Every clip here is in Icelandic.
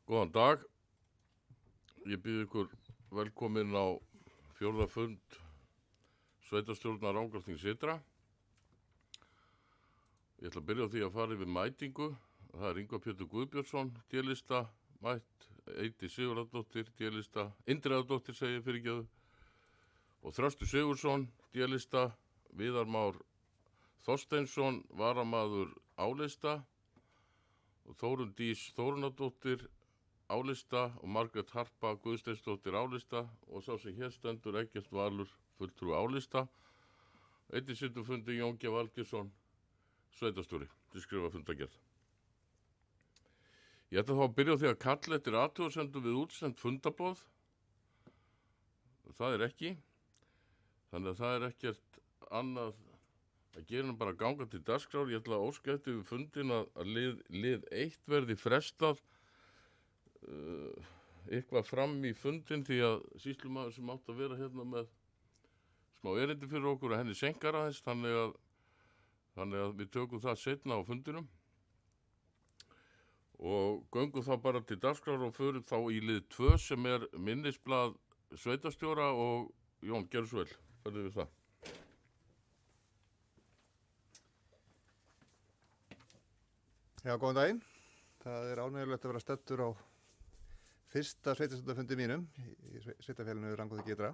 Góðan dag, ég býð ykkur velkomin á fjórða fund sveitarstjórnar Rangárþings Ytra. Ég ætla að byrja á því að fara yfir mætingu. Það er Ingvar Pétur Guðbjörnsson, D-lista, mætt, Eydís Sigurðardóttir, D-lista, Indriðadóttir segir fyrirgefðu, og Þröstur Sigurðsson, D-lista, Viðar Már Þorsteinsson, varamaður A-lista, og Þórunn Dís Þórunardóttir, A-lista, og Margrét Harpa Guðsteinsdóttir A-lista, og sá sem hér stendur Eggert Valur fulltrúi A-lista. Einnig situr fundi Jón G. Valgeirsson, sveitarstjóri, til skrifa fundagerð. Ég ætla þá að byrja á því að kalla eftir athugasemdum við útsend fundaboð. Það er ekki. Þannig að það er ekkert annað að gera en bara að ganga til dagskrár. Ég ætla að óska eftir við fundin að lið 1 verði frestað eitthvað fram í fundin, því að sýslumaður sem átt að vera hérna með smá erindi fyrir okkur og henni senkar aðeins, þannig að við tökum það seinna á fundinum og göngum þá bara til dagskrár og förum þá í lið 2 sem er minnisblað sveitarstjóra. Og Jón, gerðu svo vel, ferðu við það. Já, góðan daginn. Það er ánægjulegt að vera staddur á fyrsta sveitarstjórnarfundi mínum í sveitarfélaginu Rangárþing Ytra.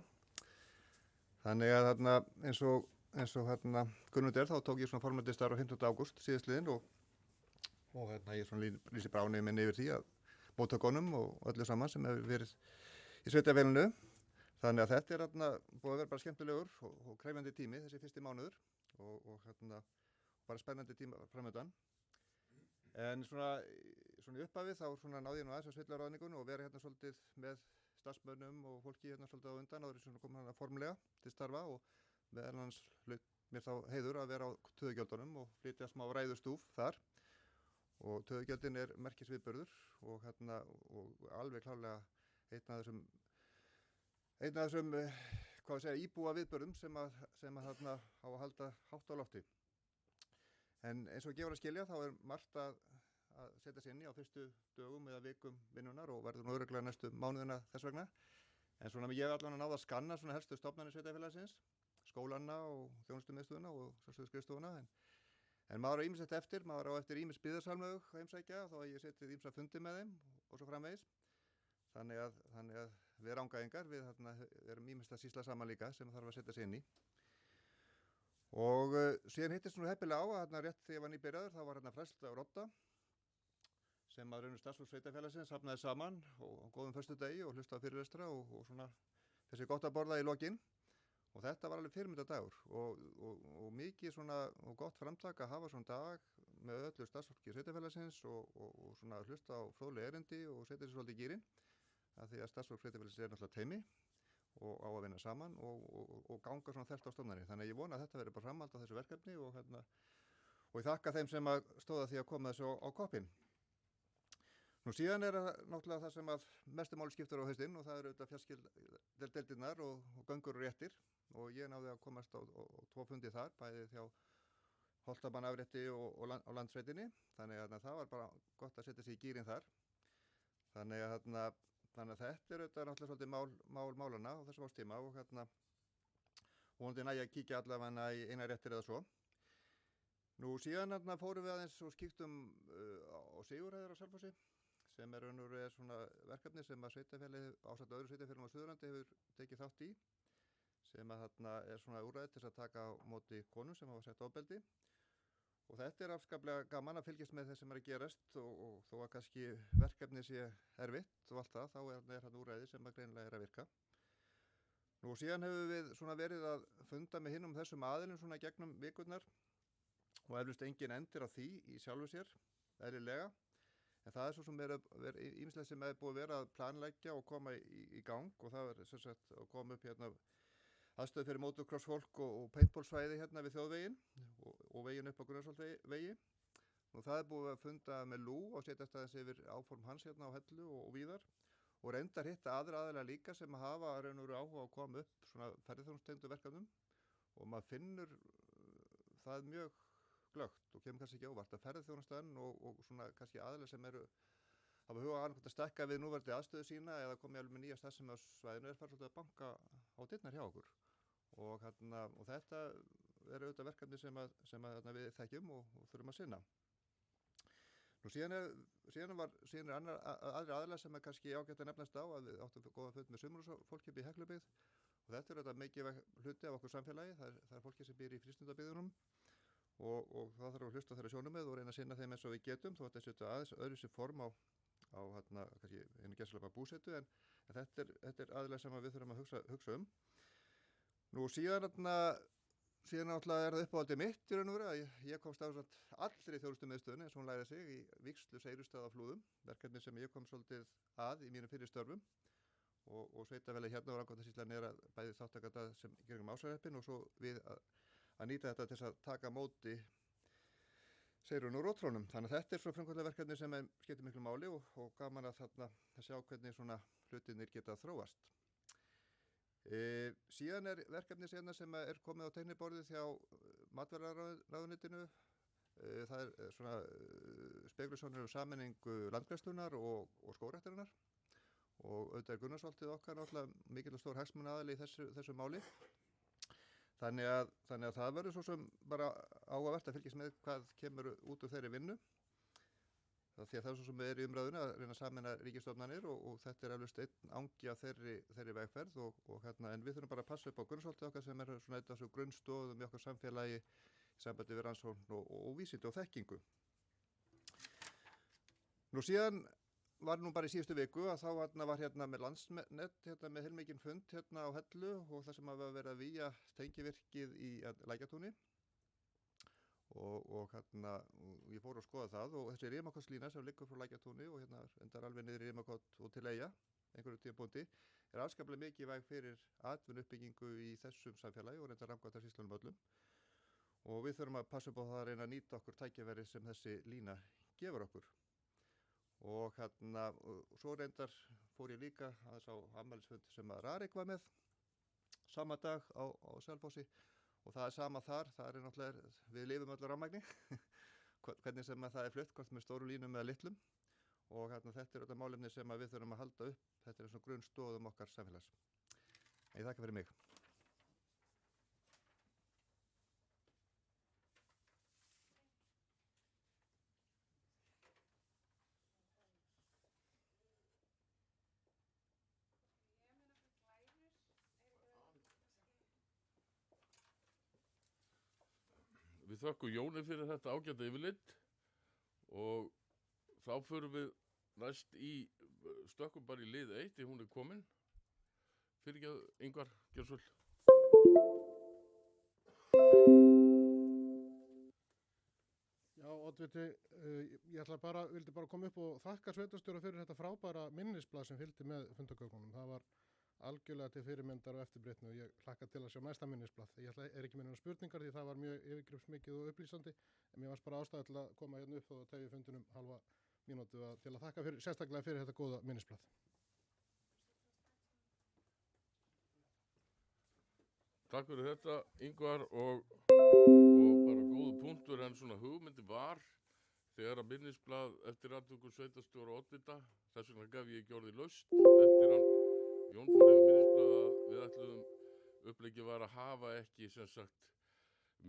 Þannig að þarna eins og kunnugt er, þá tók ég svona formandi starf á 15. ágúst síðastliðinn og ég svona lýsi bráni minni yfir því að móttökunum og öllu saman sem hefur verið í sveitarfélaginu. Þannig að þetta er búið að vera bara skemmtilegur og krefjandi tími þessi fyrsti mánuður og bara spennandi tíma framöndan. En svona í upphafið þá náði ég nú aðeins að sveifla ráðningunni og vera hérna svolítið með starfsmönnum og fólki hérna svolítið á undan áður sem kom hérna formlega til starfa, og meðal annars hlaut mér þá heiður að vera á töðugjöldunum og flytja smá ræðustúf þar. Og töðugjöldin er merkisviðburður og alveg klárlega einn af þessum íbúa viðburðum sem að á að halda hátt á lofti. En eins og gefur að skilja þá er margt að setja sig inn í á fyrstu dögum eða vikum vinnunar og verður nú örugglega næstu mánuðina þess vegna. En svona ég hef allan að náða að skanna svona helstu stofnanir sveitarfélagsins, skólanna og þjónustumiðstöðina og skrifstofuna. En maður á ýmislegt eftir, maður á eftir ýmis biðarsalmög að heimsækja, þó að ég setið ýmsa fundi með þeim og svo framvegis. Þannig að við Rangæingar, við erum ýmislegt að sýsla saman líka sem þarf að setja sig inn í. Og síðan hittist nú heppilega á að rétt þegar ég var nýbyrjaður, þá var frestdagur 8 sem að raunum starfsfólk sveitarfélagsins safnaði saman og góðum föstudegi og hlusta á fyrirlestra og svona þessi gott að borða í lokin. Og þetta var alveg fyrirmyndadagur og mikið svona og gott framtak að hafa svona dag með öllu starfsfólki sveitarfélagsins og svona hlusta á fróðleg erindi og setja sér svolítið í gírinn, af því að starfsfólk sveitarfélagsins er náttúrulega teymi og á að vinna saman og ganga svona þvert á stofnanir. Þannig að ég vona að þetta verði bara framhald á þessu verkefni og ég þakka þeim sem að stóða því að koma þessu á koppinn. Nú síðan er náttúrulega það sem að mestu máli skiptir á haustinn, og það eru auðvitað fjarskildeildirnar og göngur og réttir, og ég náði að komast á 2 fundi þar, bæði hjá Holtamannaafrétti og landsveitinni, þannig að það var bara gott að setja sig í gírinn þar. Þannig að þetta er auðvitað náttúrulega svolítið málanna á þessum ástíma og vonandi nægja að kíkja allavega í eina réttir eða svo. Nú síðan fórum við aðeins og skiptum á Sigurhæðar á Selfossi, sem er svona verkefni sem að sveitarfélagið ásamt öðru sveitarfélagum á Suðurlandi hefur tekið þátt í, sem að er svona úrræði til að taka á móti konum sem hafa sett ofbeldi. Og þetta er afskaplega gaman að fylgjast með þess sem er að gerast og þó að kannski verkefni sé erfitt og allt það, þá er úrræði sem að greinilega er að virka. Nú síðan hefur við svona verið að funda með hinum þessum aðilum svona gegnum vikurnar og eflaust engin endir á því í sjálfu sér, eðlilega. En það er svo sem ýmislegt sem er búið að vera að planleggja og koma í gang, og það er sem sagt að koma upp aðstöð fyrir motocrossfólk og paintballsvæði við þjóðveginn og veginn upp á Gunnarsholtsvegi. Og það er búið að funda með Lú og setja staðins yfir áform hans á Hellu og víðar, og reyndar hitta aðra líka sem hafa áhuga að koma upp svona ferðaþjónustengdu verkefnum, og maður finnur það mjög glöggt og kemur kannski ekki óvart að ferðaþjónustan og svona kannski aðilar sem eru hafa huga annað að stekka við núverandi aðstöðu sína eða komið alveg með nýja starfsemi á svæðinu er farið svolítið að banka á dyrnar hjá okkur. Og þetta er auðvitað verkefni sem við þekkjum og þurfum að sinna. Nú síðan er aðri aðilar sem er kannski ágætt að nefnast á að við áttum góðan fund með sumrúsfólki upp í Heklubyggð og þetta er auðvitað mikið hluti af okkur samfélagi, það er fólki sem býr í frístundabyggðunum og þá þarf að hlusta þeirra sjónarmið og reyna að sinna þeim eins og við getum þó að þetta setja aðeins öðru sér form á kannski einu gæslega búsetu en þetta er aðilega sem við þurfum að hugsa um. Nú síðan náttúrulega er það uppáhaldið mitt í raun og veru að ég komst af allri þjónustumiðstöðinni eins og hún læði sig í vígslu Seyrustað á Flúðum, verkefni sem ég kom svolítið að í mínum fyrri störfum og sveitafélagið hérna og Rangárvallasýslan er að bæði þáttakanda sem gegnum Ásahreppinn og svo við að nýta þetta til að taka á móti Seyrun og Rótrónum. Þannig að þetta er svona frumkvæmlega verkefni sem skiptir miklu máli og gaman að sjá hvernig svona hlutinir geta þróast. Síðan er verkefni sem er komið á teikniborðið hjá matvælaráðuneytinu. Það er svona speklusjónir sameiningu landgræðslunnar og skógræktarinnar og auðvitað er Gunnarsholtið okkar náttúrulega mikill og stór hagsmunaaðili í þessu máli. Þannig að það verður svo sem bara áhugavert að fylgjast með hvað kemur út úr þeirri vinnu. Því að það er svo sem er í umræðuna að reyna að sameina ríkisstofnanir og þetta er alveg einn angi af þeirri vegferð en við þurfum bara að passa upp á Gunnarsholtið okkar sem er svona eitt af þessu grunnstoðum í okkar samfélagi í sambandi við rannsókn og vísindi og þekkingu. Nú síðan var nú bara í síðustu viku að þá var með Landsnet með heilmikinn fund á Hellu og það sem var verið að vígja tengivirkið í Lækjatúni og ég fór að skoða það og þessi Rimakotslína sem liggur frá Lækjatúni og endar alveg niður í Rimakot og til Eyja einhverju tímapunkti er afskaplega mikilvæg fyrir atvinnuuppbyggingu í þessum samfélagi og reyndar Rangárvallasýslunum öllum og við þurfum að passa upp á það að reyna að nýta okkur tækifæri sem þessi lína gefur okkur. Og svo reyndar fór ég líka aðeins á afmælisfund sem að Rarik var með sama dag á Selfossi og það er sama þar, það er náttúrulega, við lifum öllu rafmagni, hvernig sem að það er flutt, hvort með stóru línum eða litlum og þetta er þetta málefni sem að við þurfum að halda upp, þetta er svona grunnstoðum okkar samfélags. Ég þakka fyrir mig. Við þökkum Jóni fyrir þetta ágæta yfirlit og þá förum við næst stökkum bara í lið 1 ef hún er komin. Fyrirgefðu, Ingvar, gjörðu svo vel. Já, oddviti, ég vildi bara koma upp og þakka sveitarstjóra fyrir þetta frábæra minnisblað sem fylgdi með fundagögnunum. Það var algjörlega til fyrirmyndar og eftirbreytni og ég hlakka til að sjá næsta minnisblað. Ég er ekki með neina spurningar því það var mjög yfirgripsmikið og upplýsandi en mér varst bara ástæða til að koma hérna upp og tefja fundunum halva mínútu til að þakka sérstaklega fyrir þetta góða minnisblað. Takk fyrir þetta, Ingvar og bara góðu punktur en svona hugmyndi var þegar að minnisblað eftir atvikum sveitarstjóra og oddvita, þess vegna gaf ég ekki orðið laust eftir hann Jón fór yfir minnisblað að við ætluðum uppleggið var að hafa ekki sem sagt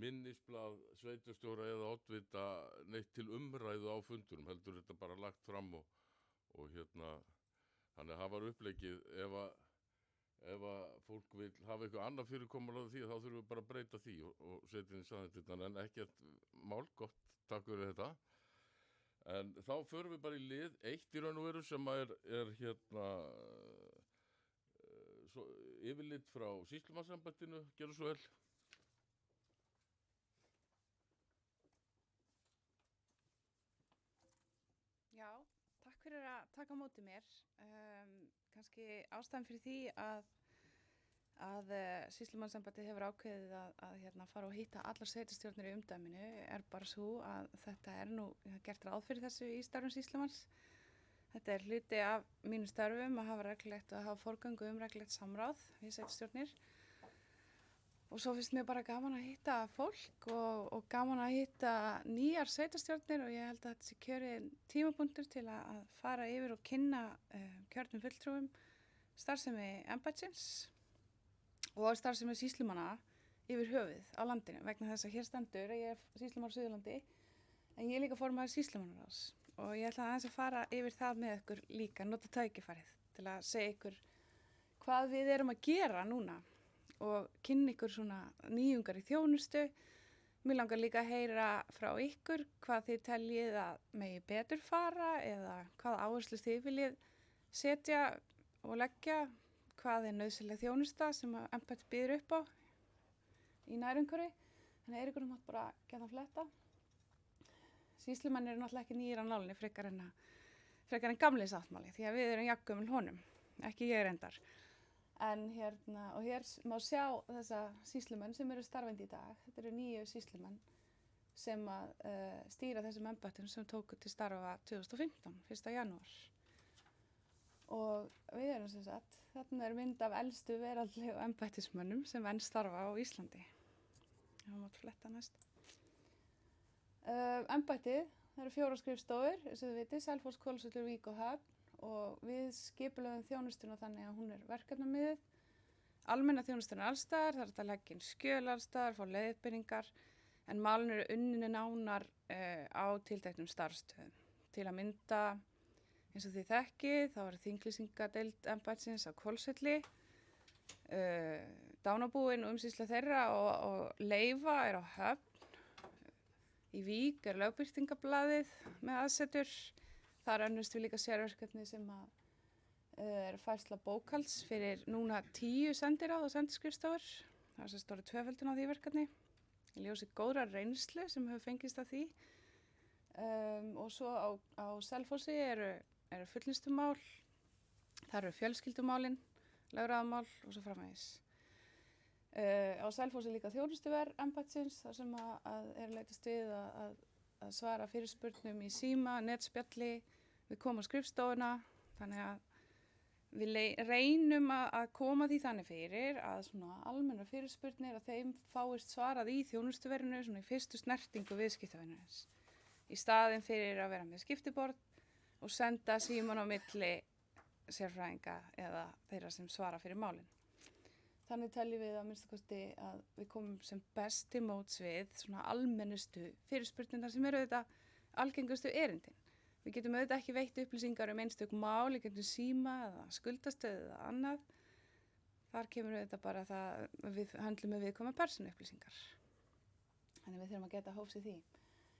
minnisblað sveitarstjóra eða oddvita neitt til umræðu á fundunum, heldur þetta bara lagt fram og þannig að hafa uppleggið ef að fólk vil hafa eitthvað annað fyrirkomulag því þá þurfum við bara að breyta því og setja inn í samþykktina en ekkert mál, gott, takk fyrir þetta. En þá förum við bara í lið 1 í raun og veru sem er yfirlit frá sýslumannsembættinu, gjörðu svo vel. Já, takk fyrir að taka á móti mér. Kannski ástæðan fyrir því að sýslumannsembættið hefur ákveðið að fara og hitta allar sveitarstjórnir í umdæminu er bara svo að þetta er nú gert ráð fyrir þessu í störfum sýslumanns. Þetta er hluti af mínum störfum að hafa reglulegt og að hafa forgöngu reglulegt samráð við sveitarstjórnir Og svo finnst mér bara gaman að hitta fólk og gaman að hitta nýjar sveitarstjórnir og ég held að þetta sé kjörið tímapunktur til að fara yfir og kynna kjörnum fulltrúum starfsemi embættisins og starfsemi sýslumanna yfir höfuð á landinu vegna þess að hér stendur að ég er sýslumaður á Suðurlandi en ég er líka formaður sýslumannaráðs og ég ætla aðeins að fara yfir það með ykkur líka, nota tækifærið til að segja ykkur hvað við erum að gera núna og kynna ykkur svona nýjungar í þjónustu. Mér langar líka að heyra frá ykkur hvað þið teljið að megi betur fara eða hvað áherslu þið viljið setja og leggja, hvað er nauðsynleg þjónusta sem að embættið býður upp á í nærumhverfi. Þannig Eiríkur mátt bara geta fletta. Sýslumenn eru náttúrulega ekki nýjir á nálinni frekar en gamli sáttmáli því að við erum jafngömul honum, ekki ég reyndar. En og hér má sjá þessa sýslumenn sem eru starfandi í dag. Þetta eru 9 sýslumenn sem að stýra þessum embættum sem tóku til starfa 2015, 1. janúar. Og við erum sem sagt, þarna er mynd af elstu veraldlegu embættismönnum sem enn starfa á Íslandi. Það mátt fletta næst. Embættið, það eru 4 skrifstofur, eins og þið vitið, Selfoss, Hvolsvöllur, Vík og Höfn. Og við skipulögum þjónustuna þannig að hún er verkefnamiðuð. Almenna þjónustuna er allstaðar, það er að leggja inn skjöl allstaðar, fá leiðbeiningar, en málin eru unninu nánar á tilteknum starfsstöðum. Til að mynda, eins og þið þekkið, þá er þinglýsingadeild embættisins á Hvolsvelli, dánarbúin og umsýsla þeirra og leifa er á Höfn. Í Vík er lögbirtingablaðið með aðsetur. Þar önnumst við líka sérverkefni sem er færsla bókhalds fyrir núna 10 sendiráð og sendiskrifstofur. Það er sem stóri 2-földun á því verkefni. Ég ljósi góðra reynslu sem hefur fengist af því. Og svo á Selfossi eru fullnustumál, þar eru fjölskyldumálin, lögráðamál og svo framvegis. Á Selfossi líka þjónustuver embættisins, þar sem að er leitast við að svara fyrirspurnum í síma, netspjalli, við komum á skrifstofuna, þannig að við reynum að koma því þannig fyrir að svona almennar fyrirspurnir að þeim fáist svarað í þjónustuverinu svona í fyrstu snertingu viðskiptavinarins. Í staðinn fyrir að vera með skiptiborð og senda síman á milli sérfræðinga eða þeirra sem svara fyrir málin. Þannig teljum við að minnsta kosti að við komum sem best til móts við svona almennustu fyrirspurnirnar sem eru þetta algengustu erindin. Við getum auðvitað ekki veitt upplýsingar einstök mál í gegnum síma eða skuldastöð eða annað. Þar kemur auðvitað bara það að við höndlum með viðkvæmar persónuupplýsingar. Þannig við þurfum að geta hófs í því.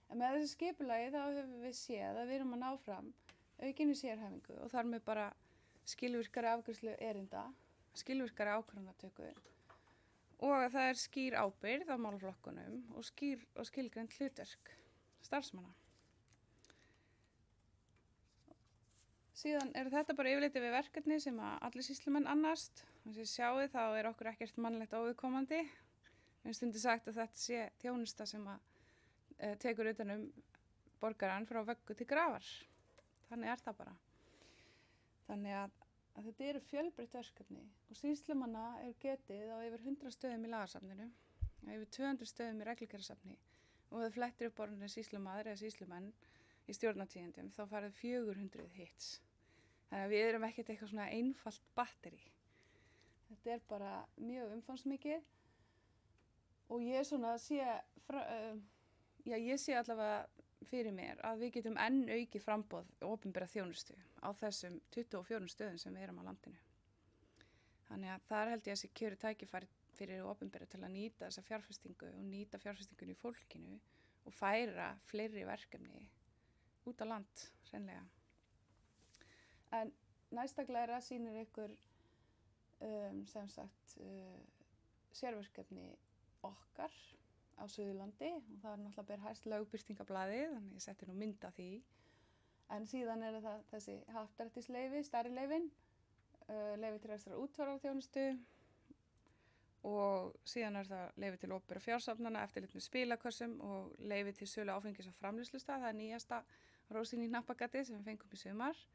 En með þessu skipulagi þá höfum við séð að við erum að ná fram aukinni sérhæfingu og þar með bara skilvirkari afgreiðslu erinda, skilvirkari ákvörðunartöku og að það er skýr ábyrgð á málaflokkunum og skilgreind hlutverk starfsmanna. Síðan eru þetta bara yfirleiti við verkefni sem að allir sýslumenn annast. Þannig að sjáið þá er okkur ekkert mannlegt óviðkomandi. Við höfum stundum sagt að þetta sé þjónusta sem að tekur utan borgarann frá vöggu til grafar. Þannig er það bara. Þannig að þetta eru fjölbreytt verkefni og sýslumanna er getið á yfir 100 stöðum í lagarsafninu, á yfir 200 stöðum í reglugerðarsafni og ef þið flettir upp orðinu sýslumaður eða sýslumenn í stjórnartíðendum þá farið 400 hits. Þannig að við erum ekkert eitthvað svona einfalt batteri. Þetta er bara mjög umfangsmikið og ég sé allavega fyrir mér að við getum enn aukið framboð opinbera þjónustu á þessum 24 stöðum sem við erum á landinu. Þannig að þar held ég að sé kjöru tækifæri fyrir opinbera til að nýta þessa fjárfestingu og nýta fjárfestingun í fólkinu og færa fleiri verkefni út á land, hreinlega. En næsta glæra sýnir ykkur sérverkefni okkar á Suðurlandi og það er náttúrulega ber hæst lögbirtingablaðið, þannig ég setti nú mynd af því. En síðan eru það þessi happdrættisleyfi, stærri leyfin, leyfi til rekstrar útfararþjónustu og síðan er það leyfi til opinberra fjársafnana, eftirlit með spilakössum og leyfi til sölu áfengis og framleiðslustað. Það er nýjasta rósin í hnappagati sem við fengum í sumar.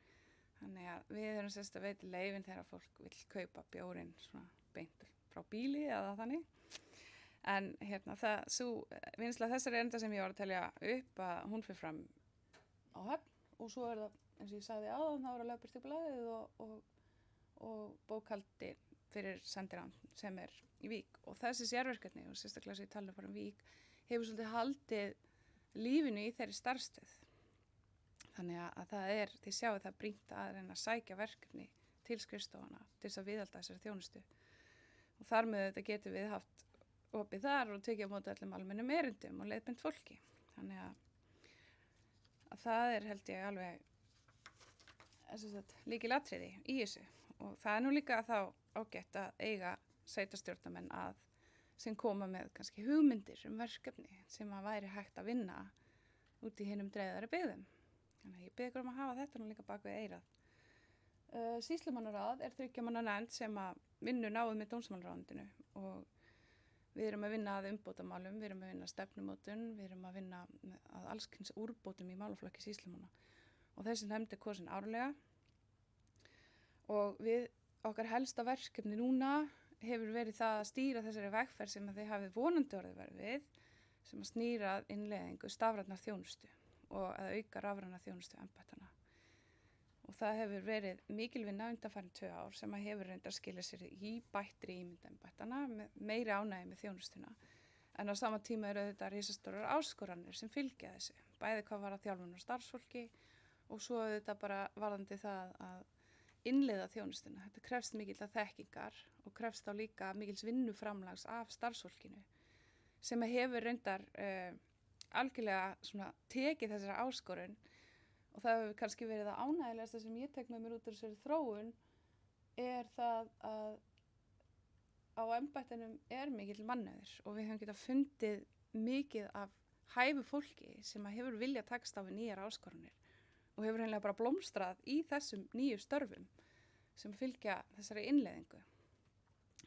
Þannig að við erum sérst að veita leyfin þegar fólk vill kaupa bjórinn svona beint frá bíli eða þannig. En hérna, svo vinsla þessari enda sem ég var að telja upp að hún fyrir fram á Höfn og svo það, eins og ég sagði áðan, þá Lögbirtublaðið og bókhaldi fyrir sendiráðan sem í Vík. Og þessi sérverkefni, og sérstaklega sem ég tala bara Vík, hefur svolítið haldið lífinu í þeirri starfstöð. Þannig að það þið sjáu það brýnt að reyna að sækja verkefni til skrifstofana til þess að viðhalda þessari þjónustu. Og þar með þetta getum við haft opið þar og tekið á móti öllum almennum erindum og leiðbeint fólki. Þannig að það held ég alveg lykilatriði í þessu. Og það nú líka þá ágætt að eiga sveitarstjórnarmenn sem koma með kannski hugmyndir verkefni sem að væri hægt að vinna út í hinum dreifðari byggðum. Þannig að ég bið ykkur að hafa þetta nú líka bak við eyrað. Sýslumannaráð 3 manna nefnd sem að vinnur náið með dómsmálaráðuneytinu og við erum að vinna að umbótamálum, við erum að vinna að stefnumótun, við erum að vinna að alls kyns úrbótum í málaflokki sýslumanna. Og þessi nefnd kosin árlega og okkar helsta verkefni núna hefur verið það að stýra þessari vegferð sem að þið hafið vonandi orðið verið við, sem að snýra innleiðingu stafrænnar þjónustu og að auka rafræna þjónustu embættanna. Og það hefur verið mikil vinna undanfarin 2 ár sem að hefur reyndar skilað sér í bættri ímynd embættanna með meiri ánægju með þjónustuna. En á sama tíma eru þetta risastórar áskoranir sem fylgja þessu, bæði hvað var að þjálfunar starfsfólki og svo þetta bara varðandi það að innleiða þjónustuna. Þetta krefst mikilla þekkingar og krefst þá líka mikils vinnuframlags af starfsfólkinu sem hefur reyndar algjörlega tekið þessari áskorun og það hefur kannski verið það ánægilegasta sem ég tek með mér út af þessari þróun það að á embættinum mikill mannauður og við höfum getað fundið mikið af hæfu fólki sem hefur viljað takast á við nýjar áskoranir og hefur hreinlega bara blómstrað í þessum nýju störfum sem fylgja þessari innleiðingu.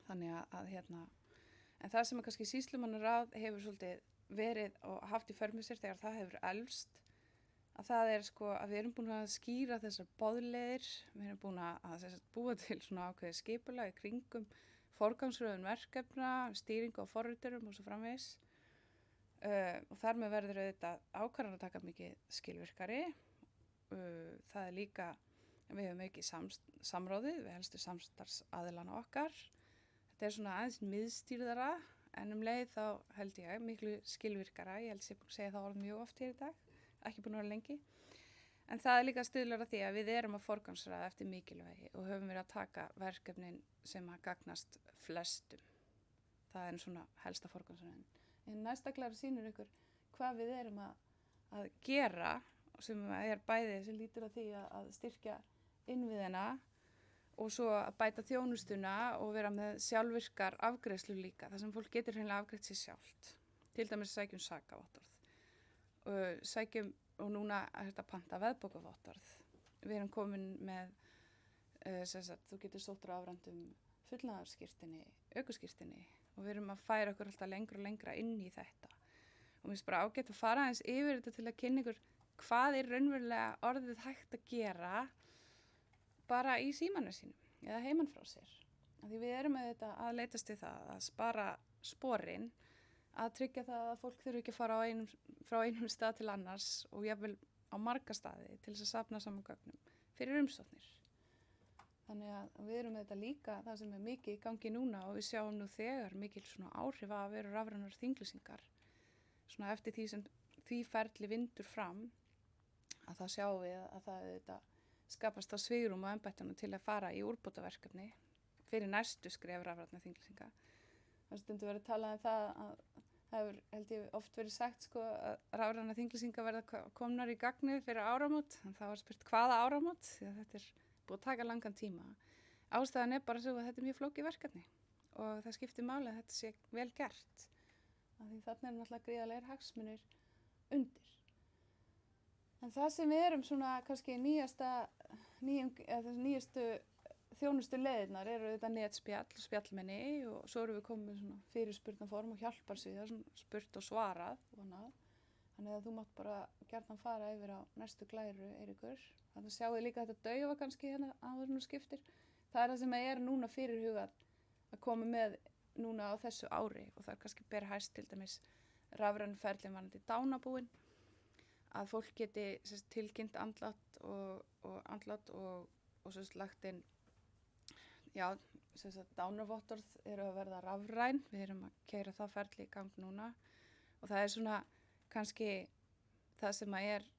Þannig en það sem kannski sýslumannaráð hefur svolítið verið og haft í för með sér þegar það hefur elst, að það að við erum búin að skýra þessar boðleiðir, við erum búin að búa til svona ákveðið skipulag í kringum forgangsröðun verkefna, stýringu á forriturum og svo framvegis. Og þar með verður auðvitað ákvarðanir að taka mikið skilvirkari. Það líka, við höfum ekki samráðið við helstu samstarfsaðilana okkar. Þetta svona aðeins miðstýrðara en leið þá held ég miklu skilvirkara. Ég held að ég búin að segja það orð mjög oft hér í dag, ekki búin að vera lengi. En það líka stuðlar að því að við erum að forgangsraða eftir mikilvægi og höfum verið að taka verkefnin sem að gagnast flestum. Það svona helsta forgangsraðin. En næstaklega sýnir ykkur hvað við erum að gera sem bæði sem lítur að því að styrkja innviðina og svo að bæta þjónustuna og vera með sjálfvirkar afgreiðslur líka, þar sem fólk getur hreinlega afgreitt sér sjálft. Til dæmis sækjum sakavottorð. Sækjum og núna þetta panta veðbókavottorð. Við erum komin með, þú getur sótt rafrænt fullnaðarskírteini, ökuskírteini og við erum að færa okkur alltaf lengra og lengra inn í þetta. Og mér finnst bara ágætt að fara aðeins yfir þetta til að kynna ykkur hvað raunverulega orðið hægt að gera bara í símanum sínum eða heiman frá sér. Því við erum að leitast við það að spara sporin, að tryggja það að fólk þurfi ekki að fara frá einum stað til annars og jafnvel á marga staði til þess að safna saman gögnum fyrir umsóknir. Þannig að við erum líka það sem mikið í gangi núna og við sjáum nú þegar mikil áhrif að vera rafrænar þinglýsingar. Eftir því sem því ferli vindur fram að það sjáum við að það skapast á svigrúm á embættunum til að fara í úrbótaverkefni fyrir næstu skref rafrænna þinglýsinga. Það stundu verið að tala það að það hefur held ég oft verið sagt að rafræna þinglýsingar verða komnar í gagnið fyrir áramót, en það var spurt hvaða áramót, því að þetta búið að taka langan tíma. Ástæðan bara svo að þetta mjög flókið verkefni og það skiptir máli að þetta sé vel gert. Því þarna náttúrulega gríðarlegir hagsmunir undir. En það sem við erum kannski nýjustu þjónustu leiðirnar eru þetta netspjall, spjallmenni og svo erum við komið með fyrirspurnaform og hjálparsíða, spurt og svarað og annað. Þannig að þú mátt bara gjarnan fara yfir á næstu glæru, Eiríkur. Þannig að sjáu líka þetta daufa kannski hérna áður nú skiptir. Það það sem núna fyrirhugað að koma með núna á þessu ári og það kannski ber hæst til dæmis rafrænu ferlinn varandi dánabúin að fólk geti tilkynnt andlát og lagt inn dánarvottorð eru að verða rafræn, við erum að keyra það ferli í gang núna og það er svona kannski það sem að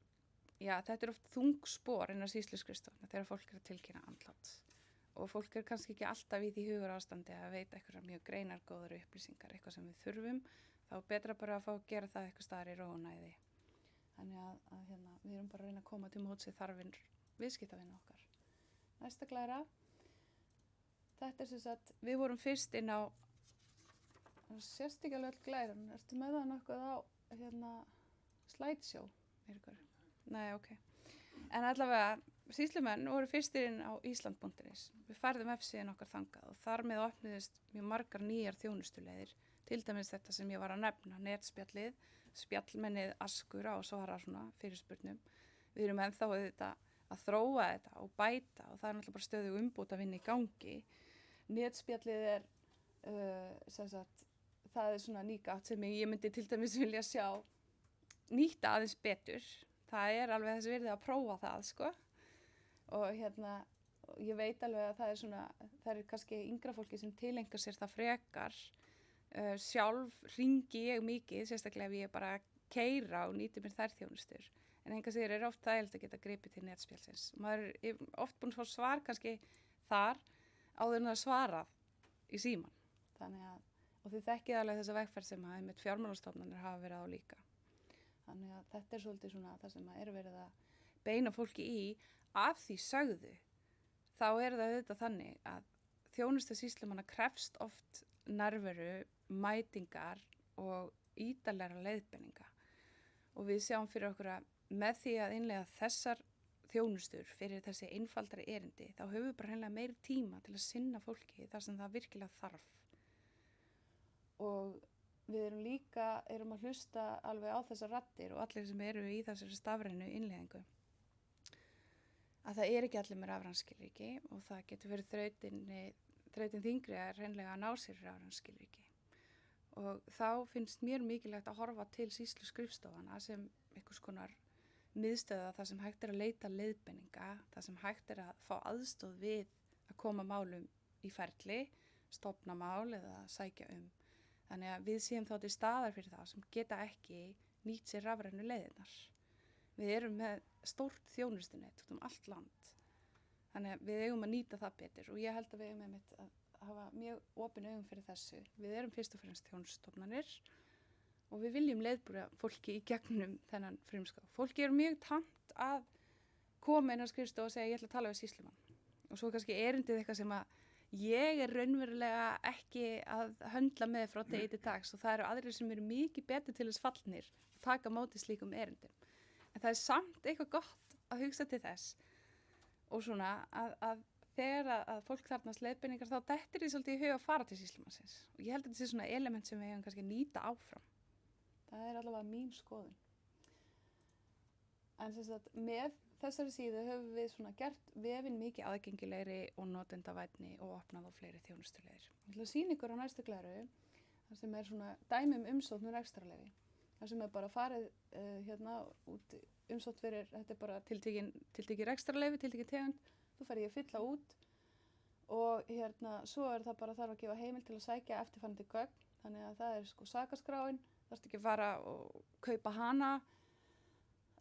þetta er oft þungspor innan sýsluskrifstofuna þegar fólk er að tilkynna andlát og fólk er kannski ekki alltaf í því hugur ástandi að veita eitthvað mjög greinargóðar upplýsingar, eitthvað sem við þurfum, þá er betra bara að fá að gera það eitthvað staðar í ró og næði. Þannig að við erum bara að reyna að koma til móts við þarfir viðskiptavina okkar. Næsta glæra. Þetta er sem sagt, við vorum fyrst inn á, það sést ekki alveg öll glæran, ertu með það nokkuð á slideshow, Eiríkur? Nei, ok. En allavega, sýslumenn voru fyrstir inn á Ísland.is. Við færðum F-síðan okkar þangað og þar með opnuðist mjög margar nýjar þjónustuleiðir, til dæmis þetta sem ég var að nefna, netspjallið, spjallmennið Askur á svara svona fyrirspurnum. Við erum ennþá að þróa þetta og bæta og það er náttúrulega bara stöðug umbóta vinna í gangi. Netspjallið er, það er svona nýgátt sem ég myndi til dæmis vilja sjá nýta aðeins betur. Það er alveg þess virði að prófa það, sko. Og ég veit alveg að það er kannski yngra fólki sem tilengar sér það frekar. Sjálf hringi ég mikið, sérstaklega ef ég bara keyra og nýti mér þær þjónustur. En enga sigur er oft þægilegt að geta gripið til netspjallsins. Maður er oft búin að fá svar kannski þar áður en það svarað í síman. Og þið þekkið alveg þessa vegferð sem að einmitt fjármálastofnanir hafa verið á líka. Þannig að þetta er svolítið svona það sem er verið að beina fólki í. Að því sögðu, þá er það auðvitað þannig að þjónusta sýslumanna krefst oft nærveru, mætingar og ítarlegra leiðbeininga. Og við sjáum fyrir okkur að með því að innleiða þessar þjónustur fyrir þessi einfaldari erindi, þá höfum við bara hreinlega meiri tíma til að sinna fólki þar sem það virkilega þarf. Og við erum líka að hlusta alveg á þessar raddir og allir sem eru í þessari stafrænu innleiðingu. Að það er ekki allir með rafrænskilríki og það getur verið þrautin þyngri að hreinlega að ná sér rafrænskilríki. Og þá finnst mér mikilvægt að horfa til sýsluskrifstofana sem einhvers konar miðstöða þar sem hægt er að leita leiðbeininga, þar sem hægt er að fá aðstoð við að koma málum í ferli, stofna mál eða sækja um. Þannig að við séum þá til staðar fyrir það sem geta ekki nýtt sér rafrænu leiðirnar. Við erum með stórt þjónustunet út allt land. Þannig að við eigum að nýta það betur og ég held að við eigum einmitt að hafa mjög opin augum fyrir þessu. Við erum fyrst og fremst þjónustofnanir og við viljum leiðbúra fólki í gegnum þennan frumskap. Fólki er mjög tamt að koma inn á skrifstofu og segja ég ætla að tala við sýslumann. Og svo kannski erindið eitthvað sem að ég er raunverulega ekki að höndla með frá degi til dags og það eru aðrir sem eru mikið betur til þess fallnir að taka móti slíkum erindum. En það er samt eitthvað gott að hugsa til þess og svona að þegar að fólk þarnast leiðbeiningar þá dettur því svolítið í hug að fara til sýslumannsins. Og ég held að þetta sé svona element sem við hefum kannski nýta áfram. Það er allavega mín skoðun. En með þessari síðu höfum við svona gert vefinn mikið aðgengilegri og notendavænni og opnað á fleiri þjónustulegir. Ég ætla að sýna ykkur á næstu glæru, þar sem er svona dæmi umsókn úr rekstrarleyfi. Það sem er bara farið út umsókn fyrir, þetta er bara tiltekið rekstrarleyfi, tiltekið tegund, þú ferð ég að fylla út og svo er það bara þarf að gefa heimild til að sækja eftirfarandi gögn, þannig að það er sko sakaskráin, þarfst ekki að fara og kaupa hana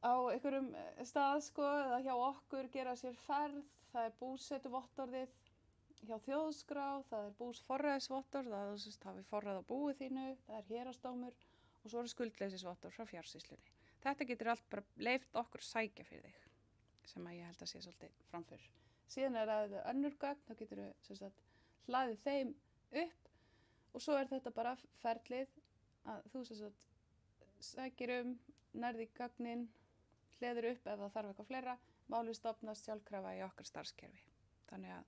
á einhverjum stað sko, eða hjá okkur gera sér ferð, það er búsetuvottorðið hjá þjóðskrá, það er búsforræðisvottorð, það er hafi forræð á búið þínu, það er héraðsdómur og svo er skuldleysisvottorð frá Fjársýslunni. Þetta getur allt bara leyft okkur sækja fyrir þig, sem að ég held að sé svolítið framför. Síðan er það önnur gögn, þá getur við hlaðið þeim upp og svo er þetta bara ferlið að þú sækir nærði gögnin, hleður upp ef það þarf eitthvað fleira, málið stofnast sjálfkrafa í okkar starfskerfi. Þannig að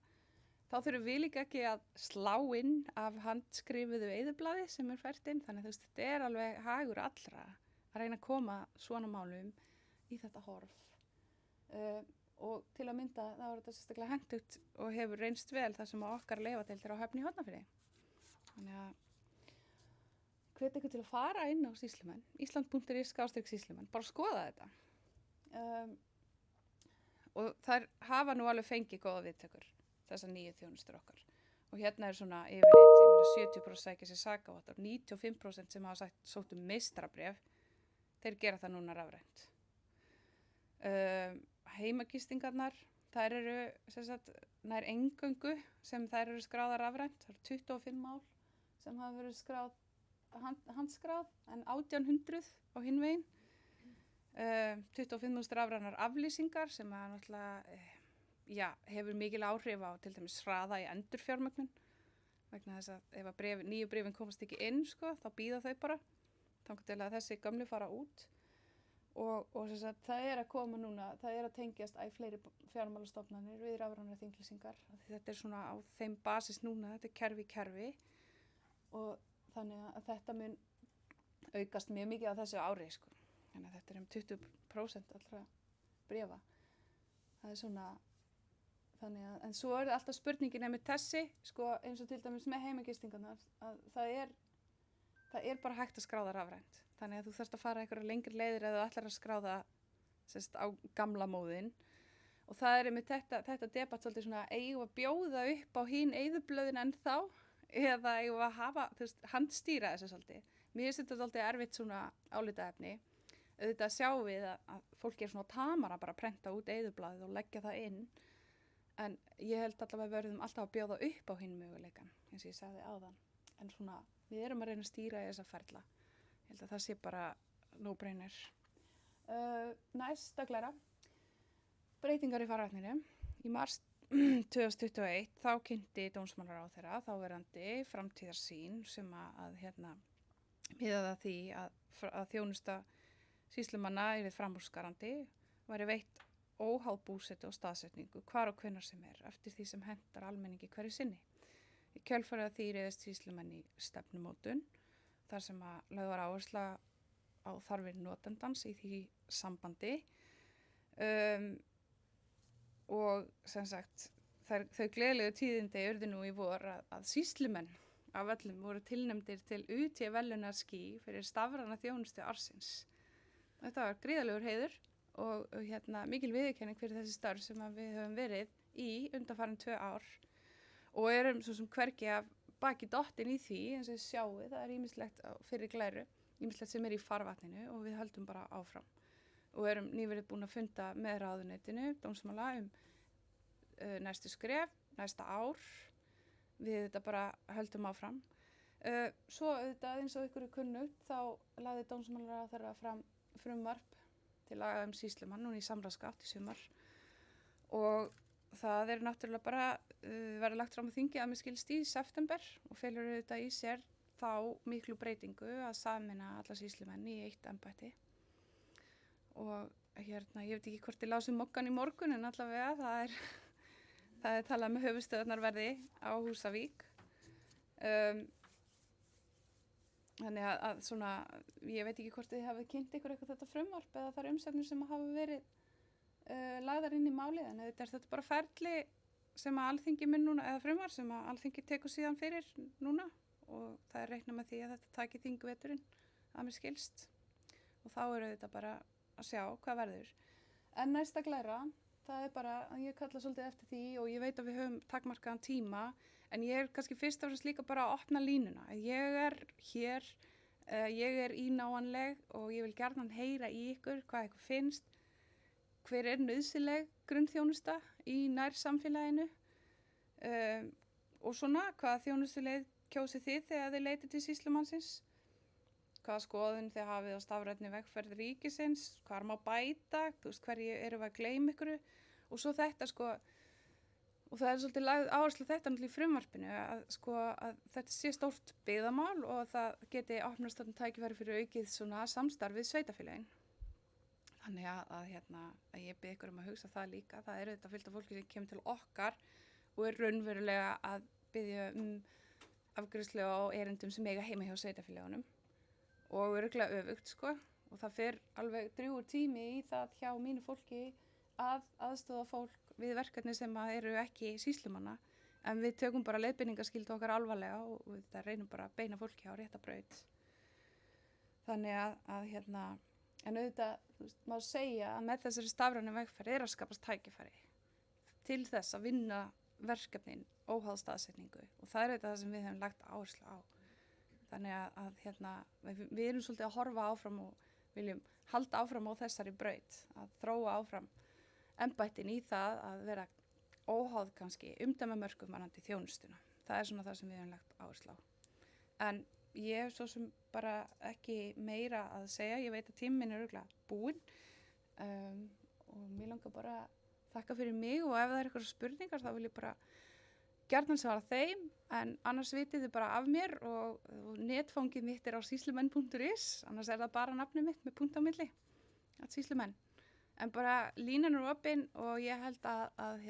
þá þurfum við líka ekki að slá inn af handskrifuðu eyðublaði sem er fært inn, þannig að þetta er alveg hagur allra að reyna að koma svona málum í þetta horf. Og til að mynda þá er þetta sérstaklega hentugt og hefur reynst vel þar sem okkar leifadeildir á Höfn í Hornafirði. Þannig að hvet ykkur til að fara inn á sýslumenn, Ísland.is/sýslumenn, bara skoða þetta. Og þær hafa nú alveg fengið góða viðtökur, þessar nýju þjónustur okkar. Og hérna svona yfirleitt, 70% sækja sér sakavottorð, 95% sem hafa sótt meistarabréf, þeir gera það núna rafrænt. Heimagistingarnar, þær eru nær eingöngu sem þær eru skráðar rafrænt. Það eru 25 mál sem hafa verið skráð, handskráð, en 1800 á hinn veginn. 25.000 rafrænar aflýsingar sem að náttúrulega hefur mikil áhrif á til dæmis hraða í endurfjármögnun, vegna þess að ef að nýju bréfin komast ekki inn, sko, þá bíða þau bara þangað til að þessi gömlu fara út. Og það að koma núna, það að tengjast fleiri fjármálastofnanir við rafrænar þinglýsingar. Þetta svona á þeim basis núna, þetta kerfi og þannig að þetta mun aukast mjög mikið á þessu ári, sko. Þannig að þetta 20% allra bréfa. Það svona, þannig að, en svo alltaf spurningin með þessi, sko, eins og til dæmis með heimagistingarnar, að það bara hægt að skráða rafrænt. Þannig að þú þarft að fara einhverja lengri leiðir eða þú ætlar að skráða á gamla móðin. Og það með þetta debatt svolítið svona, eigum að bjóða upp á hín eyðublöðin ennþá, eða eigum að hafa, handstýra þessu svolítið. Mér finnst þetta svolítið erfitt svona álitaefni. Auðvitað sjáum við að fólki svona tamara bara að prenta út eyðublaðið og leggja það inn. En ég held allavega að við verðum alltaf að bjóða upp á hinn möguleikan, eins og ég sagði áðan. En svona, við erum að reyna að stýra í þessa ferla. Ég held að það sé bara no-brainer. Næst að glæra. Breytingar í farvatninu. Í mars 2021 þá kynnti dómsmálaráðherra þáverandi framtíðarsýn sem miðaði að því að þjónusta sýslumanna yrði framúrskarandi, væri veitt óháð búsetu og staðsetningu hvar og hvenær sem eftir því sem hentar almenningi hverju sinni. Í kjölfarið að því réðist sýslumenn í stefnumótun, þar sem að lögð var áhersla á þarfir notendans í því sambandi. Og sem sagt, þau gleðilegu tíðindi urðu nú í vor að sýslumenn af öllum voru tilnefndir til UT-verðlaunarský fyrir stafræna þjónustu ársins. Þetta var gríðarlegur heiður og mikil viðurkenning fyrir þessi störf sem við höfum verið í undanfarin 2 ár og erum svo sem hvergi að baki dottin í því, eins og þið sjáið, það ýmislegt fyrir glæru, ýmislegt sem í farvatninu og við höldum bara áfram. Og erum nýverið búin að funda með ráðuneytinu, dómsmála, næstu skref, næsta ár, við þetta bara höldum áfram. Svo auðvitað eins og ykkur kunnugt, þá lagði dómsmálaráðherra fram frumvarp til laga sýslumann núna í samráðsgátt í sumar og það náttúrulega bara verið lagt fram á þingi að mér skilst í september og felur þetta í sér þá miklu breytingu að sameina alla sýslumenn í eitt embætti og ég veit ekki hvort ég lási mokkan í morgun en allavega það er talað með höfuðstöðnarverði á Húsavík. Þannig að svona, ég veit ekki hvort þið hafið kynnt ykkur eitthvað þetta frumvarp eða þar umsagnir sem hafa verið lagðar inn í málið, en þetta bara ferli sem að Alþingi mun núna, eða frumvarp sem að Alþingi tekur síðan fyrir núna og það reiknað með því að þetta taki þingveturinn að mér skilst og þá þetta bara að sjá hvað verður. En næsta glæra, það bara að ég kalla svolítið eftir því og ég veit að við höfum takmarkaðan tíma en ég kannski fyrst og fremst líka bara að opna línuna. Ég hér, ég ínáanleg og ég vil gjarnan heyra í ykkur hvað ykkur finnst, hver nauðsynleg grunnþjónusta í nærsamfélaginu og svona hvaða þjónustuleið kjósið þið þegar þið leitið til sýslumannsins, hvaða skoðun þið hafið á stafrænni vegferð ríkisins, hvar má bæta, hverju erum við að gleyma ykkur og svo þetta sko. Og það svolítið lagð áherslu þetta náttúrulega í frumvarpinu að þetta sé stórt byggðamál og það geti opnast þarna tækifæri fyrir aukið svona samstarf við sveitarfélögin. Þannig að ég bið ykkur að hugsa það líka. Það þetta fullt af fólki sem kemur til okkar og raunverulega að biðja afgreiðslu á erindum sem eiga heima hjá sveitarfélögunum og örugglega öfugt sko. Og það fer alveg drjúgur tími í það hjá mínu fólki að aðstoða fólk við verkefni sem eru ekki sýslumanna en við tökum bara leiðbeiningaskyldu okkar alvarlega og við reynum bara að beina fólki á rétta braut. Þannig að en auðvitað, má segja að með þessari stafrænu vegferð að skapast tækifæri til þess að vinna verkefnin óháð staðsetningu og það auðvitað það sem við hefum lagt áherslu á. Þannig að við erum svolítið að horfa áfram og viljum halda áfram á þessari braut, að þróa áfram embættin í það að vera óháð kannski umdæmamörkum varðandi þjónustuna. Það svona það sem við hefum lagt áherslu á. En ég hef svo sem bara ekki meira að segja, ég veit að tíminn örugglega búinn og mér langar bara að þakka fyrir mig og ef það eitthvað spurningar þá vil ég bara gjarnan svara þeim, en annars vitið þið bara af mér og netfangið mitt á sýslumenn.is, annars það bara nafnið mitt með punkt á milli, @sýslumenn. En bara línan opin og ég held að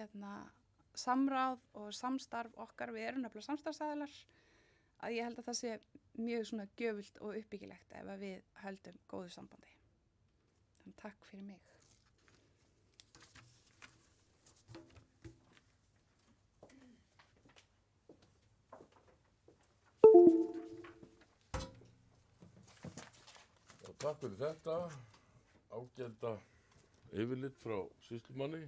samráð og samstarf okkar, við erum nefnilega samstarfsaðilar, að ég held að það sé mjög svona gjöfult og uppbyggilegt ef við höldum góðu sambandi. Þannig takk fyrir mig. Já, takk fyrir þetta ágæta yfirlit frá sýslumanni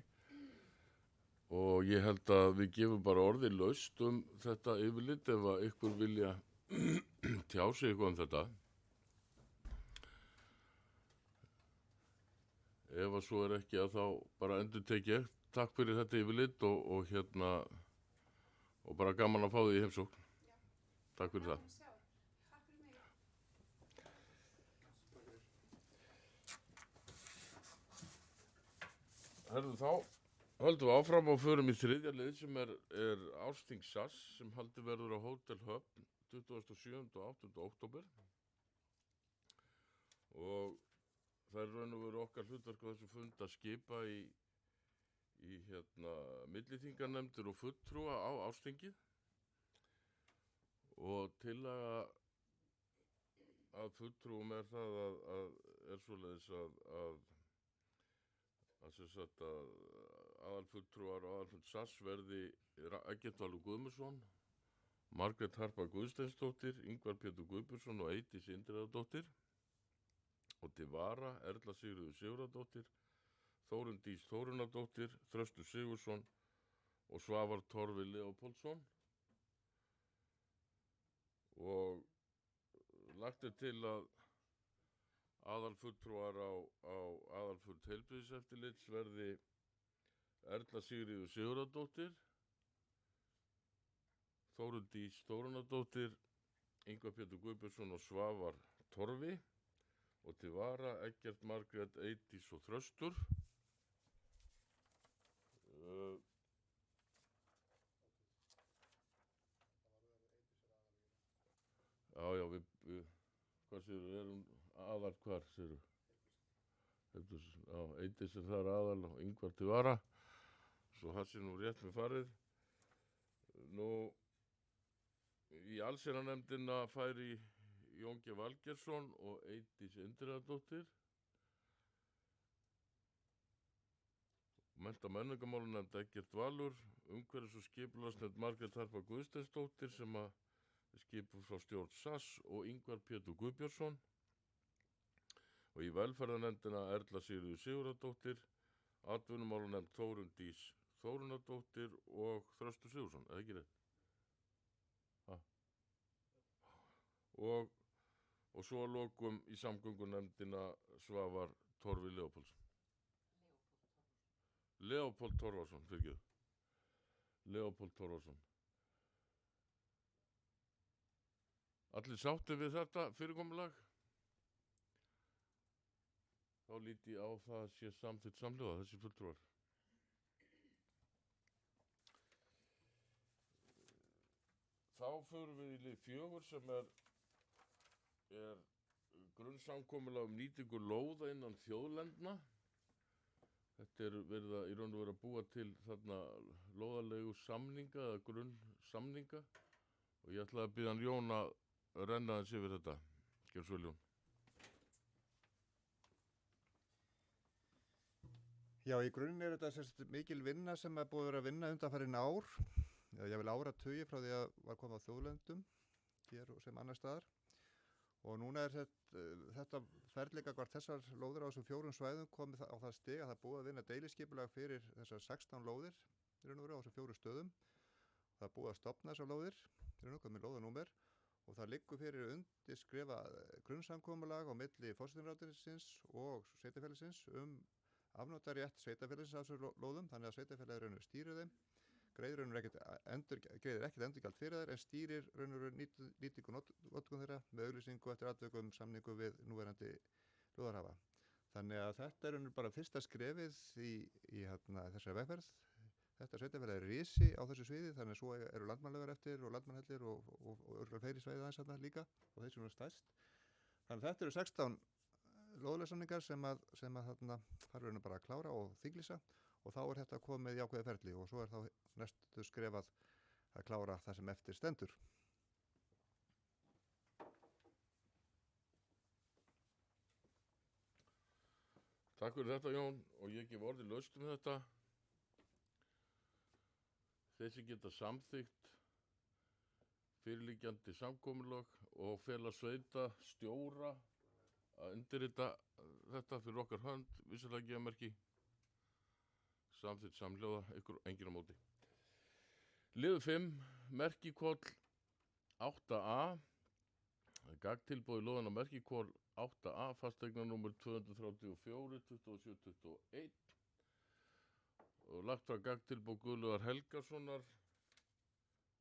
og ég held að við gefum bara orðið laust þetta yfirlit ef að ykkur vilja tjá sig eitthvað þetta. Ef að svo ekki að þá bara endurtek ég. Takk fyrir þetta yfirlit og bara gaman að fá þig í heimsókn. Takk fyrir það. Herðu þá, höldum við áfram og förum í þriðja lið sem er ársþing SAS sem haldið verður á Hótel Höfn 27. og 8. október og það raun og veru okkar hlutverk á þessu fund að skipa í milliþinganefndir og fulltrúa á ársþingið og tillaga að fulltrúum það er svoleiðis að aðalfulltrúar og aðalfund SAS verði Eggert Valur Guðmundsson, Margrét Harpa Guðsteinsdóttir, Ingvar Pétur Guðbjörnsson og Eydís Indriðadóttir og til vara Erla Sigríður Sigurðardóttir, Þórunn Dís Þórunardóttir, Þröstur Sigurðsson og Svavar Torfi Leópoldsson og lagt til að aðalfulltrúar á aðalfund heilbrigðiseftirlits verði Erla Sigríður Sigurðardóttir, Þórunn Dís Þórunardóttir, Ingvar Pétur Guðbjörnsson og Svavar Torfi og til vara Eggert, Margrét, Eydís og Þröstur. Já, hvað séu, erum aðal hvar, séu? Já, Eydís þar aðal og Ingvar til vara, svo það sé nú rétt með farið. Nú, í allsherjarnefndina færi Jón G. Valgeirsson og Eydís Indriðadóttir. Mennta- og menningarmálanefnd Eggert Valur, umhverfis- og skipulagsnefnd Margrét Harpa Guðsteinsdóttir sem að skipuð frá stjórn SAS og Ingvar Pétur Guðbjörnsson. Og í velferðarnefndina Erla Sigríður Sigurðardóttir, atvinnumálanefnd Þórunn Dís Þórunardóttir og Þröstur Sigurðsson, eða ekki rétt? Og svo að lokum í samgöngunefndina Svavar Torfi Leópoldsson. Leópold Torfason, fyrirgefðu. Leópold Torfason. Allir sáttir við þetta fyrirkomulag? Þá líti ég á það að sé samþykkt samhljóða, þessi fulltrúar. Þá förum við í lið 4 sem er grunnsamkomulag nýtingu lóða innan þjóðlendna. Þetta verið að í raun og veru að búa til þarna lóðalegu samninga eða grunnsamninga og ég ætla að biðja hann Jón að renna hans yfir þetta. Gjörðu svo vel, Jón. Já, í grunninn þetta mikil vinna sem er búið að vera að vinna undanfarin ár. ég vil áratugi frá því að var komið á þjóðlendum hér og sem annar staðar. Og núna þetta ferðleika hvort þessar lóðir á þessum 4 svæðum komið á það stig að það búið að vinna deiliskipulag fyrir þessar 16 lóðir í raun og veru á þessum 4 stöðum. Það búið að stofna þessar lóðir, í raun og veru með lóðanúmer, og það liggur fyrir undirskrifa grunnsamkomulag á milli forsætisráðuneytisins og sveitarfélagsins afnotarétt sveitarfélagsins á þessum lóðum, þannig að sveitarfélagið raun og veru stýrir þeim. Greiðir ekkert endurgjald fyrir þær en stýrir raun og veru nýtingu notkun þeirra með auglýsingu eftir atvikum samningu við núverandi lóðarhafa. Þannig að þetta er raun og veru bara fyrsta skrefið í þessari vegferð. Þetta sveitarfélag er risi á þessu sviði, þannig að svo eru landmannlaugar eftir og landmannhellir og örgulega fleiri svæði aðeins þarna líka og þeir sem eru stærst. Þannig að þetta eru 16 lóðarsamningar sem þarna þarf raun og bara að klára og þinglýsa. Og þá er þetta komið í ákveðið ferli og svo er þá næstu skrefað að klára það sem eftir stendur. Takk fyrir þetta, Jón, og ég gef orðið laust þetta. Þeir sem geta samþykkt fyrirliggjandi samkomulag og fela sveita stjóra að undirrita þetta fyrir okkar hönd, vissulega gefa merki. Samþykkt samhljóða, enginn á móti. Liður 5, Merkikol 8A, gagntilboð í lóðina Merkikol 8A, fasteignanúmer 234 2721 og lagt var gagntilboð Guðlaugar Helgasonar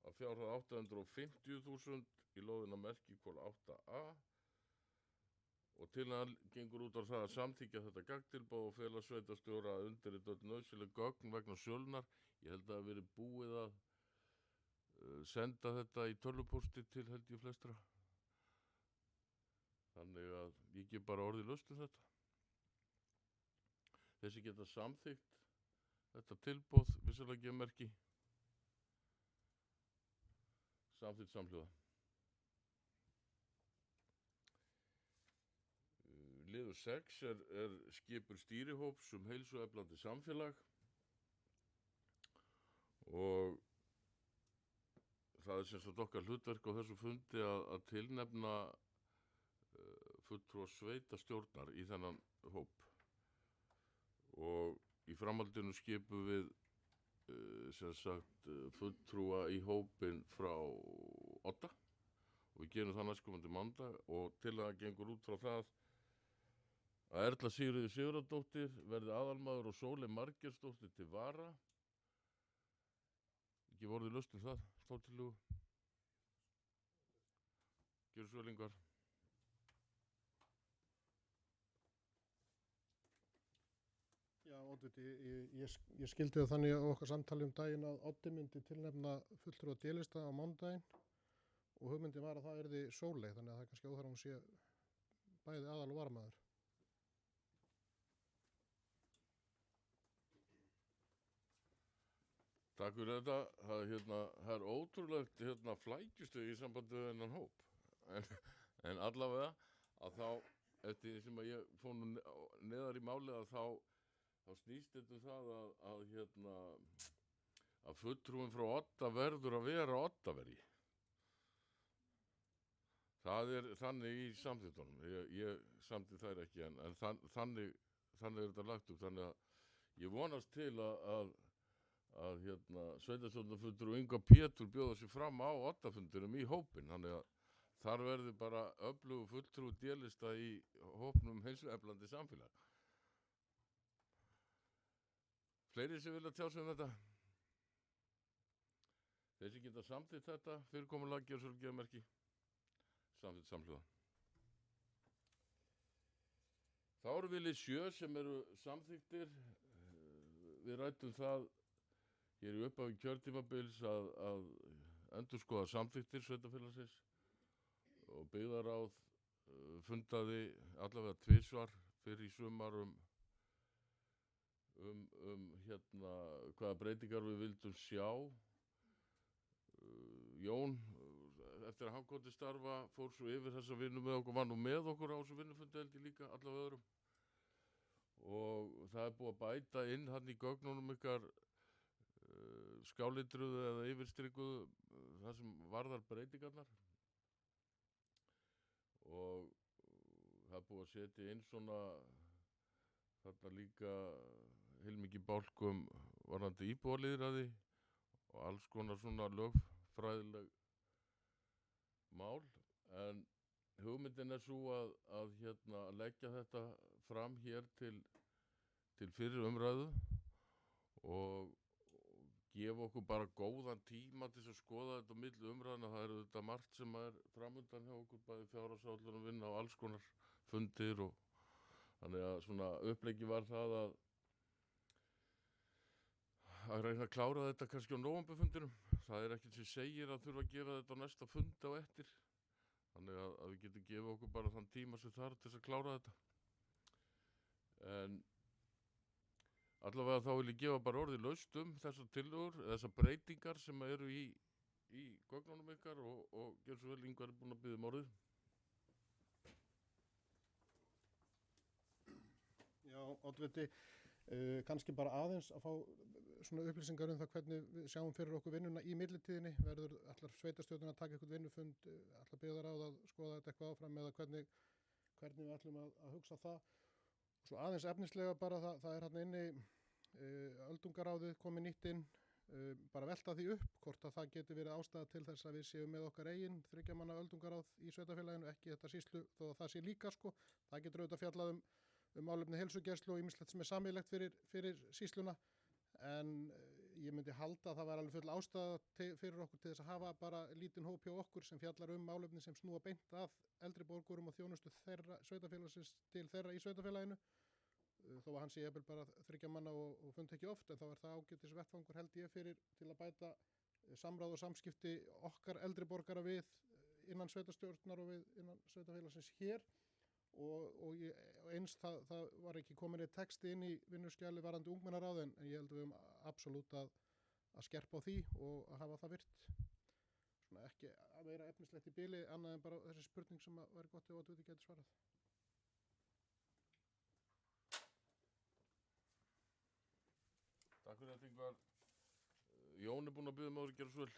að fjárhæð 850.000 í lóðina Merkikol 8A og tillagan gengur út á það að samþykkja þetta gagntilboð og fela sveitarstjóra að undirrita öll nauðsynleg gögn vegna sölunnar. Ég held að það hafi verið búið að senda þetta í tölvupósti til held ég flestra. Þannig að ég gef bara orðið laust þetta. Þessi geta samþykkt þetta tilboð, vissulega gefa merki. Samþykkt samhljóða. Liður 6 er skipun stýrihóps heilsueflandi samfélag og það er sem sagt okkar hlutverk á þessu fundi að tilnefna fulltrúa sveitarstjórnar í þennan hóp og í framhaldinu skipum við sem sagt fulltrúa í hópin frá Odda og við gerum það næstkomandi mánudag og tillagan gengur út frá það að Erla Sigríður Sigurðardóttir verði aðalmaður og Sóley Margeirsdóttir til vara. Ekki vorðið laust það, stóttilugu. Gjörðu svo vel, Ingvar. Já, Oddviti, ég skildi það þannig á okkar samtali daginn að Oddi myndi tilnefna fulltrúa D-lista á mánudaginn og hugmyndin var að það yrði Sóley, þannig að það er kannski óþarf að hún sé bæði aðal og varamaður. Takk fyrir þetta. Það er ótrúlegt flækjustöð í sambandi við þennan hóp. En allavega að þá, eftir því sem að ég fór neðar í máli að þá snýst þetta það að fulltrúin frá Odda verður að vera Oddaverji. Það er þannig í samþykktunum. Ég samþykkt þær ekki en þannig er þetta lagt upp. Þannig að ég vonast til að sveitarstjórnarfulltrúi Ingvar Pétur bjóða sig fram á Oddafundinum í hópin. Þannig að þar verður bara öflugur fulltrúi D-lista í hópnum heilsueflandi samfélag. Fleiri sem vilja tjá sig þetta? Þeir sem geta samþykkt þetta fyrirkomulag gera svolítið geðmerki. Samþykkt samhljóða. Þá eru við lið 7 sem eru samþykktir. Við ræddum það hér í upphafi kjörtímabils að endurskoða samþykktir sveitarfélagsins og byggðaráð fundaði allavega 2 svar fyrir í sumar hvaða breytingar við vildum sjá. Jón, eftir að hann kom til starfa, fór svo yfir þessa vinnu með okkur, var nú með okkur á þessu vinnufundi held ég líka, allavega öðrum. Og það er búið að bæta inn hann í gögnunum ykkar skálitruðu eða yfirstrikuðu það sem varðar breytingarnar og það er búið að setja inn svona þarna líka heilmikið bálkum varðandi íbúalýðræði og alls konar svona lögfræðileg mál en hugmyndin er svo að leggja þetta fram hér til fyrri umræðu og gefa okkur bara góðan tíma til að skoða þetta á milli umræðuna. Það eru þetta margt sem er framundan hjá okkur, bæði fjárhagsáætlun og vinna á alls konar fundir og þannig að svona uppleggi var það að reyna að klára þetta kannski á nóvemberfundinum. Það er ekkert sem segir að þurfa að gera þetta á næsta fund á eftir. Þannig að við getum gefið okkur bara þann tíma sem þarf til að klára þetta. En allavega þá vil ég gefa bara orðið laust þessar tillögur, þessar breytingar sem eru í gögnunum ykkar og gjör svo vel Ingvar er búinn að biðja orðið. Já, oddviti, kannski bara aðeins að fá svona upplýsingar það hvernig við sjáum fyrir okkur vinnuna í millitíðinni. Verður allar sveitarstjórnir að taka eitthvað vinnufund, allar byggðarráð að skoða þetta eitthvað áfram eða hvernig við ætlum að hugsa það. Svo aðeins efnislega bara það er hérna inni öldungaráðið komið nýtt inn, bara velta því upp hvort að það geti verið ástæða til þess að við séum með okkar eigin 3 manna öldungaráð í sveitarfélaginu, ekki þetta sýslu þó að það sé líka sko. Það getur auðvitað fjallað um málefni heilsugæslu og ýmislegt sem er sameiginlegt fyrir sýsluna en ég myndi halda að það var alveg full ástæða fyrir okkur til þess að hafa bara lítinn hóp hjá okkur sem fjallar málefni sem snúa beint að eldri borgurum og þjónustu þeirra sveitarfélagsins til þeirra í sveitarfélaginu. Þó að hann sé jafnvel bara 3 manna og fund ekki oft en þá er það ágætis vettvangur held ég til að bæta samráð og samskipti okkar eldri borgara við innan sveitarstjórnar og við innan sveitarfélagsins hér og eins það var ekki komin eitt texti inn í vinnuskjali varandi ungmennaráð en ég held við absolutt að skerpa á því og að hafa það virt. Svona ekki að vera efnislegt í bili annað en bara þessi spurning sem væri gott ef að þú getur svarað. Takk fyrir þetta Ingvar. Jón er búinn að biðja mig að gera svo vel.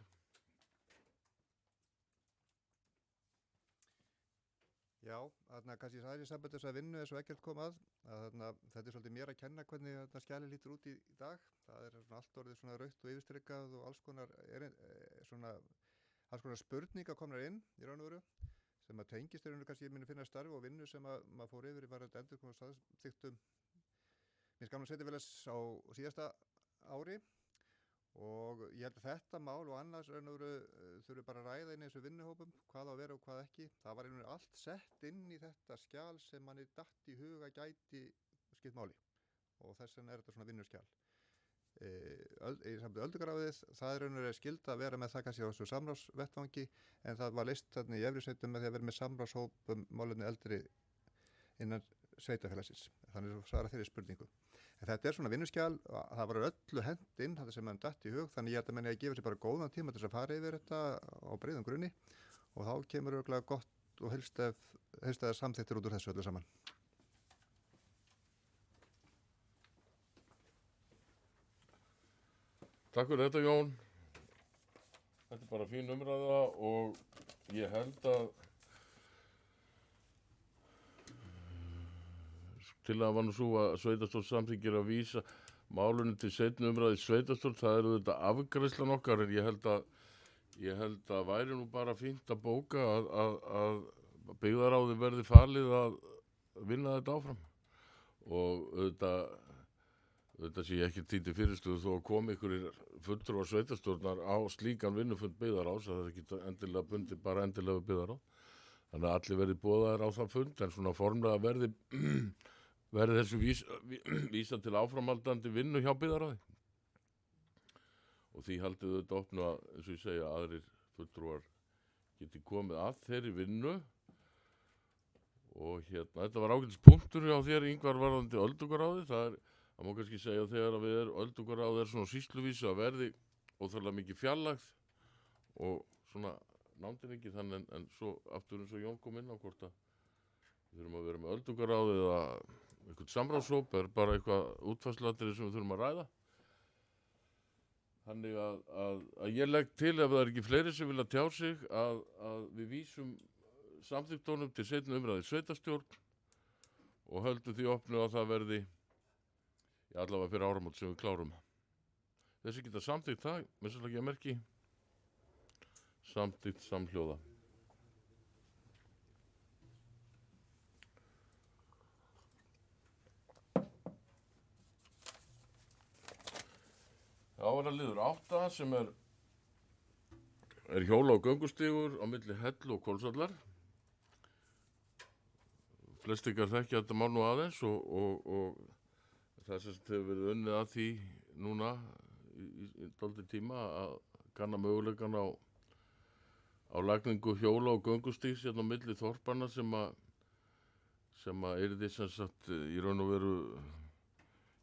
Já, kannski það í sambandi þess að vinnu eins og ekkert kom að þetta er svolítið mér að kenna hvernig þetta skjali lítur út í dag. Það er allt orðið svona rautt og yfirstrekkað og alls konar spurningar komnar inn í raun og veru sem að tengist í raun og kannski ég muni finna starfi og vinnu sem að maður fór yfir í varðandi endurkomu og samþykktum Minns gamla sveitarfélags á síðasta ári og ég held að þetta mál og annars þurfi bara að ræða inn í þessu vinnuhópum hvað á að vera og hvað ekki. Það var einhvern veginn allt sett inn í þetta skjal sem manni datt í huga gæti skipt máli og þess vegna er þetta svona vinnuskjal. Í sambandi öldungaráðið, það er einhvern veginn skylda að vera með það kannski á þessu samráðsvettvangi en það var list þarna í efri sveitum með því að vera með samráðshópum málefni eldri innan sveitarfélagsins. Þannig að svara þeirri spurningu. En þetta er svona vinnuskjal, það var öllu hent inn, þetta sem mann datt í hug, þannig ég held að menni að gefa sér bara góðan tíma til þess að fara yfir þetta á breiðum grunni og þá kemur örugglega gott og heilstæðar samþykktir út úr þessu öllu saman. Takk fyrir þetta Jón. Þetta er bara fín umræða og ég held að til að var nú svo að sveitarstjórn samþykkir að vísa málunum til seinni umræðu í sveitarstjórn, það eru þetta afgreiðslan okkar en ég held að væri nú bara fínt að bóka að byggðaráði verði falið að vinna þetta áfram og auðvitað sé ég ekki títi fyrirstöðu þó að komi ykkur fulltrúar sveitarstjórnar á slíkan vinnufund byggðaráðs að það er ekki endilega bundið bara endilega við byggðaráð. Þannig að allir verði boðaðir á þann fund en svona formlega verði þessu vísa til áframhaldandi vinnu hjá byggðaráði. Og því haldið þetta opnu að, eins og ég segja, aðrir fulltrúar geti komið að þeirri vinnu. Og þetta var ágætis punktur hjá þér, Ingvar, varðandi öldungaráði. Það má kannski segja að þegar við öldungaráði svona sýsluvísu að verði óþarlega mikið fjarlægð og svona nándin ekki þannig en svo aftur eins og Jón kom inn á hvort að við þurfum að vera með öldungaráð eða eitthvað samráðshóp er bara eitthvað útfærsluatriði sem við þurfum að ræða. Þannig að ég legg til ef það er ekki fleiri sem vilja tjá sig að við vísum samþykktunum til seinni umræði sveitarstjórn og höldum því opnu að það verði allavega fyrir áramót sem við klárum. Þessi geta samþykkt það, með svolítið ekki að merki, samþykkt samhljóða. Það var að liður 8 sem er hjóla- og göngustígur á milli Hellu og Hvolsvallar. Flest ykkar þekkja þetta mál nú aðeins og það sem hefur verið unnið að því núna í dálítið tíma að kanna möguleikann á lagningu hjóla- og göngustígs hérna á milli þorpanna sem að yrði sem sagt í raun og veru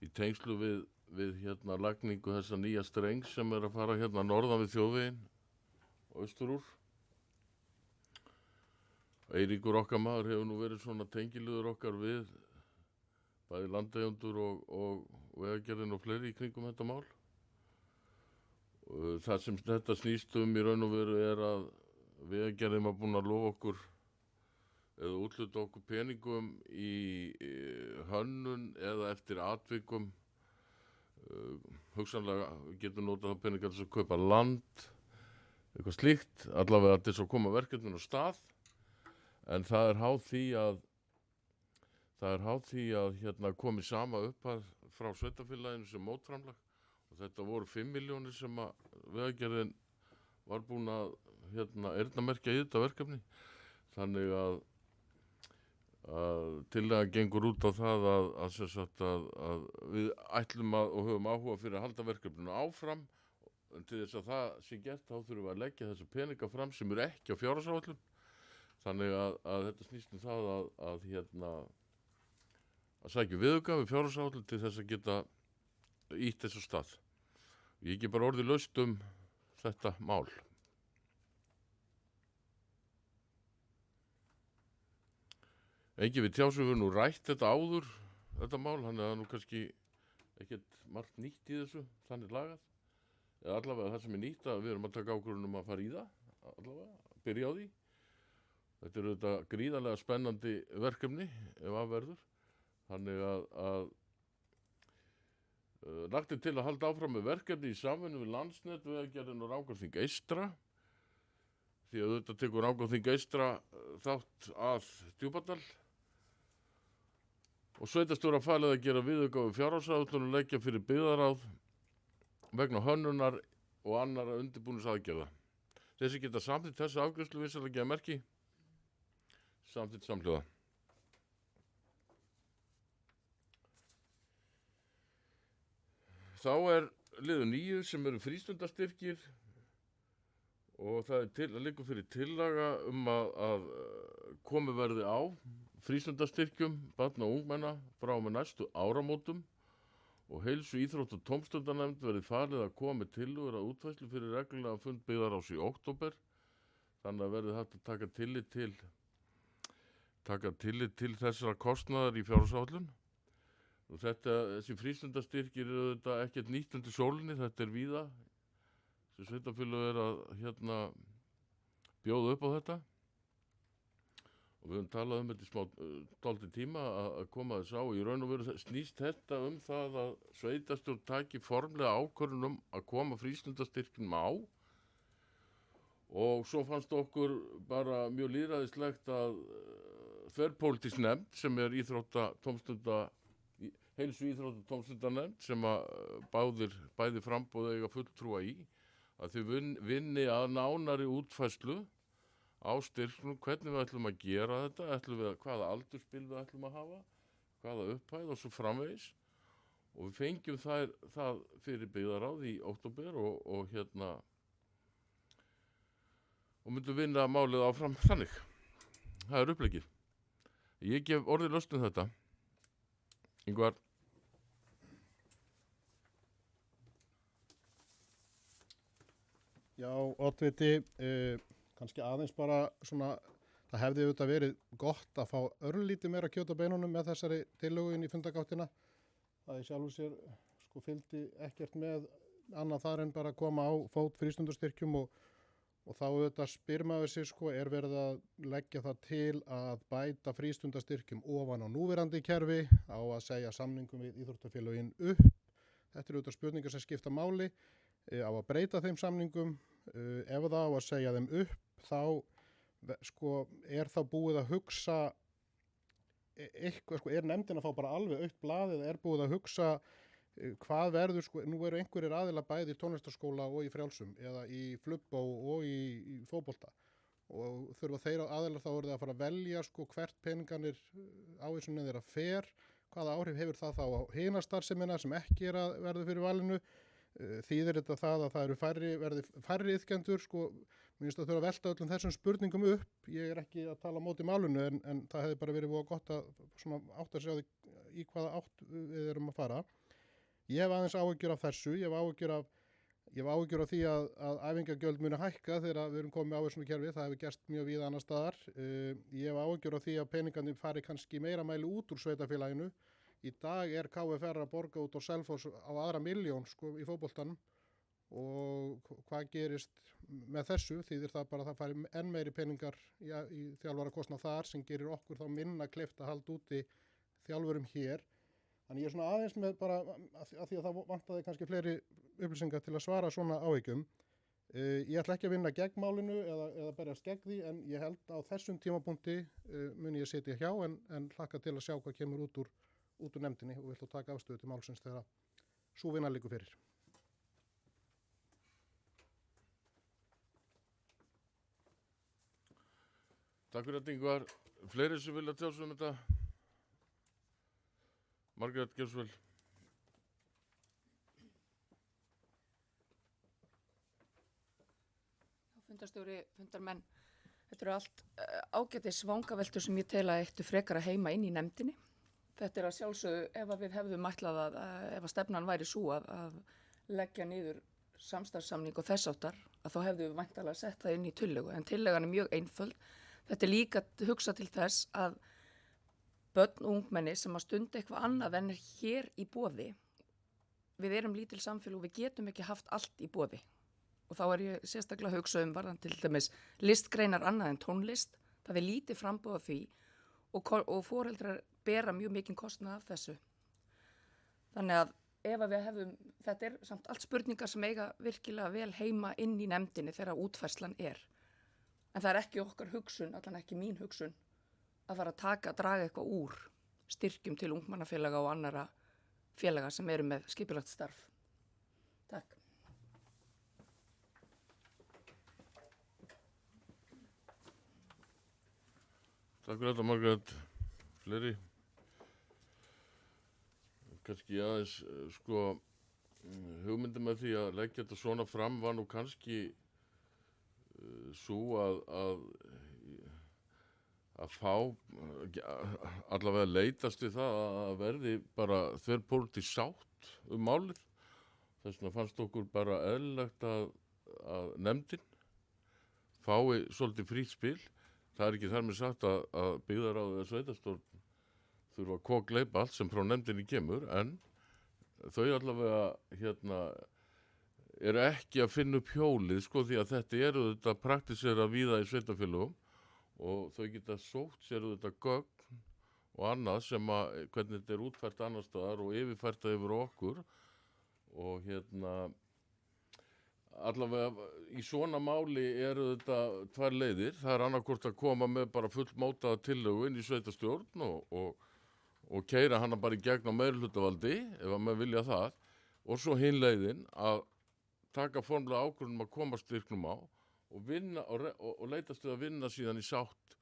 í tengslu við hérna lagningu þessa nýja strengs sem er að fara hérna norðan við þjóðveginn og austur úr. Eiríkur okkar maður hefur nú verið svona tengiliður okkar við bæði landeigendur og vegagerðin og fleiri í kringum þetta mál. Og það sem þetta snýst í raun og veru er að vegagerðin var búin að lofa okkur eða útluta okkur peningum í hönnun eða eftir atvikum. Hugsanlega getum notað það peningar til að kaupa land, eitthvað slíkt, allavega til að koma verkefninu á stað. En það er háð því að hérna komi sama upphæð frá sveitarfélaginu sem mótframlag og þetta voru 5 milljónir sem að vegagerðin var búin að hérna eyrnamerkja í þetta verkefni. Þannig að tillagan gengur út á það að við ætlum og höfum áhuga fyrir að halda verkefninu áfram. En til þess að það sé gert þá þurfum við að leggja þessa peninga fram sem eru ekki á fjárhagsáætlun. Þannig að þetta snýst það að sækja viðauka við fjárhagsáætlun til þess að geta ýtt þessu stað. Ég ekki bara orðið laust þetta mál. Engi við tjá sem við nú rætt þetta áður, þetta mál, þannig að það nú kannski ekkert margt nýtt í þessu, þannig lagað. Eða allavega það sem er nýtt að við erum að taka ákvörðun að fara í það, allavega, byrja á því. Þetta eru þetta gríðarlega spennandi verkefni ef að verður. Þannig að lagt til að halda áfram með verkefni í samvinnu við Landsnet, Vegagerðin og Rangárþing Eystra. Því að þetta tekur Rangárþing Eystra þátt að Djúpadal. Og sveitarstjóra falið að gera viðauka við fjárhagsáætlun og leggja fyrir byggðaráð vegna hönnunar og annarra undirbúningsaðgerða. Þessi geta samþykkt þessi afgreiðslu vissulega að merki. Samþykkt samhljóða. Þá er liður 9 sem eru frístundastyrkir og það liggur fyrir tillaga að komið verði á frístundastyrkjum barna og ungmenna frá og með næstu áramótum og heilsu íþrótt- og tómstundanefnd verði falið að koma með tillögur að útfærslu fyrir reglulega fund byggðarráðs í október. Þannig að verði hægt að taka tillit til þessara kostnaðar í fjárhagsáætlun. Og þessi frístundastyrkir eru þetta ekkert nýtt undir sólinni, þetta er víða sem sveitarfélög að bjóða upp á þetta. Og við höfum talað þetta í smá dálítinn tíma að koma þess á. Í raun og veru snýst þetta það að sveitarstjórn taki formlega ákvörðun að koma frístundastyrkjum á. Og svo fannst okkur bara mjög lýðræðislegt að þverpólitísk nefnd sem er heilsu íþrótta- og tómstundanefnd sem að bæði framboð eiga fulltrúa í, að þau vinni að nánari útfærslu á styrknum, hvernig við ætlum að gera þetta, hvaða aldurspil við ætlum að hafa, hvaða upphæð og svo framvegis. Og við fengjum það fyrir byggðaráð í október og myndum vinna málið áfram þannig. Það er uppleggið. Ég gef orðið laust þetta. Ingvar. Já, oddviti, kannski aðeins bara svona, það hefði auðvitað verið gott að fá örlítið meira kjöt á beinunum með þessari tillögu inn í fundagáttina. Það í sjálfu sér fylgdi ekkert með annað þar en bara að koma á fót frístundastyrkjum og þá auðvitað spyr maður sig sko, er verið að leggja það til að bæta frístundastyrkjum ofan á núverandi kerfi, á að segja samningum við íþróttafélögin upp. Þetta eru auðvitað spurningar sem skipta máli, á að breyta þeim samningum, ef það á að segja þeim upp, þá sko, er þá búið að hugsa eitthvað, sko, er nefndin að fá bara alveg aukt blað eða er búið að hugsa hvað verður, sko, nú eru einhverjir aðila bæði í tónlistarskóla og í frjálsum eða í flubbó og í fótbolta og þurfa þeir aðilar þá eru það að fara að velja sko hvert peninganir ávísunin þeirra fer, hvaða áhrif hefur það þá á hina starfsemina sem ekki er að verða fyrir valinu, þýðir þetta það að það eru verði færri iðkendur, sko, mér finnst að þurfa að velta öllum þessum spurningum upp, ég er ekki að tala á móti málinu en það hefði bara verið voða gott að svona átta sig á því í hvaða átt við erum að fara. Ég hef aðeins áhyggjur af þessu, ég hef áhyggjur af því að æfingagjöld muni hækka þegar við erum komið á þessum kerfi, það hefur gerst mjög víða annars staðar. Ég hef áhyggjur af því að peningarnir fari kannski meira mæli út úr sveitarfélaginu. Í dag er KFR að borga út á Selfoss á aðra milljón sko, í fótboltanum og hvað gerist með þessu þýðir það bara að það fari enn meiri peningar í þjálfarakostnað þar sem gerir okkur þá minna kleift að halda úti þjálfurum hér. Þannig ég er svona aðeins með bara að því að það vantaði kannski fleiri upplýsingar til að svara svona áhyggjum. Ég ætla ekki að vinna gegn málinu eða berjast gegn því en ég held á þessum tímapunkti muni ég sitja hjá en hlakka til að sjá hvað kemur út úr nefndinni og vil þú taka afstöðu til málsins þegar sú vinna liggur fyrir. Takk fyrir þetta Ingvar. Fleiri sem vilja tjá sig um þetta? Margrét Geirsvel. Fundarstjóri, fundarmenn, þetta eru allt ágætis vangaveltur sem ég tel að eittu frekar að heima inn í nefndinni. Þetta er að sjálfsögðu ef að við hefðum ætlað ef að stefnan væri sú að leggja niður samstarfssamning og þess áttar, að þá hefðum við væntanlega sett það inn í tillögu. En tillögan er mjög einföld. Þetta er líka hugsa til þess að börn og ungmenni sem að stunda eitthvað annað en er hér í boði. Við erum lítil samfélag og við getum ekki haft allt í boði. Og þá er ég sérstaklega að hugsa varðan til dæmis listgreinar annað en tónlist. Það er lítið framboð af því og foreldrar bera mjög mikinn kostnað af þessu. Þannig að ef að við hefum, þetta er samt allt spurningar sem eiga virkilega vel heima inn í nefndinni þegar útfærslan er. En það er ekki okkar hugsun, allan ekki mín hugsun, að fara að draga eitthvað úr styrkjum til ungmannafélaga og annara félaga sem eru með skipulagt starf. Takk. Takk fyrir þetta Margrét. Fleiri? Kannski aðeins, sko, hugmyndin með því að leggja þetta svona fram var nú kannski svo að fá, allavega leitast við það að verði bara þverpólitísk sátt málið. Þess vegna fannst okkur bara eðlilegt að nefndin fái svolítið frítt spil. Það er ekki þar með sagt að byggðarráð eða sveitarstjórn þurfa að kokgleypa allt sem frá nefndinni kemur, en þau allavega eru ekki að finna upp hjólið, sko, því að þetta eru þetta praktisera víða í sveitarfélögum og þau geta sótt sér þetta gögn og annað sem hvernig þetta er útfært annars staðar og yfirfært það yfir okkur og allavega í svona máli eru þetta tvær leiðir. Það er annarkvort að koma með bara fullmótaða tillögu inn í sveitarstjórn og keyra hana bara í gegn á meirihlutavaldi ef að maður vilja það og svo hinn leiðin að taka formlega ákvörðun að koma styrknum á og vinna og leitast við að vinna síðan í sátt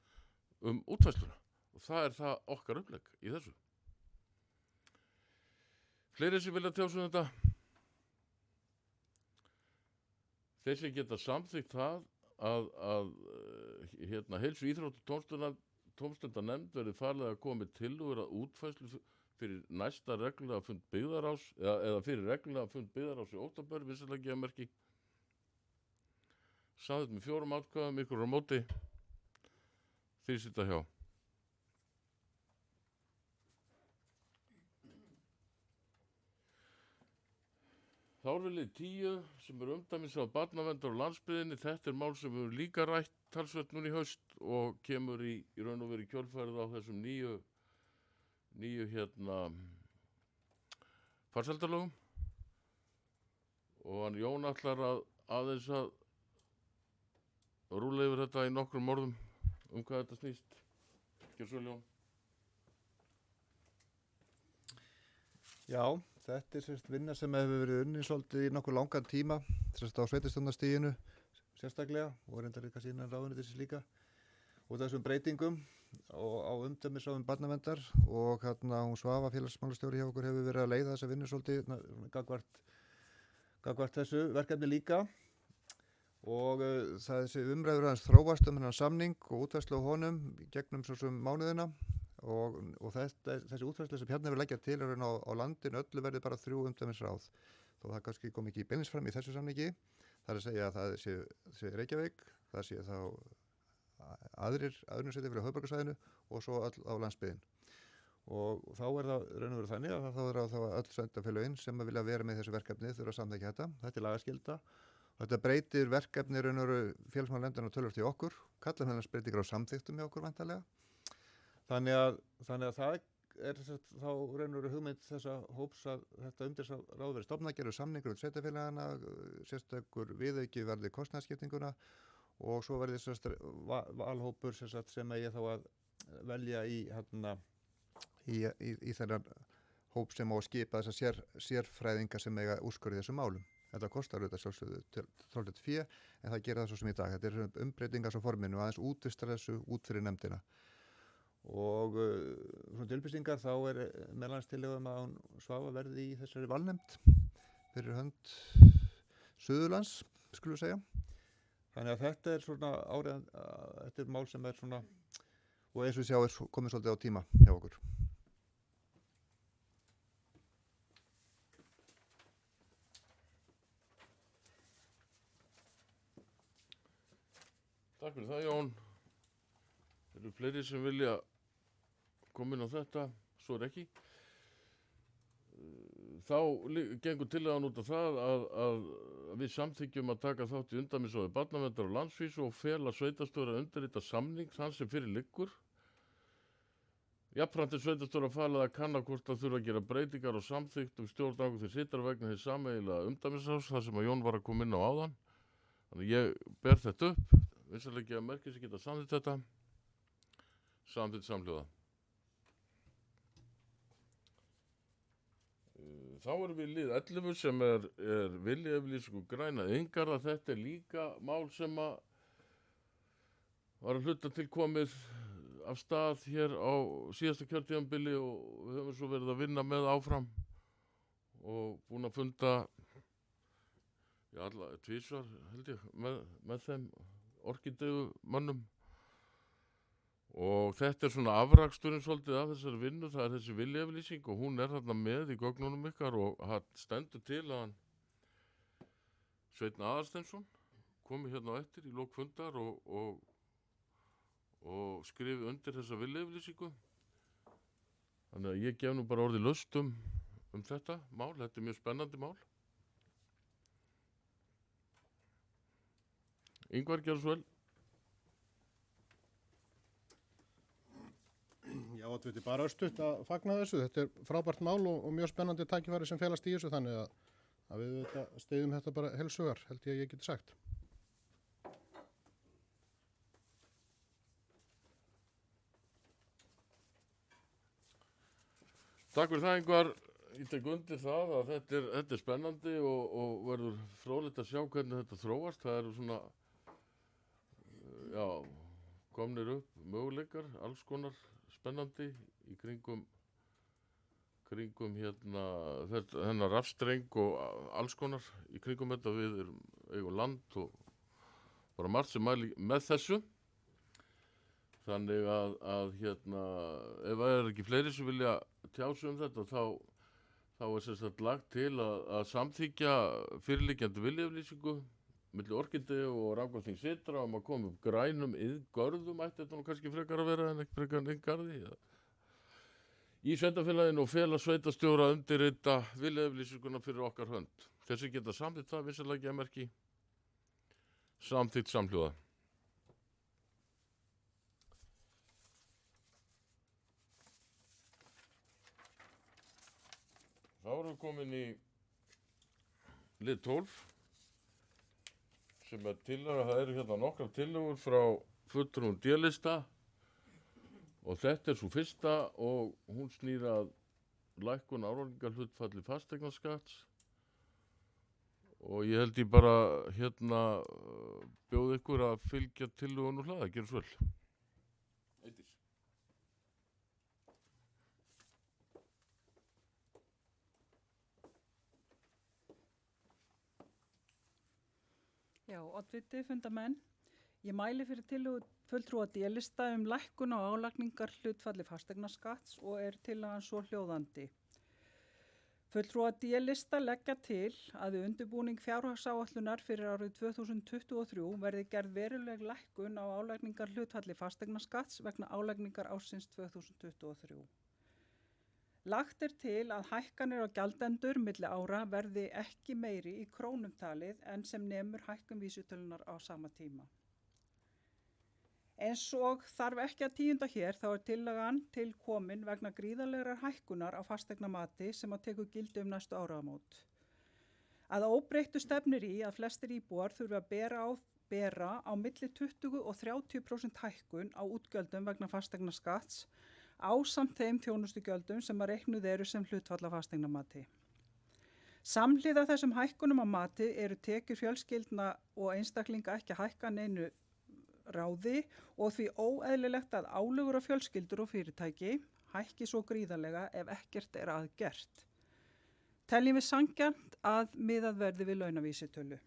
útfærsluna og það er það okkar upplegg í þessu. Fleiri sem vilja tjá sig um þetta? Þeir sem geta samþykkt það að heilsu íþrótt og tómstundanefnd verði falið að koma með tillögur að útfærslu fyrir næsta reglulega fund byggðarráðs eða fyrir reglulega fund byggðarráðs í október, vissilega gefa merki. Samþykkt með 4 atkvæðum, ykkur á móti. Þið sitja hjá. Þá er við lið 10 sem er umdæmisráð barnaverndar og landsbyggðinni. Þetta er mál sem við höfum líka rætt talsvert núna í haust og kemur í raun og veru í kjölfærið á þessum nýju farsældarlögum. Og hann Jón ætlar aðeins að rúlla yfir þetta í nokkrum orðum hvað þetta snýst. Gjörðu svo vel, Jón. Já, þetta er sérst vinna sem hefur verið unnin svolítið í nokkuð langan tíma, sérst á sveitarstjórnarstiginu sérstaklega og reyndar kannski innan ráðuneytisins líka út af þessum breytingum á umdæmisráðum barnaverndar og hún Svava félagsmálastjóri hjá okkur hefur verið að leiða þessa vinnu svolítið gagnvart þessu verkefni líka og það þessi umræður aðeins þróast þennan samning og útfærslu á honum gegnum svo sem mánuðina og þessi útfærslu sem hérna við leggja til er á landinu öllu verði bara 3 umdæmisráð þó það kannski kom ekki beinlínis fram í þessu samningi. Það er að segja að það sé Reykjavík, það sé þá aðrir sveitarfélög á höfuðborgarsvæðinu og svo öll á landsbyggðin. Og þá er það raun og veru þannig að þá er það öll sveitarfélögin sem vilja vera með þessu verkefni þurfa að samþykkja þetta. Þetta er lagaskylda og þetta breytir verkefni raun og veru félagsmálanefndarinnar töluvert í okkur, kallar meðal breytingar á samþykktum hjá okkur væntanlega. Þannig að það er þá raun og veru hugmynd þessa hóps að þetta umdæmisráð verði stofnað, gerðu samningur um sveitarfélagana, sérstakur viðauki verði kostnaðarskiptinguna og svo verði valhópur sem eigi þá að velja í þennan hóp sem á að skipa þessar sérfræðinga sem eiga úrskurði þessum málum. Þetta kostar auðvitað sjálfsögðu tölvöld fé en það gera það svo sem í dag. Þetta er umbreytingar svo forminu og aðeins útvistar þessu út fyrir nefndina. Og svona tilbyrsingar þá er meðlans tillögum að hún Svava verði í þessari valnefnd fyrir hönd Suðurlands, skulum við segja. Þannig að þetta er svona þetta er mál sem er svona og eins og við sjá er komið svolítið á tíma hjá okkur. Takk fyrir það, Jón. Það eru fleiri sem vilja koma inn á þetta, svo er ekki. Þá gengur tillagan út af það að við samþykjum að taka þátt í umdæmisráði barnaverndar og landsvísu og fela sveitarstjóra að undirrita samning þann sem fyrir liggur. Jafnframt er sveitarstjóra falið að kanna hvort það þurfa að gera breytingar og samþykkt stjórn til sitar vegna hins sameiginlega umdæmisráðs, þar sem að Jón var að koma inn á áðan. Þannig ég ber þetta upp, vinsanlega að merkja sem geta samþykkt þetta, samþykkt samhljóða. Þá erum við lið 11 sem er viljayfirlýsingu græna iðngarða. Þetta er líka mál sem að var að hluta til komið af stað hér á síðasta kjörtímabili og við höfum svo verið að vinna með áfram og búin að funda tvisvar held ég með þeim orkidegu mönnum. Og þetta er svona afraksturinn svolítið af þessari vinnu, það er þessi viljayfirlýsing og hún er þarna með í gögnunum ykkar og það stendur til að hann Sveinn Aðarsteinsson komi hérna á eftir í lok fundar og skrifi undir þessa viljayfirlýsingu. Þannig að ég gef nú bara orðið laust um þetta mál, þetta er mjög spennandi mál. Ingvar, gjörðu svo vel. Já, þetta er bara östutt að fagna þessu. Þetta er frábært mál og mjög spennandi tækifæri sem felast í þessu þannig að við styðjum þetta bara heilshugar, held ég geti sagt. Takk fyrir það, Ingvar. Ég tek undir það að þetta er spennandi og verður fróðlegt að sjá hvernig þetta þróast. Það eru svona, komnir upp möguleikar, alls konar spennandi í kringum hennar rafstreng og alls konar í kringum þetta. Við eigum land og bara margt sem mæli með þessu. Þannig að ef það er ekki fleiri sem vilja tjá sig um þetta þá er sem sagt lagt til að samþykkja fyrirliggjandi viljayfirlýsingu milli Orkídeu og Rangárþings Ytra að koma upp grænum iðngörðum, ætti þetta nú kannski frekar að vera en ekki frekar en iðngarði. í sveitarfélaginu og fela sveitarstjóra að undirrita viljayfirlýsinguna fyrir okkar hönd. Þessi geta samþykkt það vissulega geðmerki, samþykkt samhljóða. Þá erum við komin í lið 12 sem tillaga, það eru hérna nokkrar tillögur frá fulltrúum D-lista og þetta er svo fyrsta og hún snýr að lækkun álagningarhlutfalli fasteignaskatts og ég held ég bara hérna bjóð ykkur að fylgja tillögun og hlaða, gerðu svo vel. Eydís. Já, oddviti fundarmenn. Ég mæli fyrir tillögu fulltrúa D-lista lækkun á álagningar hlutfalli fasteignaskatts og er tillagan svo hljóðandi. Fulltrúa D-lista leggja til að við undirbúning fjárhagsáætlunar fyrir árið 2023 verði gerð veruleg lækkun á álagningar hlutfalli fasteignaskatts vegna álagningar ársins 2023. Lagt er til að hækkanir á gjaldendur milli ára verði ekki meiri í krónum talið en sem nemur hækkun vísitölunar á sama tíma. Eins og þarf ekki að tíunda hér þá er tillagan til komin vegna gríðarlegrar hækkunar á fasteignamati sem að tekur gildi næstu áramót. Að óbreyttu stefnir í að flestir íbúar þurfa að bera á milli 20 og 30% hækkun á útgjöldum vegna fasteignaskatts ásamt þeim þjónustugjöldum sem að reiknuð eru sem hlutfall af fasteignamati. Samhliða þessum hækkunum á mati eru tekjur fjölskyldna og einstaklinga ekki að hækka neinu ráði og því óeðlilegt að álögur á fjölskyldur og fyrirtæki hækki svo gríðarlega ef ekkert er að gert. Teljum við sanngjarnt að miðað verði við launavísitölu.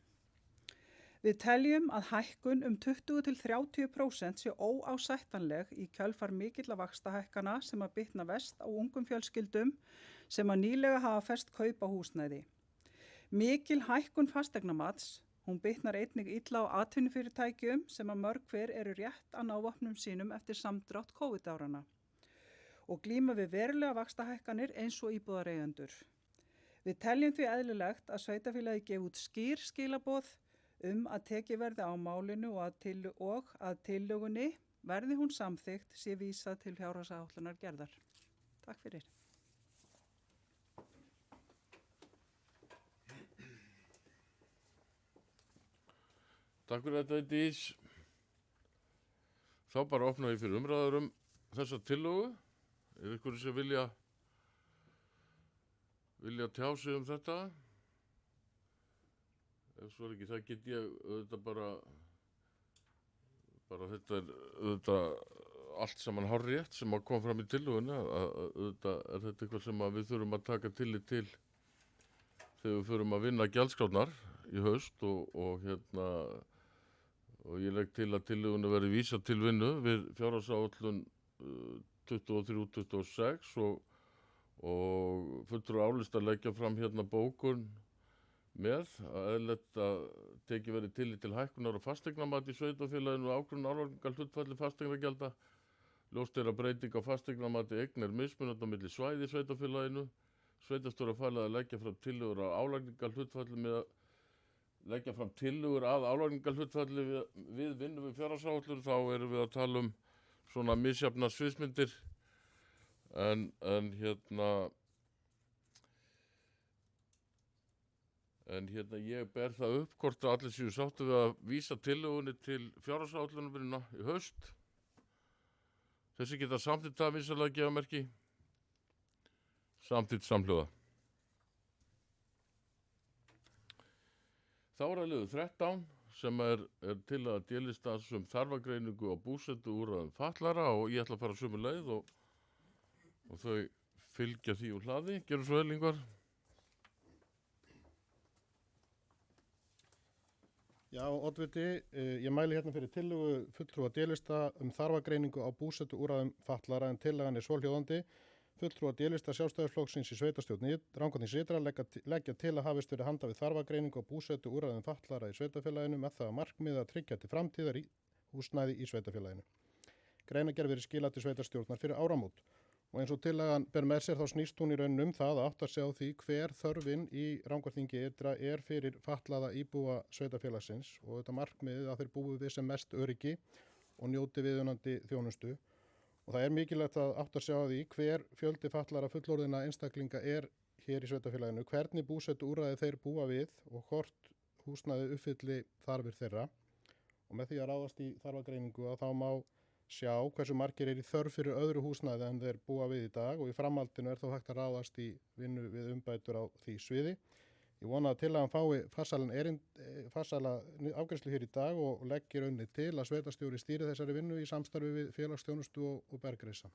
Við teljum að hækkun 20–30% sé óásættanleg í kjölfar mikilla vaxtahækkana sem að bitna verst á ungum fjölskyldum sem að nýlega hafa fest kaup á húsnæði. Mikil hækkun fasteignamats, hún bitnar einnig illa á atvinnufyrirtækjum sem að mörg hver eru rétt að ná vopnum sínum eftir samdrátt COVID-árana og glíma við verulega vaxtahækkanir eins og íbúðareigendur. Við teljum því eðlilegt að sveitarfélagið gefi út skýr skilaboð að tekið verði á málinu og að tillögunni verði hún samþykkt sé vísað til fjárhagsáætlunar gerðar. Takk fyrir. Takk fyrir þetta, Eydís. Þá bara opna ég fyrir umræður þessa tillögu. Er ykkur sem vilja tjá sig þetta? Ef svo er ekki, það get ég auðvitað bara þetta er auðvitað allt saman hárrétt sem að koma fram í tillögunni, auðvitað er þetta eitthvað sem við þurfum að taka tillit til þegar við förum að vinna gjaldskrárnar í haust og ég legg til að tillögunni verði vísað til vinnu við fjárhagsáætlun 23-26 og fulltrúi álista leggja fram bókun með að eðlilegt að tekið verið tillit til hækkunar og fasteignamati í sveitarfélaginu og ákvörðun álagningarhlutfalli fasteignagjalda. Ljóst er að breyting á fasteignamati eign er mismunandi á milli svæði í sveitarfélaginu. Sveitarstjóra falið að leggja fram tillögur að álagningarhlutfalli við vinnu við fjárhagsáætlun. Þá erum við að tala svona misjafnar sviðsmyndir En ég ber það upp hvort að allir séu sáttu við að vísa tillögunni til fjárhagsáætlunarvinnuna í haust. Þessi geta samþykkt það vinsamlega gefamerki. Samþykkt samhljóða. Þá er að liður 13 sem er til að D-lista þarfagreiningu og búsetuúrræðum fatlara og ég ætla að fara sömu leið og þau fylgja því úr hlaði. Gerum svo vel, Ingvar. Já, oddviti, ég mæli hérna fyrir tillögu fulltrúa D-lista þarfagreiningu á búsetuúrræðum fatlara en tillagan er svohljóðandi. Fulltrúa D-lista Sjálfstæðisflokksins í sveitarstjórn Rangárþings ytra leggja til að hafist verið handa við þarfagreiningu á búsetuúrræðum fatlara í sveitarfélaginu með það að markmiði að tryggja til framtíðar húsnæði í sveitarfélaginu. Greinargerð verið skilað til sveitarstjórnar fyrir áramót. Og eins og tillagan ber með sér þá snýst hún í raunum það að átta sig á því hver þörfin í Rangárþingi ytra er fyrir fatlaða íbúa sveitafélagsins og þetta markmiðið að þeir búi við sem mest öryggi og njóti viðunandi þjónustu. Og það er mikilvægt að átta sig á því hver fjöldi fatlaðra fullorðinna einstaklinga er hér í sveitafélaginu, hvernig búsetuúrræði þeir búa við og hvort húsnæði uppfylli þarfir þeirra. Og með því að ráðast í þarfagreiningu að þá má sjá hversu margir er í þörf fyrir öðru húsnæði en þeir búa við í dag og í framhaldinu er þó hægt að ráðast í vinnu við umbætur á því sviði. Ég vona að tillagan fái farsæla afgreiðslu hér í dag og leggir unnið til að sveitarstjóri stýri þessari vinnu í samstarfi við félagsþjónustu og Bergreisa.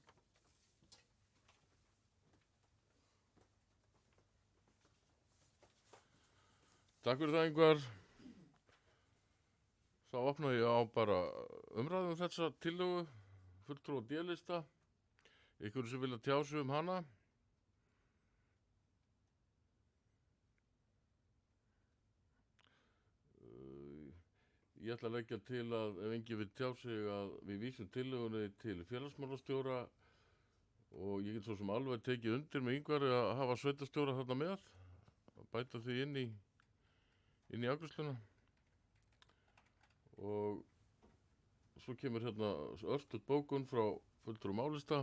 Takk fyrir það, Ingvar. Þá opna ég á bara umræðum þessa tillögu, fulltrúa D-lista, ykkur sem vilja tjá sig hana. Ég ætla að leggja til að ef enginn vil tjá sig að við vísum tillögunni til félagsmálastjóra og ég get svo sem alveg tekið undir með Ingvari að hafa sveitarstjóra þarna með, að bæta því inn í afgreiðsluna. Og svo kemur hérna örstuð bókun frá fulltrúum álista.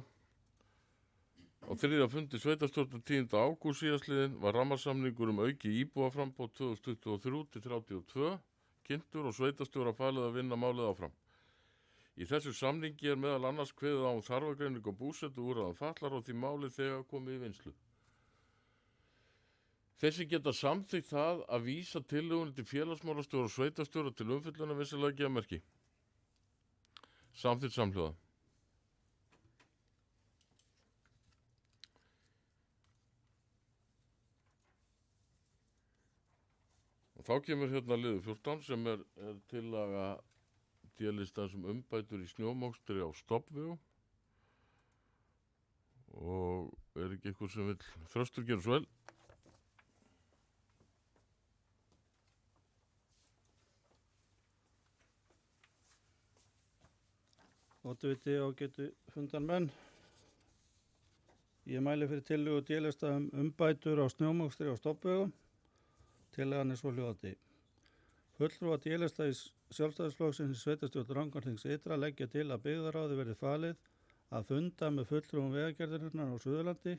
Á 3. fundi sveitarstjórnar 10. ágúst síðastliðinn var rammasamningur auki íbúaframboð 2023-32 kynntur og sveitarstjóra falið að vinna málið áfram. Í þessu samningi er meðal annars kveðið á þarfagreiningu og búsetuúrræði fatlaðra og því málið þegar komið í vinnslu. Þessi geta samþykkt það að vísa tillögunni til félagsmálastjóra og sveitarstjóra til umfyllunar vissulega gefa merki. Samþykkt samhljóða. Og þá kemur hérna liður 14 sem er tillaga D-listans umbætur í snjómokstri á stofnvegum. Og er ekki eitthvað sem vill Þröstur gera svo vel? Oddviti ágætu fundarmenn. Ég mæli fyrir tillögu D-lista umbætur á snjómokstri á stofnvegum. Tillagan er svohljóðandi. Fulltrúar D-lista í Sjálfstæðisflokksins í sveitarstjórn Rangárþings ytra leggja til að byggðarráði verði falið að funda með fulltrúum Vegagerðarinnar á Suðurlandi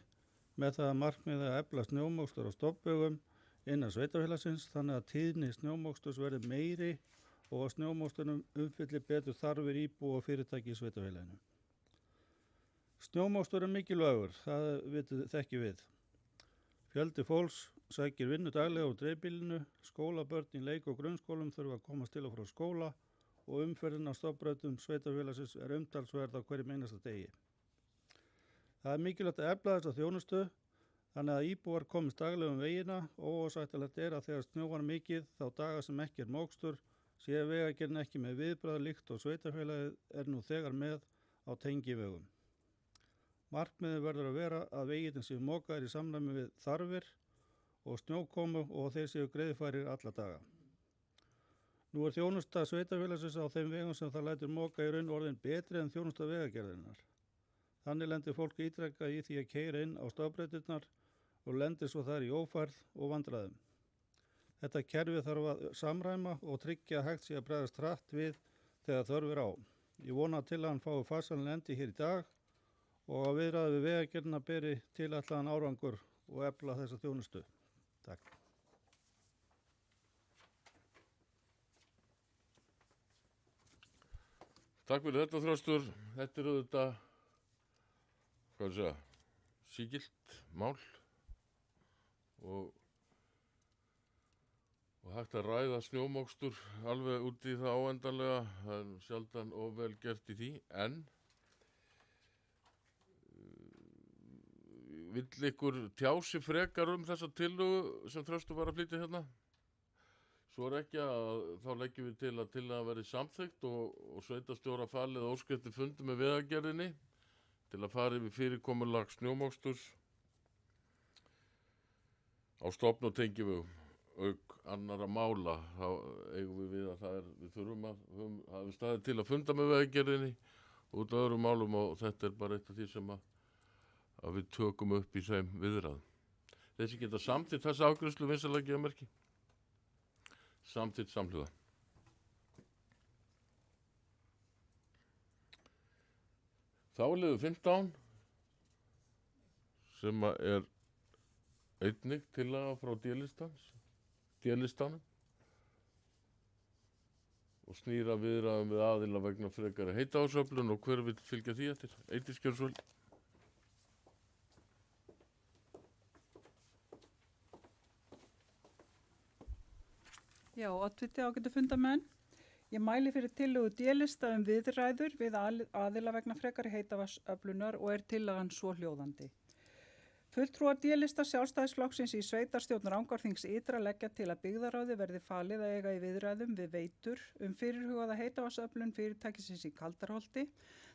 með það að markmiði að efla snjómokstur á stofnvegum innan sveitarfélagsins þannig að tíðni snjómoksturs verði meiri og að snjómoksturinn uppfylli betur þarfir íbúa og fyrirtæki í sveitarfélaginu. Snjómokstur er mikilvægur, það þekki við. Fjöldi fólks sækir vinnu daglega úr dreifbýlinu, skólabörn í leik- og grunnskólum þurfa að komast til og frá skóla og umferðin á stofnbrautum sveitarfélagsins er umtalsverð á hverjum einasta degi. Það er mikilvægt að efla þessa þjónustu þannig að íbúar komist daglega vegina og óásættilegt er að þegar snjóar mikið þá daga sem ekki er mokstur sé Vegagerðin ekki með viðbragð líkt og sveitarfélagið er nú þegar með á tengivegum. Markmiðið verður að vera að vegirnir séu mokaðir í samræmi við þarfir og snjókomu og þeir séu greiðfærir alla daga. Nú er þjónusta sveitarfélagsins á þeim vegum sem það lætur moka í raun orðin betri en þjónusta Vegagerðarinnar. Þannig lendir fólk ítrekka í því að keyra inn á stofnbrautirnar og lendir svo þar í ófærð og vandræðum. Þetta kerfi þarf að samræma og tryggja að hægt sé að bregðast hratt við þegar þörf er á. Ég vona til að hann fái farsælan endi hér í dag og að viðræði við Vegagerðina beri tilætlaðan árangur og efla þessa þjónustu. Takk. Takk fyrir þetta, Þröstur. Þetta er auðvitað, sígilt mál og hægt að ræða snjómokstur alveg út í það óendanlega. Það er sjaldan og vel gert í því, en vill ykkur tjási frekar þessa tillögu sem Þröstur var að flytja hérna? Svo er ekki að þá leggjum við til að tillagan verði samþykkt og sveitarstjóra falið að óska eftir fundi með Vegagerðinni til að fara yfir fyrirkomulag snjómoksturs á stofn- og tengivegum. Auk annara mála þá eigum við að við þurfum að hafa staðið til að funda með Vegagerðinni út af öðrum málum og þetta er bara eitt af því sem að að við tökum upp í þeim viðræðum. Þessi geta samþykkt þessa afgreiðslu vinsamlega gefa merki. Samþykkt samhliða. Þá er liður 15 sem er einnig tillaga frá D-listanum og snýra viðræðum við aðila vegna frekari heitaásöflun og hver vill fylgja því eftir? Eydís Gjörnsvöld. Já, oddviti ágætu fundamenn. Ég mæli fyrir tillögu D-lista viðræður við aðila vegna frekari heitavatnsöflunar og er tillagan svo hljóðandi. Fulltrúar D-lista Sjálfstæðisflokksins í sveitarstjórn Rangárþings ytra leggja til að byggðaráði verði falið að eiga í viðræðum við Veitur fyrirhugaða heitavatnsöflun fyrirtækisins í Kaldarholti,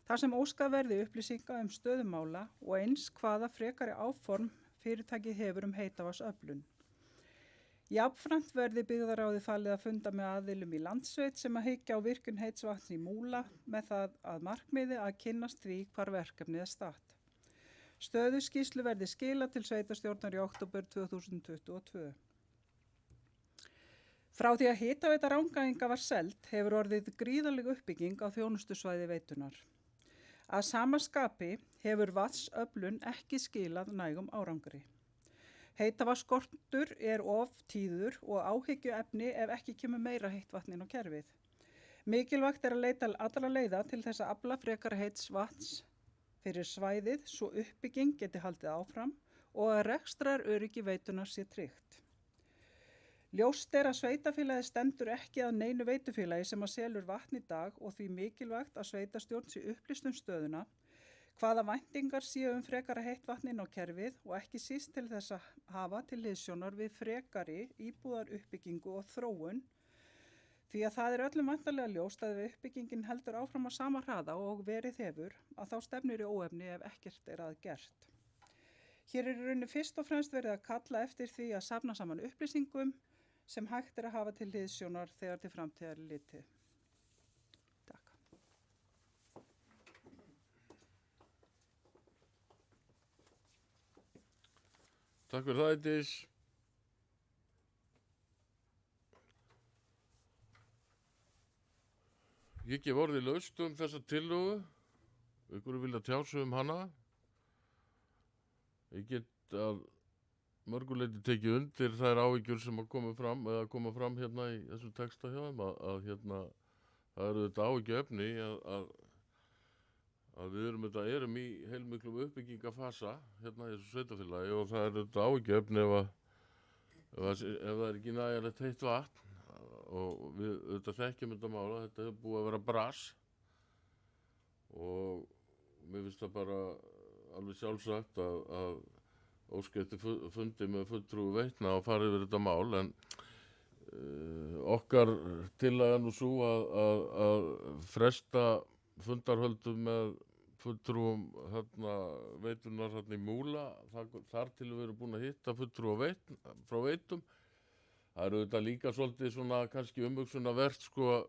þar sem óskað verði upplýsinga stöðumála og eins hvaða frekari áform fyrirtækið hefur heitavatnsöflun. Jafnframt verði byggðaráði falið að funda með aðilum í landsveit sem að hyggja á virkjun heits vatns í Múla með það að markmiði að kynnast því hvar verkefnið er statt. Stöðuskýrslu verði skilað til sveitarstjórnar í október 2022. Frá því að hitaveita Rangæinga var seld hefur orðið gríðarleg uppbygging á þjónustusvæði veitunar. Að sama skapi hefur vatnsöflun ekki skilað nægum árangri. Heitavatnsskortur er of tíður og áhyggjuefni ef ekki kemur meira heitt vatn inn á kerfið. Mikilvægt er að leita allra leiða til þess að afla frekara heits vatns fyrir svæðið svo uppbygging geti haldið áfram og að rekstraröryggi veitunar sé tryggt. Ljóst er að sveitarfélagið stendur ekki að neinu veitufélagi sem að selur vatn í dag og því mikilvægt að sveitarstjórn sé upplýst stöðuna, hvaða væntingar séu frekara heitt vatn inn á kerfið og ekki síst til þess að hafa til hliðsjónar við frekari íbúðaruppbyggingu og þróun, því að það er öllum væntanlega ljóst að ef uppbyggingin heldur áfram á sama hraða og verið hefur, að þá stefnir í óefni ef ekkert er að gert. Hér er í rauninni fyrst og fremst verið að kalla eftir því að safna saman upplýsingum sem hægt er að hafa til hliðsjónar þegar til framtíðar er litið. Takk fyrir það, Eydís. Ég gef orðið laust þessa tillögu. Ykkur vilja tjá sig hana. Ég get að mörguleyti tekið undir þær áhyggjur sem að koma fram hérna í þessum texta hjá þeim að hérna það eru þetta áhyggjuefni að við erum í heilmiklum uppbyggingafasa hérna í þessu sveitarfélagi og það er þetta áhyggjuefni ef það er ekki nægilegt heitt vatn og við auðvitað þekkjum þetta mála, þetta hefur búið að vera bras og mér finnst það bara alveg sjálfsagt að óska eftir fundi með fulltrúi Veitna og fara yfir þetta mál en okkar tillaga nú sú að fresta fundarhöldum með fulltrúum Veitunar í Múla þar til við erum búin að hitta fulltrúa frá Veitum. Það eru þetta líka svolítið svona kannski umhugsunarvert sko,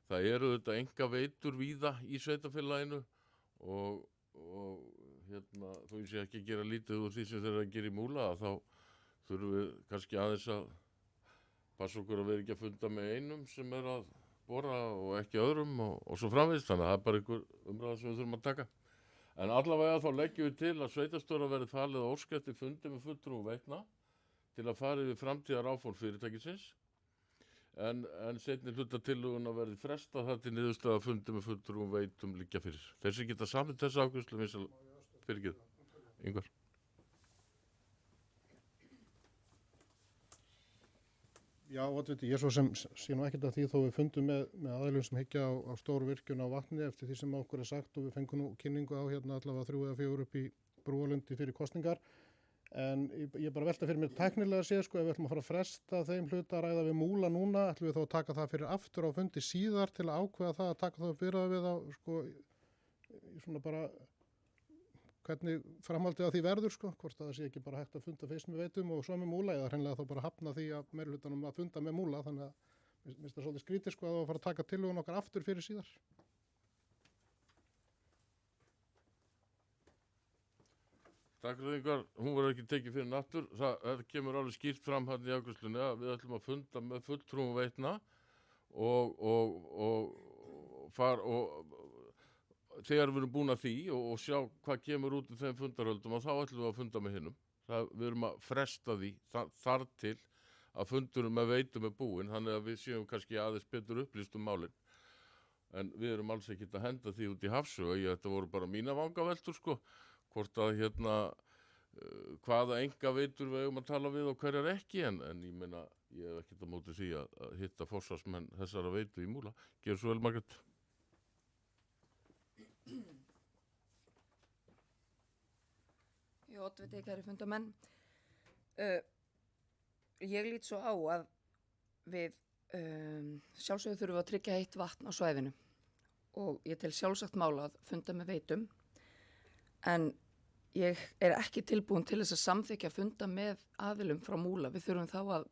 það eru þetta enga veitur víða í sveitarfélaginu og þó ég sé ekki að gera lítið úr því sem þeir eru að gera í Múla þá þurfum við kannski aðeins að passa okkur að vera ekki að funda með einum sem er að bora og ekki öðrum og svo framvegis, þannig að það er bara einhver umræða sem við þurfum að taka. En allavega þá leggjum við til að sveitarstjóra verði falið að óska eftir fundi með fulltrúum Veitna til að fara yfir framtíðar áform fyrirtækisins en seinni hluta tillöguna verði frestað þar til niðurstaða fundi með fulltrúum Veitum liggja fyrir. Þessi geta samið þessa afgreiðslu fyrirgefðu. Ingvar. Já, oddviti, ég svo sem sé nú ekkert að því þó við fundum með aðilum sem hyggja á stóru virkjun á vatni eftir því sem okkur er sagt og við fengum nú kynningu á hérna allavega 3 eða 4 upp í Brúalundi fyrir kosningar. En ég bara velta fyrir mér tæknilega séð, sko, ef við ætlum að fara að fresta þeim hluta að ræða við Múla núna, ætlum við þá að taka það fyrir aftur á fundi síðar til að ákveða það að taka það fyrir við á, sko, svona bara hvernig framhaldið að því verður, sko, hvort það sé ekki bara hægt að funda fyrst með Veitum og svo með Múla eða hreinlega þá bara hafna því að meirihlutanum að funda með Múla, þannig að mér finnst það svolítið skrítið, sko, að það var að fara að taka tillögun okkar aftur fyrir síðar. Dagræðingar, hún verður ekki tekið fyrir nattur. Það kemur alveg skýrt fram hann í afgreiðslunni að við ætlum að funda með fulltrúum Veitna og þegar við erum búin að því og sjá hvað kemur út úr þeim fundarhöldum og þá ætlum við að funda með hinnum. Við erum að fresta því þar til að fundurum með Veitum er búin, þannig að við séum kannski aðeins betur upplýst málin. En við erum alls ekkert að henda því út í hafsögu. Þetta voru bara mína vangaveltur sko. Hvort að hvaða engaveitur við eigum að tala við og hverjar ekki, en ég meina, ég hef ekkert á móti því að hitta forsvarsmenn þessara veitu í Múla. Gjör svo vel, Margrét. Jú, oddviti, kæri fundamenn. Ég lít svo á að við sjálfsögðu þurfum að tryggja heitt vatn á svæðinu og ég tel sjálfsagt mála að funda með Veitum, en ég er ekki tilbúin til þess að samþykja að funda með aðilum frá Múla. Við þurfum þá að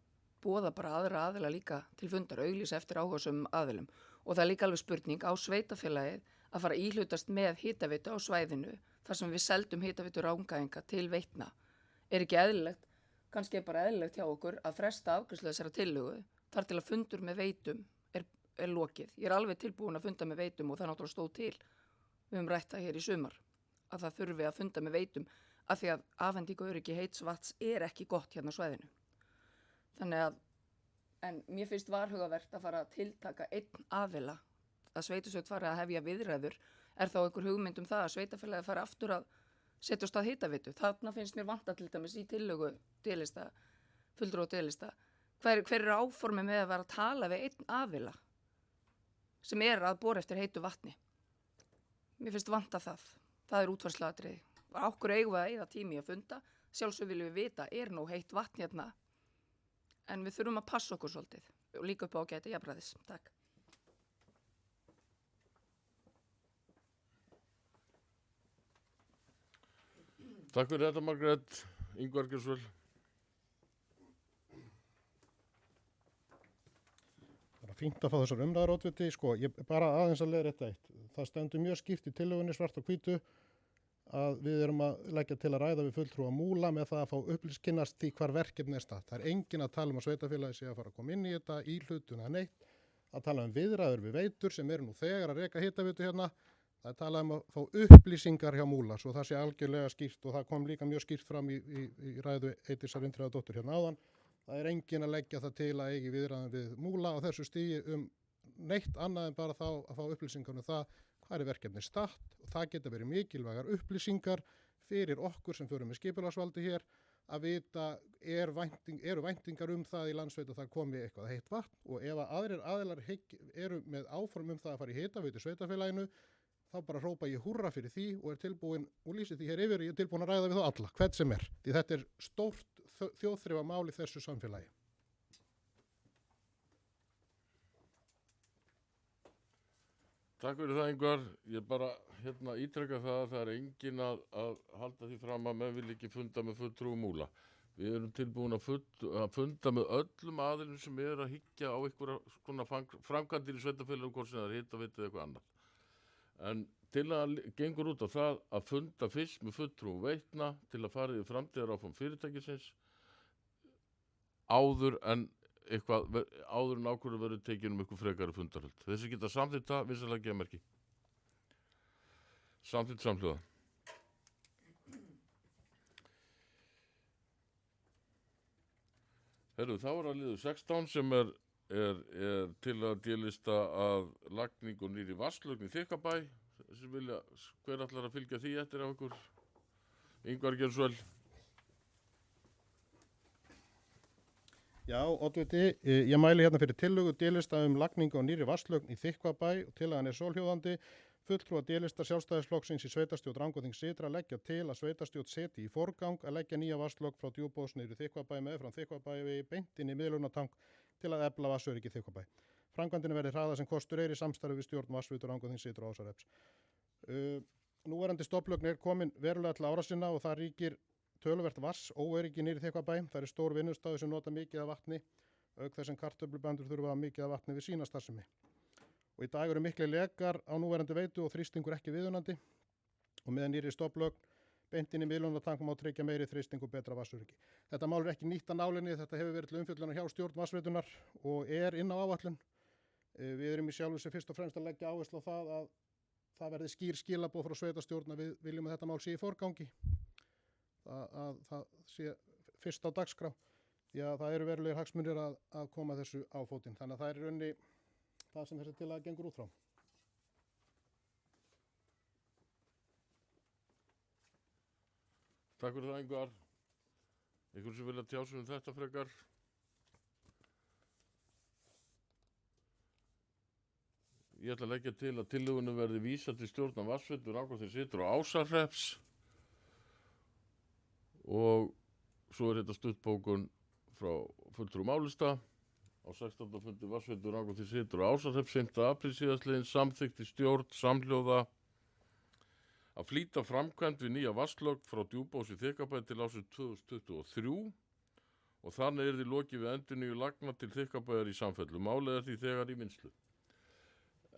boða bara aðra aðila líka til fundar, auglýsa eftir áhugasömum aðilum. Og það er líka alveg spurning á sveitafélagið að fara íhlutast með hitaveitu á svæðinu þar sem við seldum hitaveitu Rangæinga til Veitna. Er ekki eðlilegt, kannski er bara eðlilegt hjá okkur að fresta afgreiðslu þessara tillögu þar til að fundur með Veitum er lokið. Ég er alveg tilbúin að funda með Veitum og það náttúrulega stóð til. Við höfum rætt það hér í sumar að það þurfi að funda með Veitum af því að afhending og öryggi heits vatns er ekki gott hérna á svæðinu. Þannig að, en mér finnst varhugavert að fara að tiltaka einn aðila, að sveitasveit fara að hefja viðræður, er þá einhver hugmynd það að sveitafélagið fara aftur að setja á stað hitaveitu. Þarna finnst mér vanta til dæmis í tillögu D-lista, fulltrúa D-lista. Hver eru áformið með að vera að tala við einn aðila sem er að bora eftir heitu vatni? Mér finnst vanta það. Það er útvarslaatriði. Okkur eigum við að eyða tími að funda. Sjálfsög viljum við vita, er nú heitt vatn hérna? En við þurfum að passa okkur svolítið. Og líka upp á að gæta jafnræðis. Takk. Takk fyrir þetta, Margrét. Ingvar Gjörsvöld. Það er fínt að fá þessar umræður, oddviti. Sko, ég bara aðeins að leiðrétta eitt. Það stendur mjög skýrt í tillögunni svart og hvítu að við erum að leggja til að ræða við fulltrúa Múla með það að fá kynnast því hvar verkefni er statt. Það er engin að tala um að sveitafélagi sé að fara að koma inn í þetta, í hlutuna neitt, að tala um viðræður við veitur sem eru nú þegar að reka hitaveitu hérna. Það er talað um að fá upplýsingar hjá Múla, svo það sé algjörlega skýrt og það kom líka mjög skýrt fram í ræðu Eydísar Indriðadóttur hérna áðan. Það er engin að leggja það til að eigi viðræðum við Múla á þessu stigi neitt annað en bara þá að fá upplýsingar það hvað er verkefni statt og það geta verið mikilvægar upplýsingar fyrir okkur sem förum með skipulagsvaldi hér að vita eru væntingar það í landsveit að það komi eitthvað heitt vatn og ef að aðrir aðilar eru með áform það að fara í hitaveitu sveitafélaginu þá bara hrópa ég húrra fyrir því og er tilbúin og lýsi því hér yfir, ég er tilbúin að ræða við þá alla, hvern sem er, því þetta er stórt þjóðþrifamál í þessu samfélagi. Takk fyrir það, Ingvar. Ég bara ítreka það að það er engin að halda því fram að menn vil ekki funda með fulltrúum Múla. Við erum tilbúin að funda með öllum aðilum sem er að hyggja á einhverja framkvæmdir í sveitafélagum hvort sem það er hitaveitu eða eitthvað annað. En til að gengur út á það að funda fyrst með fulltrúum Veitna til að fara í framtíðaráform fyrirtækisins áður en ákvörðun verður tekin eitthvað frekari fundarhöld. Þessi geta samþykkt það, vinsamlega geðmerki. Samþykkt samhljóða. Herru, þá er að liður 16 sem er til að D-lista að lagningu nýri vatnslögn í Þykkabæ. Hver ætlar að fylgja því eftir af okkur? Ingvar Gjörsvöld. Já, oddviti, ég mæli hérna fyrir tillögu D-lista lagningu á nýri vatnslögn í Þykkvabæ og tillagan er svohljóðandi. Fulltrúar D-lista Sjálfstæðisflokksins í sveitarstjórn Rangárþings Sytra leggja til að sveitarstjórn setji í forgang að leggja nýja vatnslögn frá Djúpós niður í Þykkvabæ meðfram Þykkvabæ beint inn í miðlunartang til að efla vatnsöryggi í Þykkvabæ. Framkvæmdinni verði hraðað sem kostur í samstarfi við stjórn Vatnsveitu Rangárþings Sytra og Ásarefs. Núverandi stofnlögn er komin verulega til ára sinna og það ríkir töluvert vatnsóöryggi niður í Þykkvabæ. Það er stór vinnustaður sem nota mikið af vatni, auk þess sem kartöflubændur þurfa mikið af vatni við sína starfsemi. Og í dag eru miklir lekar á núverandi veitu og þrýstingur ekki viðunandi og með nýrri stofnlögn beint inn í miðlunartank má tryggja meiri þrýsting og betra vatnsöryggi. Þetta mál er ekki nýtt af nálinni, þetta hefur verið til umfjöllunar hjá stjórn vatnsveitunar og er inn á áætlun. Við erum í sjálfu sér fyrst og fremst að leggja áherslu á það að það verði skýr skilaboð frá sveitarstjórn að við viljum að þetta mál sé í forgangi, að það sé fyrst á dagskrá. Því að það eru verulegir hagsmunir að koma þessu á fótinn. Þannig að það er í rauninni það sem þessi tillaga gengur út frá. Takk fyrir það, Ingvar. Einhver sem vilja tjá sig um þetta frekar? Ég ætla að leggja til að tillögunum verði vísað til stjórnar vatnsveitu Rangárþings Ytra og Ásarhrepps og svo er þetta stuttbókun frá fulltrúum álista á 16. fundi vatnsveitu Rangárþings Ytra og Ásarhrepps 5. apríl síðastliðinn samþykkti stjórn samhljóða að flýta framkvæmd við nýja vatnslögn frá Djúpási Þykkabæ til ársins 2023 og þannig yrði lokið við endurnýju lagna til Þykkabæjar í samfellu. Málið er því þegar í vinnslu.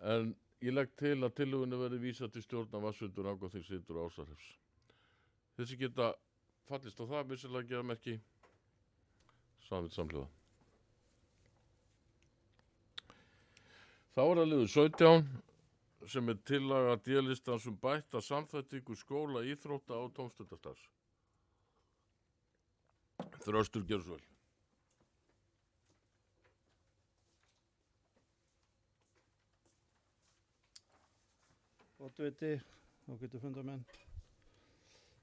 En ég legg til að tillögunni verði vísað til stjórnar vatnsveitu Rangárþings Ytra og Ásarhrepps. Þessi geta fallist á það, vissulega geða merki samhljóða. Þá er það liður 17 sem er tillaga D-listans bætta samþættingu skóla, íþrótta og tómstundastarfs. Þröstur, gjörðu svo vel. Oddviti, ágætu fundarmenn.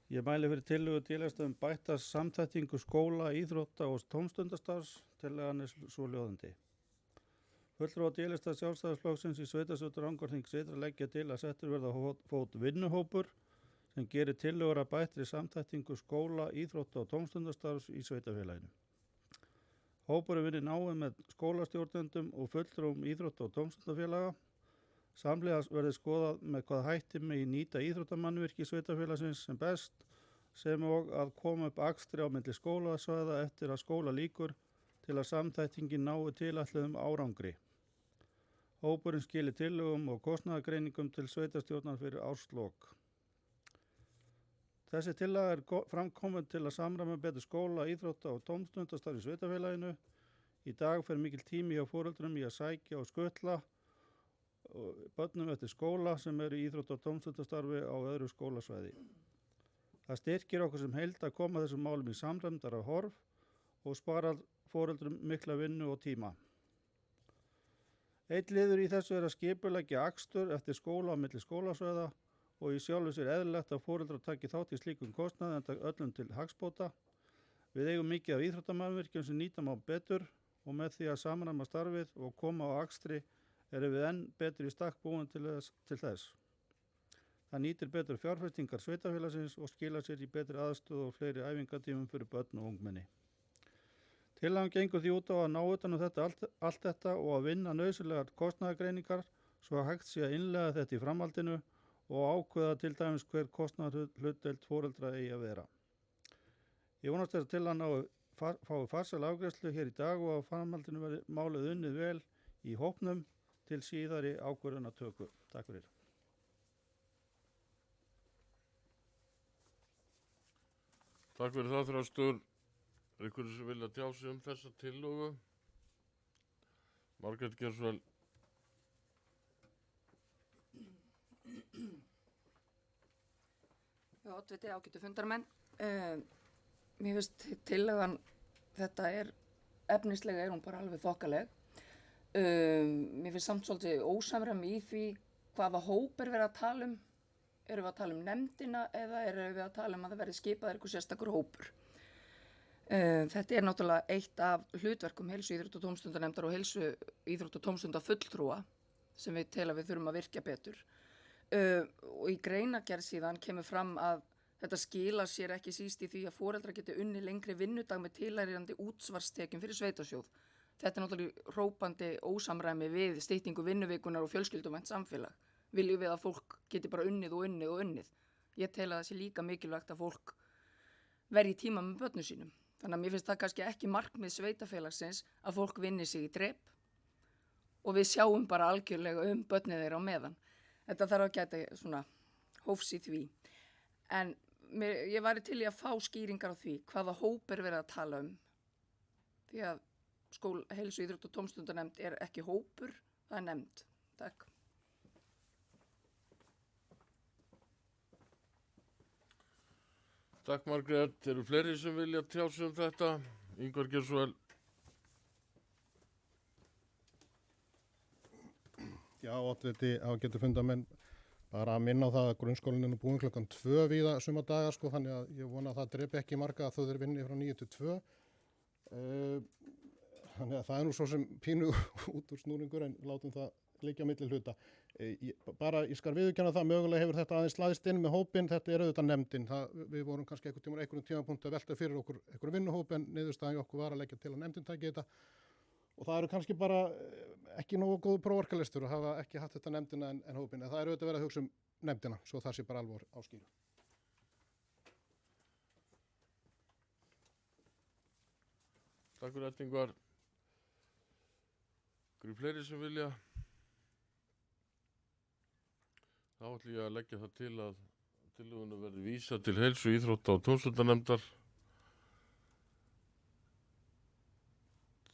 Ég mæli fyrir tillögu D-listan bætta samþættingu skóla, íþrótta og tómstundastarfs. Tillagan er svo ljóðandi. Fulltrúar D-lista Sjálfstæðisflokksins í sveitarstjórn Rangárþings Ytra leggja til að settur verða á fót vinnuhópur sem gerir tillögur að bættri samþættingu skóla, íþrótta og tómstundastarfs í sveitarfélaginu. Hópurinn vinnur náið með skólastjórnendum og fulltrúum íþrótta og tómstundafélaga. Samhliða verði skoðað með hvað hætti megi nýta íþróttamannvirki sveitarfélagsins sem best, sem og að koma upp akstri á milli skólasvæða eftir að skóla lýkur til að samþættingin nái tilætluðum árangri. Hópurinn skili tillögum og kostnaðargreiningum til sveitarstjórnar fyrir árslok. Þessi tillaga er framkomin til að samræma betur skóla, íþrótta og tómstundastarf í sveitarfélaginu. Í dag fer mikil tími hjá foreldrum í að sækja og skutla börnum eftir skóla sem eru í íþrótta og tómstundastarfi á öðru skólasvæði. Það styrkir okkur sem heild að koma þessum málum í samræmdara horf og sparar foreldrum mikla vinnu og tíma. Einn liður í þessu er að skipuleggja akstur eftir skóla á milli skólasvæða og í sjálfu sér eðlilegt að foreldrar taki þátt í slíkum kostnaði enda öllum til hagsbóta. Við eigum mikið af íþróttamannvirkjum sem nýta má betur og með því að samræma starfið og koma á akstri erum við enn betur í stakk búin til þess. Það nýtir betur fjárfestingar sveitarfélagsins og skilar sér í betri aðstöðu og fleiri æfingatímum fyrir börn og ungmenni. Tillagan gengur því út á að ná utan þetta allt þetta og að vinna nauðsynlegar kostnaðargreiningar svo að hægt sé að innleiða þetta í framhaldinu og ákveða til dæmis hver kostnaðarhlutdeild foreldra eigi að vera. Ég vonast þess að tillagan fái farsæla afgreiðslu hér í dag og að framhaldinu verði málið unnið vel í hópnum til síðari ákvörðunartöku. Takk fyrir. Takk fyrir það, Þröstur. Er einhverju sem vilja tjá sig þessa tillögu? Margrét, gjörðu svo vel. Já, oddviti, ágætu fundarmenn. Mér finnst tillagan, þetta er efnislega er hún bara alveg þokkaleg. Mér finnst samt svolítið ósamræmi í því hvaða hóp er verið að tala um. Erum við að tala um nefndina eða erum við að tala um að það verði skipaður eitthvað sérstakur hópur? Þetta er náttúrulega eitt af hlutverkum heilsu íþrótta- og tómstundanefndar og heilsu íþrótta- og tómstundafulltrúa sem við tel að við þurfum að virkja betur. Og í greinargerð síðan kemur fram að þetta skilar sér ekki síst í því að foreldrar geti unni lengri vinnudag með tilhærandi útsvarstekjum fyrir sveitarstjórn. Þetta er náttúrulega hrópandi ósamræmi við styttingu vinnuvikunar og fjölskylduvænt samfélag. Viljum við að fólk geti bara unnið og unnið og unnið. Ég tel að það sé líka mikilvægt að fólk verji tíma með börnum sínum. Þannig að mér finnst það kannski ekki markmið sveitafélagsins að fólk vinni sig í drep og við sjáum bara algjörlega börnið þeirra á meðan. Þetta þarf að gæta svona hófs í því. En ég væri til í að fá skýringar á því hvaða hóp er verið að tala um. Því að heilsu, íþrótt og tómstundanemnd er ekki hópur, það er nefnd. Takk. Takk Margrét, eru fleiri sem vilja tjá sig um þetta? Ingvar gjör svo vel. Já, oddviti ágætu fundamenn, bara að minna á það að grunnskólinn er nú búinn klukkan 2 víða suma daga, sko, þannig að ég vona að það drepi ekki marga að þau þeir vinni frá 9 til 2. Þannig að það er nú svo sem pínu út úr snúringur, en látum það liggja á milli hluta. Ég skal viðurkenna það, mögulega hefur þetta aðeins slaðist inn með hópinn, þetta er auðvitað nefndin. Við vorum kannski einhverjum tímapunkt að velta fyrir okkur einhverjum vinnuhóp, en niðurstaðan í okkur var að leggja til að nefndin taki þetta. Og það eru kannski bara ekki nógu góð prófarkalistur að hafa ekki haft þetta nefndina en hópinn. En það er auðvitað verið að hugsa um nefndina, svo það sé bara alveg áskýru. Takk fyrir þetta Ingvar. Eru fleiri sem vilja? Þá ætlum ég að leggja það til að tillögunum verði vísað til heilsu, íþrótta og tómstundanemndar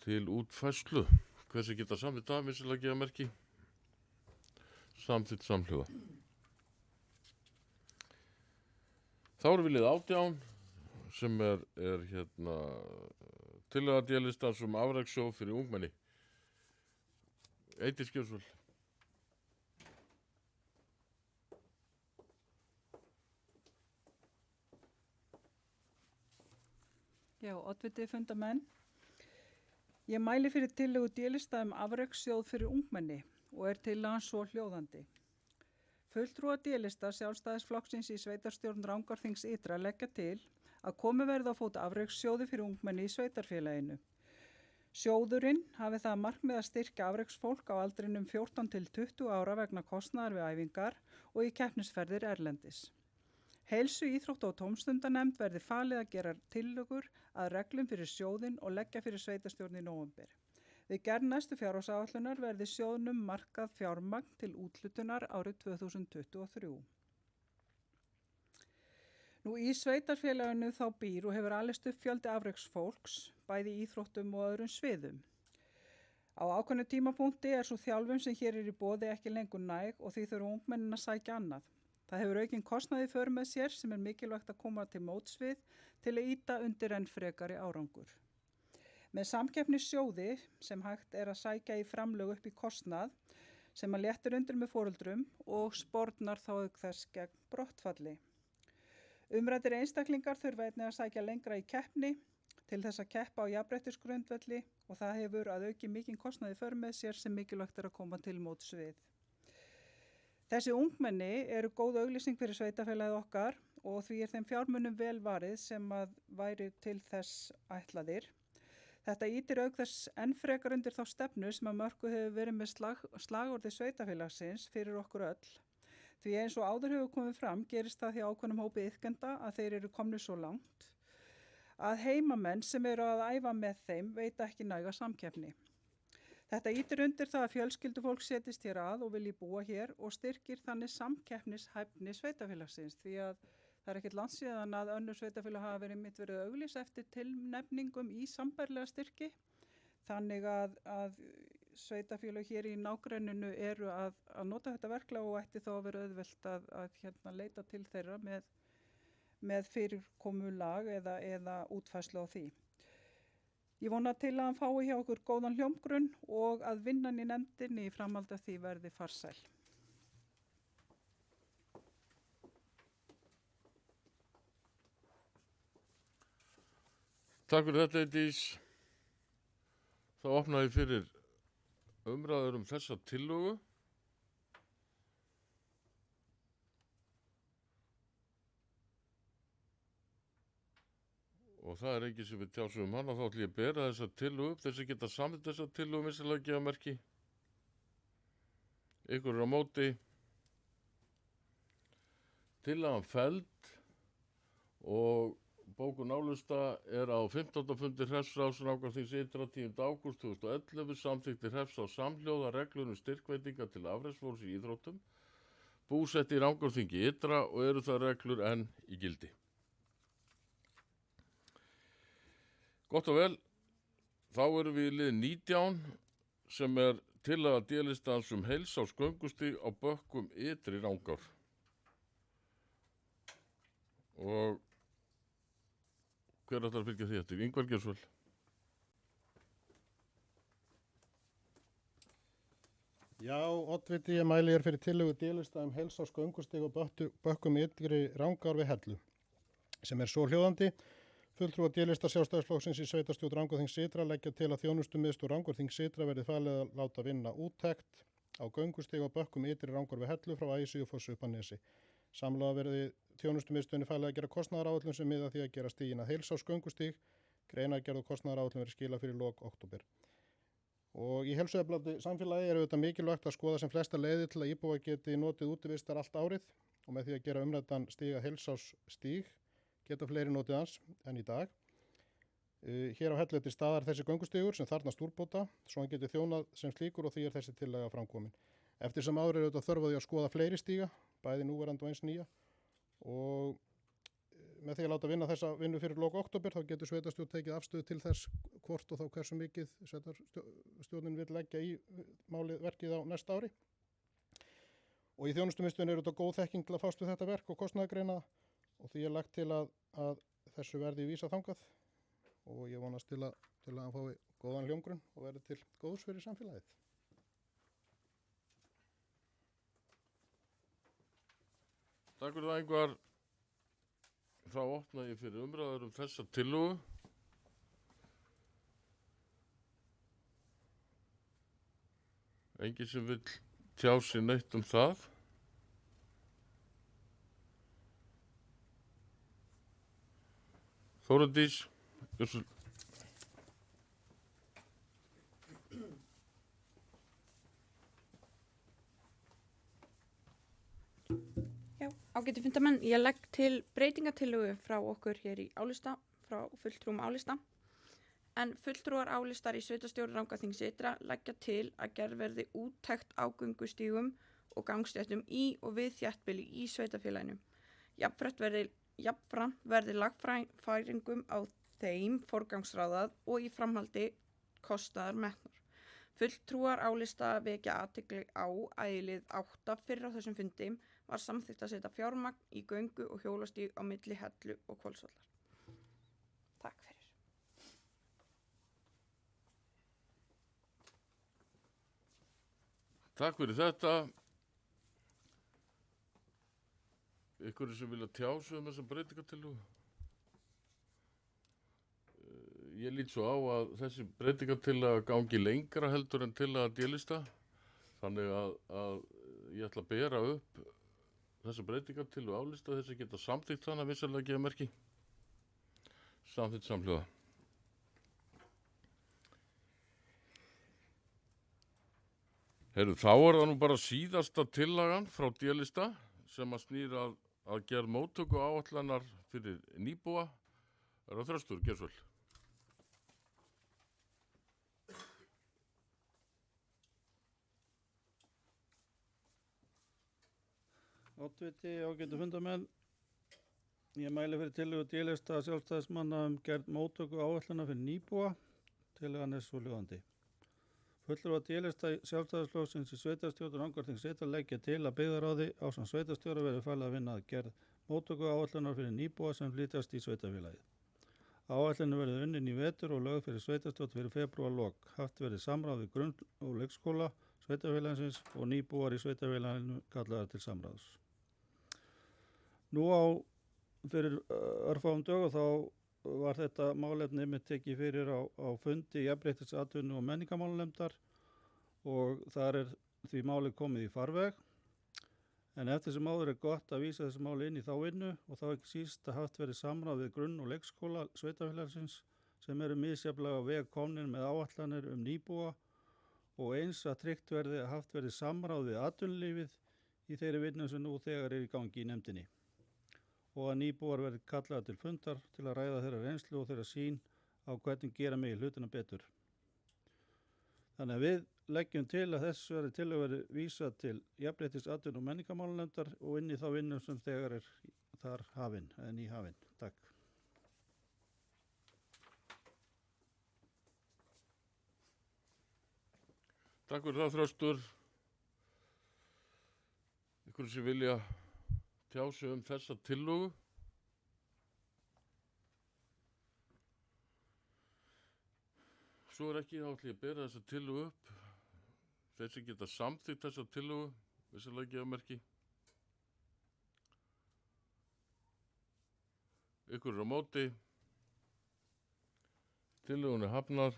til útfærslu. Hversu geta samþykkt það, minnstilega gefa merki? Samþykkt samhljóða. Þá erum við lið 18 sem er tillaga D-listans afrekssjóð fyrir ungmenni. Eydís Gjörsvöld. Já, oddviti fundamenn. Ég mæli fyrir tillögu D-lista afrekssjóð fyrir ungmenni og er tillagan svo hljóðandi. Fulltrúar D-lista Sjálfstæðisflokksins í sveitarstjórn Rangárþings ytra leggja til að komið verði á fót afrekssjóði fyrir ungmenni í sveitarfélaginu. Sjóðurinn hafi það markmið að styrkja afreksfólk á aldrinum 14 til 20 ára vegna kostnaðar við æfingar og í keppnisferðir erlendis. Heilsu, íþrótt og tómstundanemnd verði falið að gera tillögur að reglum fyrir sjóðinn og leggja fyrir sveitarstjórn í nóvember. Við gerð næstu fjárhagsáætlunar verði sjóðnum markað fjármagn til úthlutunar árið 2023. Nú í sveitarfélaginu þá býr og hefur alist upp fjöldi afreksfólks, bæði í íþróttum og öðrum sviðum. Á ákveðnu tímapunkti er svo þjálfun sem hér er í boði ekki lengur næg og því þurfa ungmennin að sækja annað. Það hefur aukinn kostnaði för með sér sem er mikilvægt að koma til móts við til að ýta undir enn frekari árangur. Með samkeppnissjóði sem hægt er að sækja í framlög upp í kostnað sem að léttir undir með foreldrum og spornar þá auk þess gegn brottfalli. Umræddir einstaklingar þurfa einnig að sækja lengra í keppni til þess að keppa á jafnréttisgrundvelli og það hefur að auki mikinn kostnaði för með sér sem mikilvægt er að koma til móts við. Þessi ungmenni eru góð auglýsing fyrir sveitarfélagið okkar og því er þeim fjármunum vel varið sem að væri til þess ætlaðir. Þetta ýtir auk þess enn frekar undir þá stefnu sem að mörkuð hefur verið með slagorði sveitarfélagsins fyrir okkur öll. Því eins og áður hefur komið fram gerist það því ákveðnum hópi iðkenda að þeir eru komnir svo langt að heimamenn sem eru að æfa með þeim veita ekki næga samkeppni. Þetta ýtir undir það að fjölskyldufólk setjist hér að og vilji búa hér og styrkir þannig samkeppnishæfni sveitarfélagsins því að það er ekkert langt síðan að önnur sveitarfélag hafa verið auglýst eftir tilnefningum í sambærilega styrki. Þannig að sveitarfélag hér í nágrenninu eru að nota þetta verklag og ætti þá að vera auðvelt að leita til þeirra með fyrirkomulag eða útfærslu á því. Ég vona til að hann fái hjá okkur góðan hljómgrunn og að vinnan í nefndinni í framhaldi af því verði farsæl. Takk fyrir þetta, Eydís. Þá opnaði fyrir umræður þessa tillögu. Og það er ekki sem við tjásum hann og þá ætlum ég að bera þessa tillögu upp. Þessi geta samþykkt þessa tillögu minnstilega gefa merki. Ykkur er á móti. Tillagan felld og bókun álusta er á 15. fundi hreppsráðs Rangárþings ytra 10. ágúst 2011 samþykkti hreppsráð samhljóða reglur styrkveitinga til afreksfólks í íþróttum búsett í Rangárþingi ytra og eru það reglur enn í gildi. Gott og vel, þá erum við í lið 19 sem er tillaga D-listans heilsárs göngustíg á Bökkum ytri Rangár. Og hver ætlar að fylgja því eftir? Ingvar Geirsvöld. Já, oddviti, ég mæli hér fyrir tillögu D-lista heilsárs göngustíg á Bökkum ytri Rangár við Hellu, sem er svo hljóðandi. Fulltrúar D-lista Sjálfstæðisflokksins í sveitarstjórn Rangárþings Ytra leggja til að þjónustumiðstöð Rangárþings Ytra verði falið að láta vinna úttekt á göngustíg á Bökkum ytri Rangár við Hellu frá Ægisíðufoss upp að Nesi. Samlega verði þjónustumiðstöðinni falið að gera kostnaðaráætlun sem miða að því að gera stíginn að heilsárs göngustíg. Greinargerð og kostnaðaráætlun verði skilað fyrir lok október. Og í heilsueflandi samfélagi er auðvitað mikilvægt að skoða sem flesta leiðir til að íbúar geti notið útivistar allt árið og með því að gera umræddan stíg að heilsárs stíg geta fleiri notið hans en í dag. Hér á Hellu til staðar þessi göngustígur sem þarfnast úrbóta, svo hann geti þjónað sem slíkur og því er þessi tillaga framkomin. Eftir sem áður er auðvitað þörf á því að skoða fleiri stíga, bæði núverandi og eins nýja, og með því að láta vinna þessa vinnu fyrir lok október þá getur sveitarstjórn tekið afstöðu til þess hvort og þá hversu mikið sveitarstjórnin vil leggja í verkið á næsta ári. Og í þjónustumiðstöðinni er auðvitað góð þekking til að fást við þetta verk og kostnaðargreina og því er lagt til að þessu verði vísað þangað og ég vonast til að hann fái góðan hljómgrunn og verði til góðs fyrir samfélagið. Takk fyrir það, Ingvar. Þá opna ég fyrir umræður þessa tillögu. Enginn sem vill tjá sig neitt það. Þórandís, Já, ágæti fundarmenn, ég legg til breytingatillögu frá okkur hér í álista, frá fulltrúum álista. En fulltrúar álistar í sveitarstjórn Rangárþings Ytra leggja til að gerð verði úttekt á göngustígum og gangstéttum í og við þéttbýli í sveitarfélaginu. Jafnframt verði lagfæringum á þeim forgangsraðað og í framhaldi kostnaðar metnar. Fulltrúar álista vekja athygli á að í lið 8 fyrr á þessum fundi var samþykkt að setja fjármagn í göngu og hjólastíg á milli Hellu og Hvolsvallar. Takk fyrir. takk fyrir þetta. Ykkur sem vilja tjá sig þessa breytingatillögu? Ég lít svo á að þessi breytingartillaga gangi lengra heldur en tillaga D-lista. Þannig að ég ætla að bera upp þessa breytingartillögu álista þess að geta samþykkt þannig að vissulega gefa merki. Samþykkt samhljóða. Þá er það nú bara síðasta tillagan frá D-lista sem að snýra að gera móttöku áætlanar fyrir nýbúa. Er það Þröstur Geirsvöld? Oddviti, ágætu fundarmenn, ég mæli fyrir tillögu D-lista sjálfstæðismanna gerð móttöku áætlana fyrir nýbúa. Tillagan er svo hljóðandi. Fulltrúar D-lista Sjálfstæðisflokksins í sveitarstjórn Rangárþings Ytra leggja til að byggðaráði ásamt sveitarstjóra verði falið að vinna að gerð móttöku áætlanar fyrir nýbúa sem flytjast í sveitarfélagið. Áætlun verði unnin í vetur og lögð fyrir sveitarstjórn fyrir febrúarlok. Haft verði samráð við grunn- og leikskóla sveitarfélagsins og nýbúar í sveitarfélaginu kallaðar til samráðs. Nú fyrir örfáum dögum þá var þetta málefni einmitt tekið fyrir á fundi Jafnréttis-, atvinnu- og menningarmálanefndar og þar er því málið komið í farveg. En eftir sem áður er gott að vísa þessu máli inn í þá vinnu og þá ekki síst að haft verið samráð við grunn- og leikskóla sveitarfélagsins sem eru misjafnlega á veg komnir með áætlanir nýbúa og eins að tryggt verði að haft verið samráð við atvinnulífið í þeirri vinnu sem nú þegar er í gangi í nefndinni. Og að nýbúar verði kallaðar til fundar til að ræða þeirra reynslu og þeirra sýn á hvernig gera megi hlutina betur. Þannig að við leggjum til að þessu verði tillögu verði vísað til Jafnréttis-, atvinnu- og menningarmálanefndar og inn í þá vinnu sem þegar er þar hafin, en í hafin. Takk. Takk fyrir það, Þröstur. Ykkur sem vilja tjá sig þessa tillögu. Svo ekki, þá ætlum ég að bera þessa tillögu upp. Þeir sem geta samþykkt þessa tillögu, vissulega gefa merki. Ykkur á móti. Tillögun hafnar.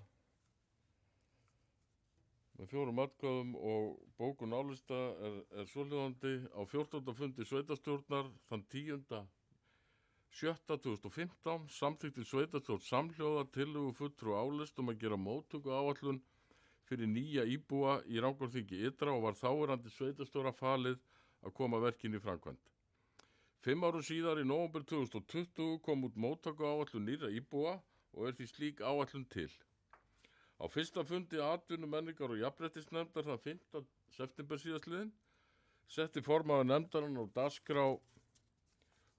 Með 4 atkvæðum og bókun álista er svohljóðandi á 14. fundi sveitarstjórnar þann 10.7.2015 samþykkti sveitarstjórn samhljóða tillögu fulltrúa álist að gera móttöku áætlun fyrir nýja íbúa í Rangárþingi ytra og var þáverandi sveitarstjóra falið að koma verkinu í framkvæmd. 5 árum síðar í nóvember 2020 kom út móttöku áætlun nýra íbúa og er því slík áætlun til. Á fyrsta fundi atvinnu, menningar og jafnréttisnefndar þann 5. september síðastliðinn setti formaður nefndarinnar á dagskrá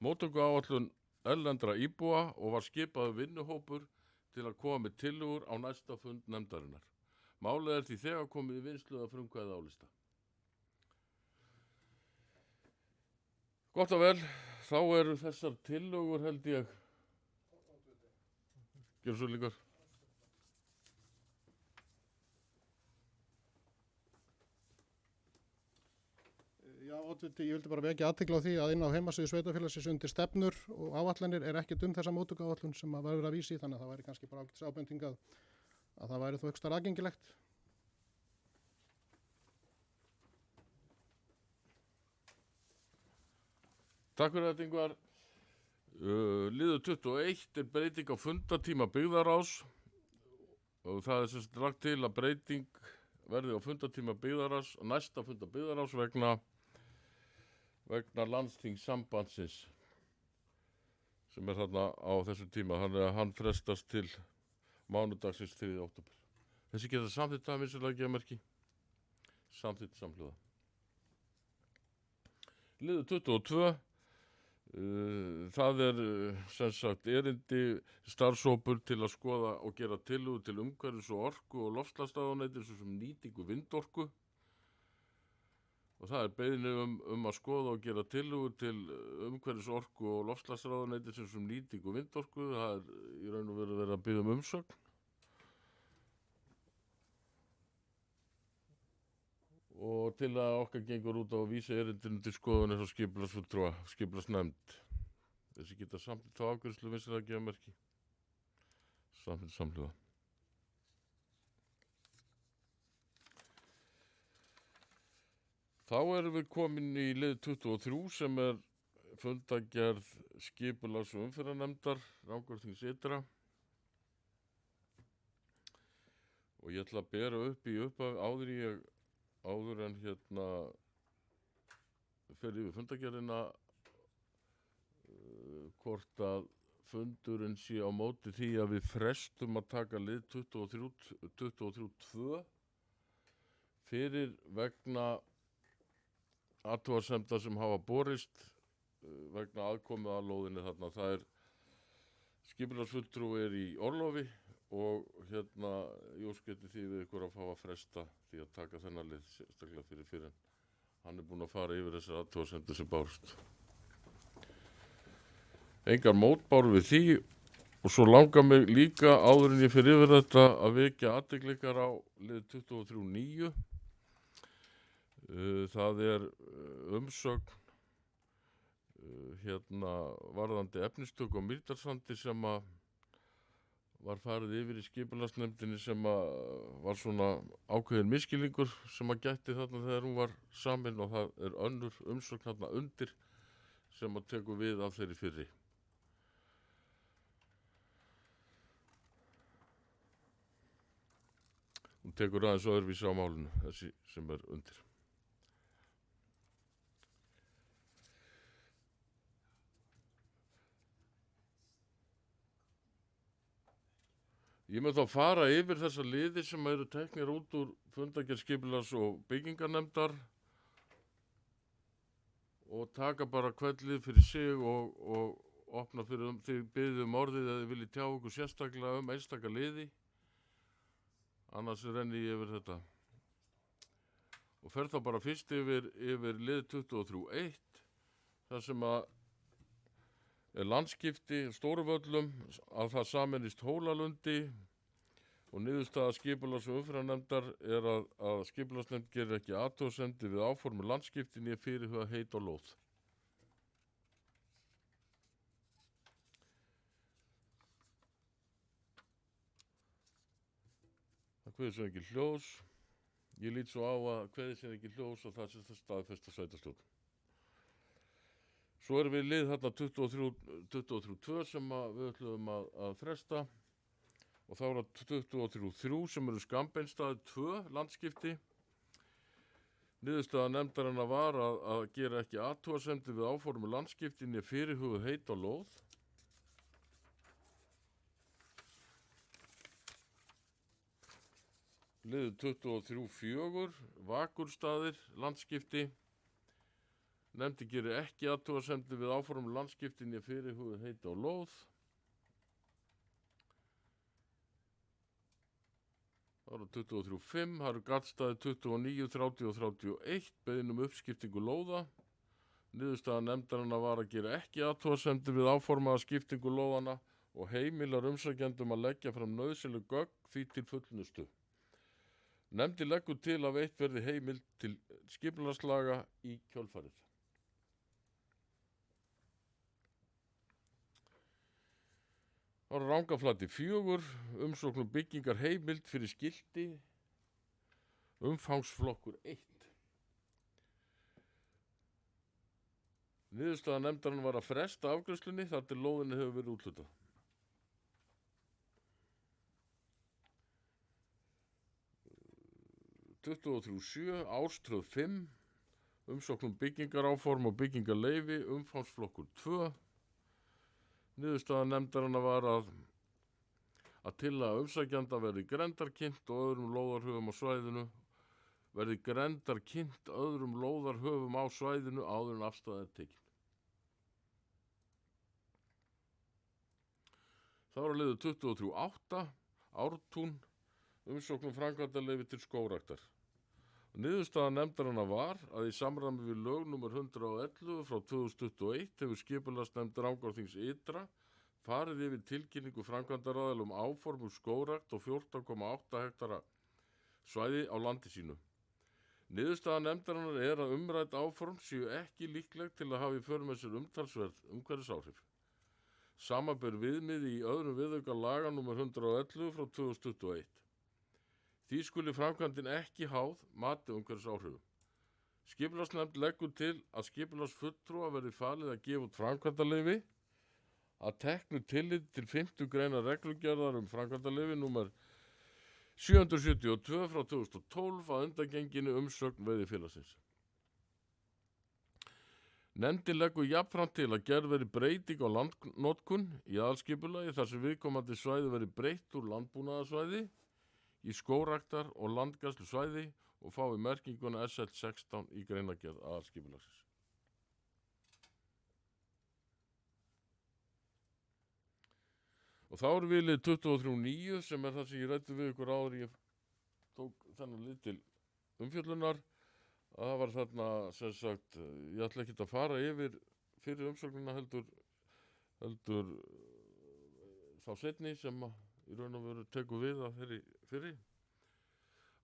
móttökuáætlun erlendra íbúa og var skipaður vinnuhópur til að koma með tillögur á næsta fund nefndarinnar. Málið er því þegar komið í vinnslu að frumkvæði álista. Gott og vel, þá eru þessar tillögur held ég. Gjörðu svo líkar. Já, oddviti, ég vildi bara vekja athygli á því að inn á heimasíðu sveitarfélagsins undir stefnur og áætlanir er ekkert þessa móttökuáætlun sem að verður að vísa í, þannig að það væri kannski bara ágætis ábending að það væri þó ekstra aðgengilegt. Takk fyrir þetta, Ingvar. Liður 21 er breyting á fundatíma byggðarráðs og það er sem sagt lagt til að breyting verði á fundatíma byggðarráðs, næsta funda byggðarráðs vegna landsþingssambandsins sem er þarna á þessum tíma, þannig að hann frestast til mánudagsins 3. október. Þessi geta samþykkt það vissulega gefa merki. Samþykkt samhljóða. Liður 22. Það er sem sagt erindi starfshópur til að skoða og gera tillögur til umhverfis og orku og loftslagsráðuneytis sem nýtingu vindorku. Og það er beiðni að skoða og gera tillögur til umhverfis orku og loftslagsráðuneytis sem nýtingu vindorku. Það er í raun og veru verið að biðja umsögn. Og til að okkar gengur út á að vísa erindinu til skoðunar og skipulagsfulltrúa, skipulagsnefnd. Þessi geta samþykkt þá afgreiðslu vinstri að gefa merki. Samþykkt samhljóða. Þá erum við komin í lið 23 sem er fundagerð skipulags- og umferðarnefndar Rangárþings ytra. Og ég ætla að bera upp í áður en fer yfir fundagerðina hvort að fundurinn sé á móti því að við frestum að taka lið 23.2 fyrir vegna athugasemda sem hafa borist vegna aðkomu að lóðinni þarna. Það er skipulagsfulltrúi er í orlofi og ég ósketi því við ykkur að fá að fresta því að taka þennan lið sérstaklega fyrir en hann er búinn að fara yfir þessar athugasemdir sem bárust. Engar mótbárur við því og svo langar mig líka áður en ég fer yfir þetta að vekja athygli ykkar á lið 23.9. Það er umsögn varðandi efnistöku á Mýrdalssandi sem að var farið yfir í skipulagsnefndinni sem að var svona ákveðin misskilningur sem að gætti þarna þegar hún var samin og það er önnur umsögn þarna undir sem að tekur við af þeirri fyrri. Hún tekur aðeins öðruvísi á málinu, þessi sem er undir. Ég mun þá fara yfir þessa liði sem eru teknir út úr fundagerð skipulags- og byggingarnefndar og taka bara hvern lið fyrir sig og opna fyrir þið biðjum orðið að þið viljið tjá ykkur sérstaklega einstaka liði. Annars renni ég yfir þetta og fer þá bara fyrst yfir lið 23.1 þar sem að er landskipti Stóruvöllum að það sameinist Hólalundi og niðurstaða skipulags- og umferðarnefndar er að skipulagsnefnd gerir ekki athugasemdir við áformu landskipti né fyrirhuga heit og lóð. Það kveður sem ekki hljós. Ég lít svo á að kveður sem ekki hljós og það sem staðfesta sveitarstjórn. Svo erum við lið þarna 23.2 sem við ætlum að fresta og þá er það 23.3 sem eru Skambeinsstaðir 2 landskipti. Niðurstaða nefndarinnar var að gera ekki athugasemdir við áformu landskipti né fyrirhuguð heit og lóð. Liður 23.4 Vakurstaðir landskipti. Nefndi gerir ekki athugasemdir við áformu landskipti né fyrirhuguð heit og lóð. Það eru 23.5, það eru gattstaði 29, 30 og 31, beiðin uppskiptingu lóða. Niðurstaða nefndarinnar var að gera ekki athugasemdir við áformaða skiptingu lóðana og heimilar umsækjendum að leggja fram nauðsynleg gögn því til fullnustu. Nefndi leggur til að veitt verði heimild til skipulagslaga í kjölfarið. Það eru Rangaflati 4, umsókn byggingar heimild fyrir skilti, umfangsflokkur 1. Niðurstaða nefndarinnar var að fresta afgreiðslunni þar til lóðinni hefur verið úthlutað. (23.7) Áströð 5, umsókn byggingaráform og byggingarleyfi, umfangsflokkur 2. Niðurstaða nefndarinnar var að tillaga umsækjanda verði grenndarkynnt og öðrum lóðarhöfum á svæðinu á svæðinu áður en afstaða er tekin. Það var liður 23.8 Ártún, umsókn framkvæmdaleyfi til skógræktar. Niðurstaða nefndarinnar var að í samræmi við lög nr. 111 frá 2021 hefur skipulagsnefnd Rangárþings ytra farið yfir tilkynningu framkvæmdaraðila áform skógrækt og 14,8 hektara svæði á landi sínu. Niðurstaða nefndarinnar er að umrædd áform séu ekki líkleg til að hafa í för með sér umtalsverð umhverfisáhrif. Samanber viðmiði í öðrum viðauka laga nr. 111 frá 2021. Því skuli framkvæmdin ekki háð mati umhverfisáhrifum. Skipulagsnefnd leggur til að skipulagsfulltrúa verði falið að gefa út framkvæmdaleyfi að teknu tillit til 5. greinar reglugerðar framkvæmdaleyfi nr. 772 frá 2012 að undangenginu umsögn veiðifélagsins. Nefndin leggur jafnframt til að gerð verði breyting á landnotkun í aðalskipulagi þar sem viðkomandi svæði verði breytt úr landbúnaðarsvæði í skógræktar og landgræðslu svæði og fái merkinguna SL16 í greinargerð aðalskipulagsins. Og þá erum við lið 23.9 sem er það sem ég ræddi við ykkur áður ég tók þennan lið til umfjöllunar. Það var þarna sem sagt, ég ætla ekki að fara yfir fyrir umsögnina heldur þá seinni sem í raun og veru tekur við að þeirri fyrri.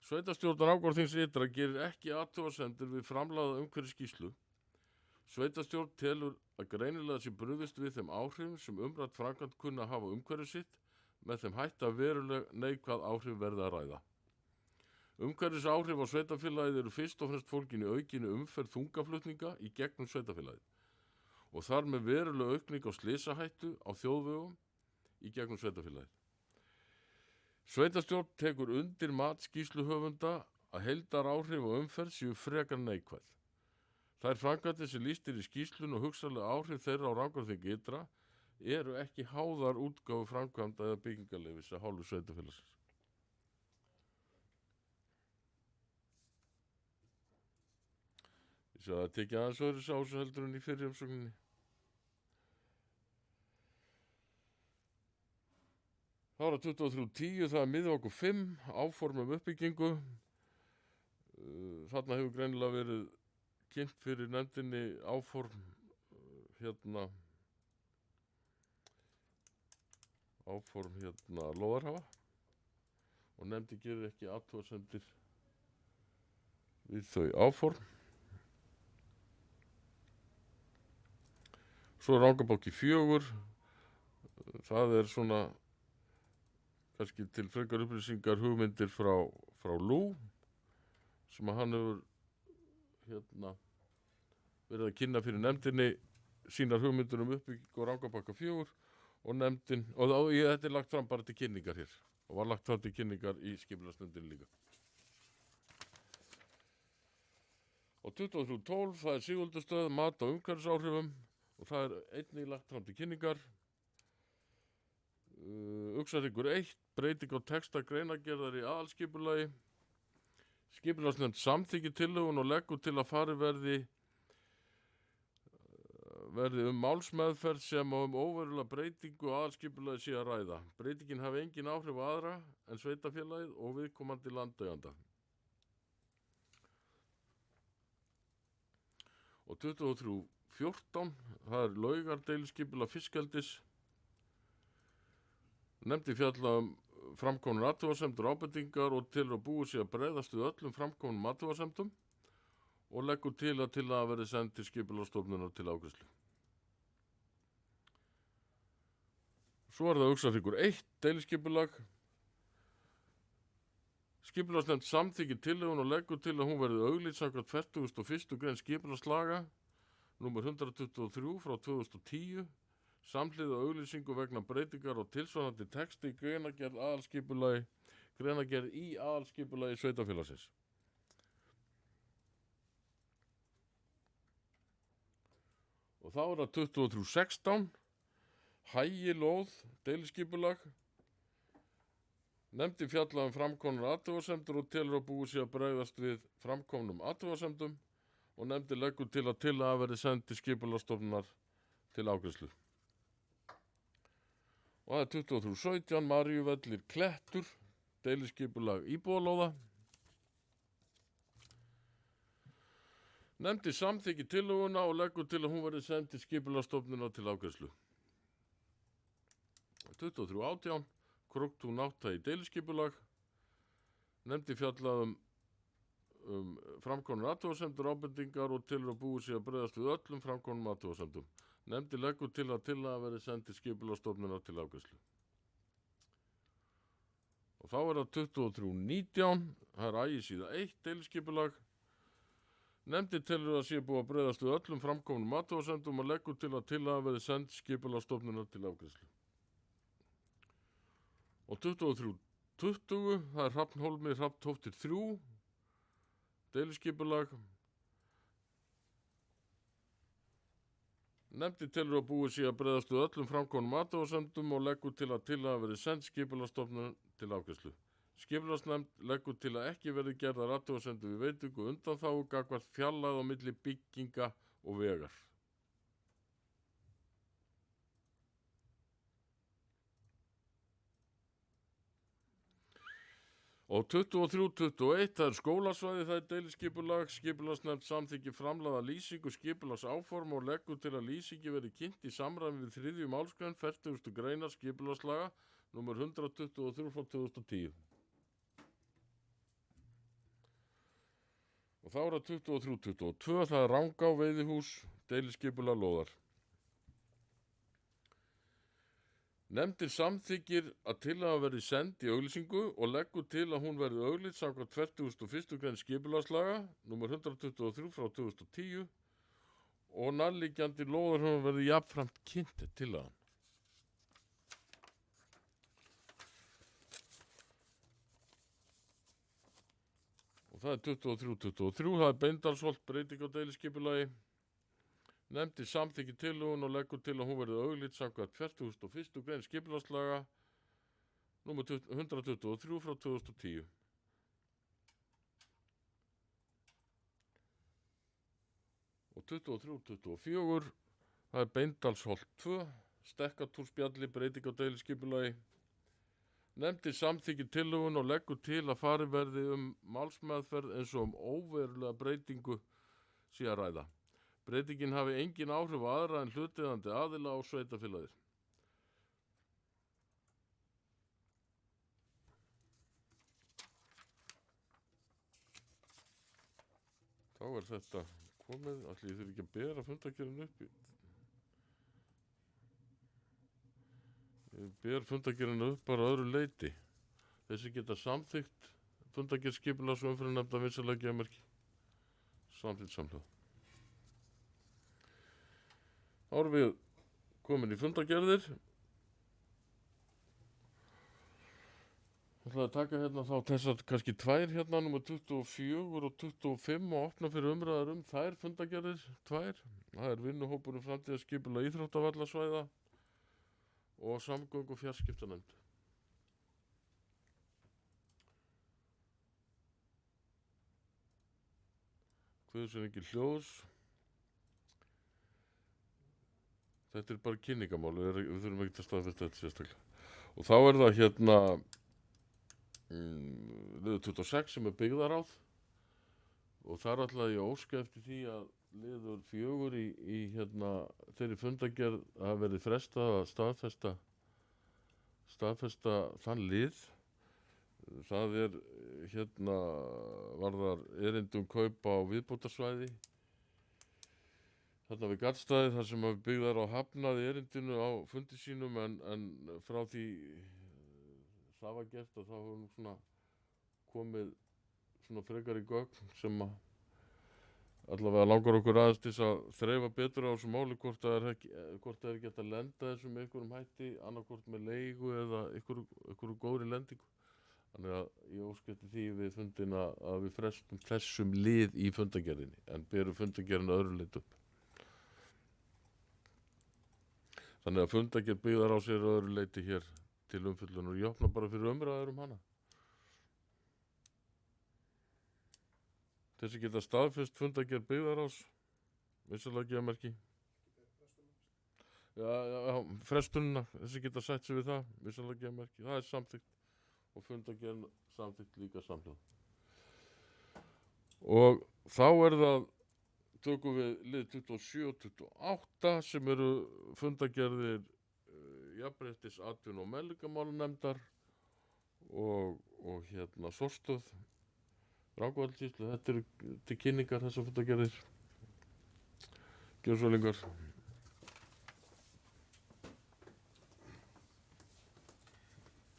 Sveitarstjórn Rangárþings ytra gerir ekki athugasemdir við framlagða umhverfisskýrslu. Sveitarstjórn telur að greinilega sé brugðist við þeim áhrifum sem umrædd framkvæmd kunna að hafa umhverfið sitt með þeim hætti að veruleg neikvæð áhrif verði að ræða. Umhverfisáhrif á sveitarfélagið eru fyrst og fremst fólgin í aukinni umferð þungaflutninga í gegnum sveitarfélagið og þar með veruleg aukning á slysahættu á þjóðvegum í gegnum sveitarfélagið. Sveitarstjórn tekur undir mat skýrsluhöfunda að heildaráhrif á umferð séu frekar neikvæð. Þær framkvæmdir sem lýst í skýrslunni og hugsanlega áhrif þeirra á Rangárþing ytra eru ekki háðar útgáfu framkvæmda eða byggingarleyfis af hálfu sveitarfélagsins. Ég sé að það tekið aðeins öðru sásu heldur en í fyrri umsögninni. Það var 23.10, það er miðvakur 5, áformum uppbyggingu. Þarna hefur greinilega verið kynnt fyrir nefndinni áform lóðarhafa og nefndin gerir ekki athugasemdir við þau áform. Svo Rangabálki 4, það er svona kannski til frekar upplýsingar hugmyndir frá Lú sem að hann hefur verið að kynna fyrir nefndinni sínar hugmyndur uppbyggingu á Rangabálka 4 og nefndin, og þetta er lagt fram bara til kynningar hér og var lagt fram til kynningar í skipulagsnefndinni líka. Og 2312, það er Sigöldusstöð, mat á umhverfisáhrifum og það er einnig lagt fram til kynningar. Uxahryggur 1, breyting á texta greinargerðar í aðalskipulagi. Skipulagsnefnd samþykkir tillögun og leggur til að farið verði málsmeðferð sem óverulega breytingu aðalskipulagi sé að ræða. Breytingin hafi engin áhrif á aðra en sveitarfélagið og viðkomandi landeiganda. Og 2314, það er Laugardeilisskipulag fiskeldis. Nefndi fjalla framkomnar athugasemdir og ábendingar og telur að búið sé að bregðast við öllum framkomnum athugasemdum og leggur til að verði send til Skipulagsstofnunar til afgreiðslu. Svo er það Uxahryggur 1, deiliskipulag. Skipulagsnefnd samþykkir tillögun og leggur til að hún verði auglýst samkvæmt 41. grein skipulagslaga nr. 123 frá 2010 samhliða auglýsingu vegna breytingar og tilsvarandi texti í greinargerð í aðalskipulagi sveitarfélagsins. Og þá er það 2316, Hægilóð, deiliskipulag. Nefndi fjalla framkomnar athugasemdir og telur að búið sé að bregðast við framkomnum athugasemdum og nefndi leggur til að tillaga verði send til Skipulagsstofnunar til afgreiðslu. Og það er 2317, Maríuvellir Klettur, deiliskipulag íbúðalóða. Nefndi samþykki tillöguna og leggur til að hún verði send til Skipulagsstofnunar til afgreiðslu. 2318, Króktún 8 í deiliskipulag. Nefndi fjalla framkomnar athugasemdir og ábendingar og telur að búið sé að bregðast við öllum framkomnum athugasemdum. Nefndi leggur til að tillaga verði send til Skipulagsstofnunar til afgreiðslu. Og þá er það 2319, það er Ægisíða 1, deiliskipulag. Nefndi telur að sé búið að bregðast við öllum framkomnum athugasemdum og leggur til að tillaga verði send Skipulagsstofnunar til afgreiðslu. Og 2320, það er Hrafnhólmi, Hrafntóftir 3, deiliskipulag. Nefndi telur að búið sé að bregðast við öllum framkomnum athugasemdum og leggur til að tillaga verði send Skipulagsstofnunar til afgreiðslu. Skipulagsnefnd leggur til að ekki verði gerðar athugasemdir við veitingu undanþágu gagnvart fjarlægð á milli bygginga og vegar. Og 2321, það er skólasvæði, það er deiliskipulag. Skipulagsnefnd samþykki framlaga lýsingu skipulagsáform og leggur til að lýsingi verði kynnt í samræmi við 3. málsgrein 40. greinar skipulagslaga nr. 123 frá 2010. Og þá er það 2322, það er Rangá veiðihús, deiliskipulag lóðar. Nefndin samþykir að tillaga verði send í auglýsingu og leggur til að hún verði auglýst samkvæmt 41. grein skipulagslaga nr. 123 frá 2010 og nærliggjandi lóðarhöfum verði jafnframt kynnt tillagan. Og það er 2323, það er Beindalsholt, breyting á deiliskipulagi. Nefndi samþykki tillögun og leggur til að hún verði auglýst samkvæmt 41. grein skipulagslaga nr. 123 frá 2010. Og 2324, það er Beindalsholt 2, Stekkatúnsbjalli, breyting á deiliskipulagi. Nefndin samþykkir tillögun og leggur til að farið verði málsmeðferð eins og óverulega breytingu sé að ræða. Breytingin hafi engin áhrif á aðra en hlutaðeigandi aðila á sveitarfélagið. Þá er þetta komið, ætli ég þurfi ekki að bera fundargerðin upp. Ég ber fundargerðin upp bara öðru leyti. Þessi geta samþykkt fundargerð skipulags- og umferðarnefndar vinsamlega geðmerki. Samþykkt samhljóð. Þá erum við komin í fundargerðir. Ég ætla að taka hérna þá þessar kannski tvær hérna, nummer 24 og 25 og opna fyrir umræðar þær fundargerðir tvær. Það er vinnuhópur framtíðarskipulag íþróttavallasvæða og samgöngu- og fjarskiptanefnd. Guðs ekki hljóðs. Þetta er bara kynningamál, við þurfum ekki að staðfesta þetta sérstaklega. Og þá er það hérna liður 26 sem er byggðaráð og þar ætlaði ég að óska eftir því að liður 4 í hérna þeirri fundargerð að verði frestað að staðfesta þann lið. Það er hérna varðar erindum kaupa á viðbótarsvæði þarna við Gaddstaði þar sem að byggðar á hafnaði erindinu á fundi sínum en frá því það var gert og þá hefur svona komið svona frekar í gögn sem að allavega langar okkur aðeins til að þreifa betur á þessu máli hvort það er ekki hægt að lenda þessu með einhverjum hætti, annarkvort með leigu eða einhverju góðri lendingu. Þannig að ég óskætti því við fundin að við frestum þessum lið í fundargerðinni en berum fundargerðin öðru leit upp. Þannig að fundargerð byggðar á sér öðru leiti hér til umfyllunar. Ég opna bara fyrir umræður hana. Þessi geta staðfest fundargerð byggðarás, vinsamlega geðmerki. Já, frestunina, þessi geta sætt sig við það, vinsamlega geðmerki. Það er samþykkt og fundargerð samþykkt líka samhljóð. Og þá er það, tökum við lið 27 og 28 sem eru fundargerðir jafnréttis atvinnu- og menningarmálanefndar og hérna Þórstöð, Rangárvallasýslu. Þetta eru til kynningar þessar fundargerðir. Gjörðsvölingar.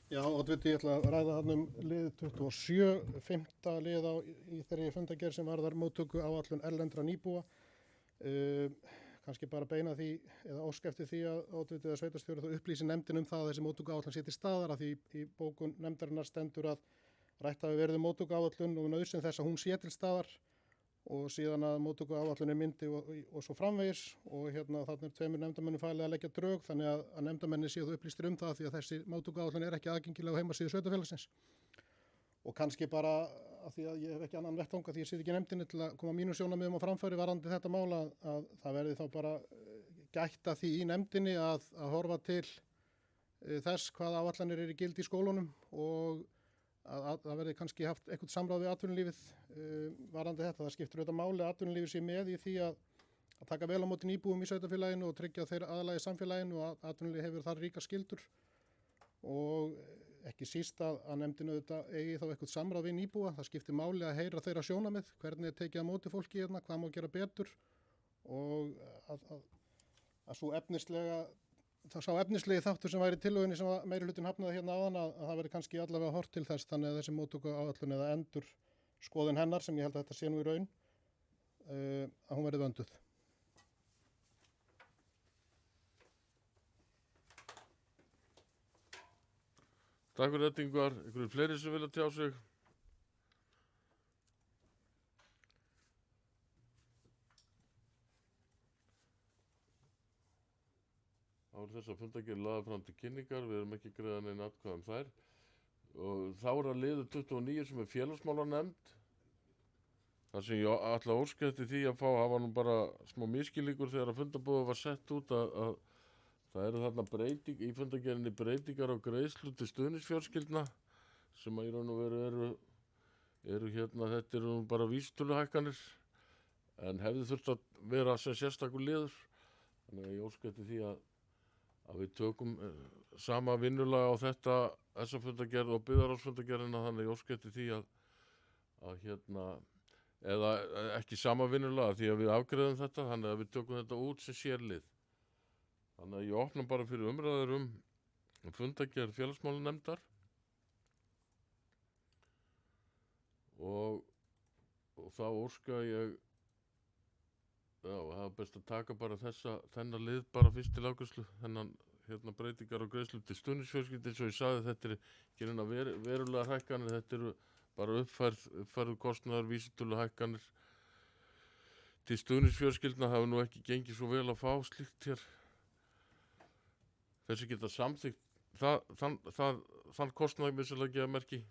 Já, oddviti, ég ætla að ræða þarna lið 27, 5. lið í þeirri fundargerð sem varðar móttöku áætlun erlendra nýbúa. Kannski bara beina því eða óska eftir því að oddviti eða sveitarstjóri þá upplýsi nefndin það að þessi móttöku áætlun sé til staðar, að því í bókun nefndarinnar stendur að rætt hafi verið móttöku áætlun og nauðsyn þess að hún sé til staðar og síðan að móttöku áætlun myndi og svo framvegis og hérna þarna 2 nefndarmönnum falið að leggja drög þannig að nefndarmenni séu þú upplýstir það því að þessi móttöku áætlun er ekki aðgengilega á heimasíðu sveitarfélagsins. Og kannski bara að því að ég hef ekki annan vettvang því ég sit ekki í nefndinni til að koma mínum sjónarmiðum á framfæri varðandi þetta mál að það verði þá bara gætt að því í nefndinni að horfa til þess hvað áætlanir eru í gildi í skólunum og að það verði kannski haft eitthvað samráð við atvinnulífið varðandi þetta. Það skiptir auðvitað máli að atvinnulífið sé með í því að taka vel á móti nýbúum í sveitarfélaginu og tryggja þeir aðalagi samfélaginu og atvinnulífið hefur þar ríka skyldur og ekki síst að nefndin auðvitað eigi þá eitthvað samráð við nýbúa. Það skiptir máli að heyra þeirra sjónarmið, hvernig er tekið á móti fólki hérna, hvað má gera betur og að sá efnislegi þáttur sem væri í tillögunni sem meirihlutin hafnaði hérna áðan að það veri kannski allavega hort til þess þannig að þessi móttöku áætlun eða endur skoðun hennar sem ég held að þetta sé nú í raun að hún verði vönduð. Takk fyrir þetta Ingvar. Einhverjum fleiri sem vilja tjá sig? Þá er þess að fundargerð laða fram til kynningar, við erum ekki greiða neina atkvæða þær. Og þá er það liður 29 sem er félagsmálanefnd. Það sem ég ætla að óska eftir því að fá, það var nú bara smá miskilningur þegar að fundarbúið var sett út að Það eru þarna í fundargerðinni breytingar á greiðslu til stuðningsfjölskyldna sem að í raun og veru eru hérna, þetta eru bara vísitöluhækkanir en hefði þurft að vera sem sérstakur liður. Þannig að ég óska eftir því að við tökum sama vinnulag á þessa fundargerð og byggðarráðsfundargerðina, þannig að ég óska eftir því að hérna, eða ekki sama vinnulag því að við afgreiðum þetta, þannig að við tökum þetta út sem sérlið. Þannig að ég opna bara fyrir umræður fundargerð félagsmálanefndar og þá óska ég, það er best að taka bara þennan lið bara fyrst til afgreiðslu, þennan breytingar á greiðslu til stuðningsfjölskyldu, eins og ég sagði, þetta er ekki reyna verulega hækkanir, þetta eru bara uppfærðu kostnaðar, vísitöluhækkanir til stuðningsfjölskyldna. Það hefur nú ekki gengið svo vel að fá slíkt hér. Þessi geta samþykkt þann kostnaði missalega gefa merki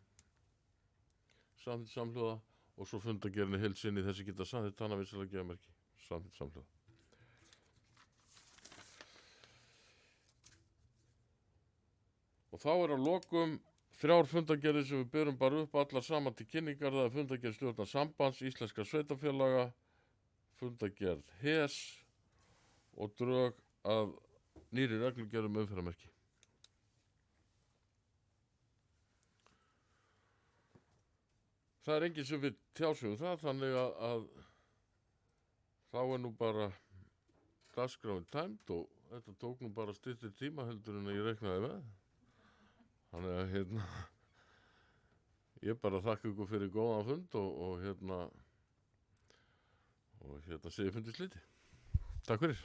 samþykkt samhljóða og svo fundargerðinni heild sinni þessi geta samþykkt þannig missalega gefa merki samþykkt samhljóða. Og þá er að lokum 3 fundargerðir sem við berum bara upp allar saman til kynningar. Það er fundargerð stjórnar sambands íslenskra sveitarfélaga, fundargerð HES og drög að nýrri reglugerð umferðarmerki. Það er enginn sem við tjásum það, þannig að þá er nú bara dagskráin tæmd og þetta tók nú bara styttri tíma heldur en ég reiknaði með. Þannig að ég bara þakka ykkur fyrir góðan fund og segi fundi sliti. Takk fyrir.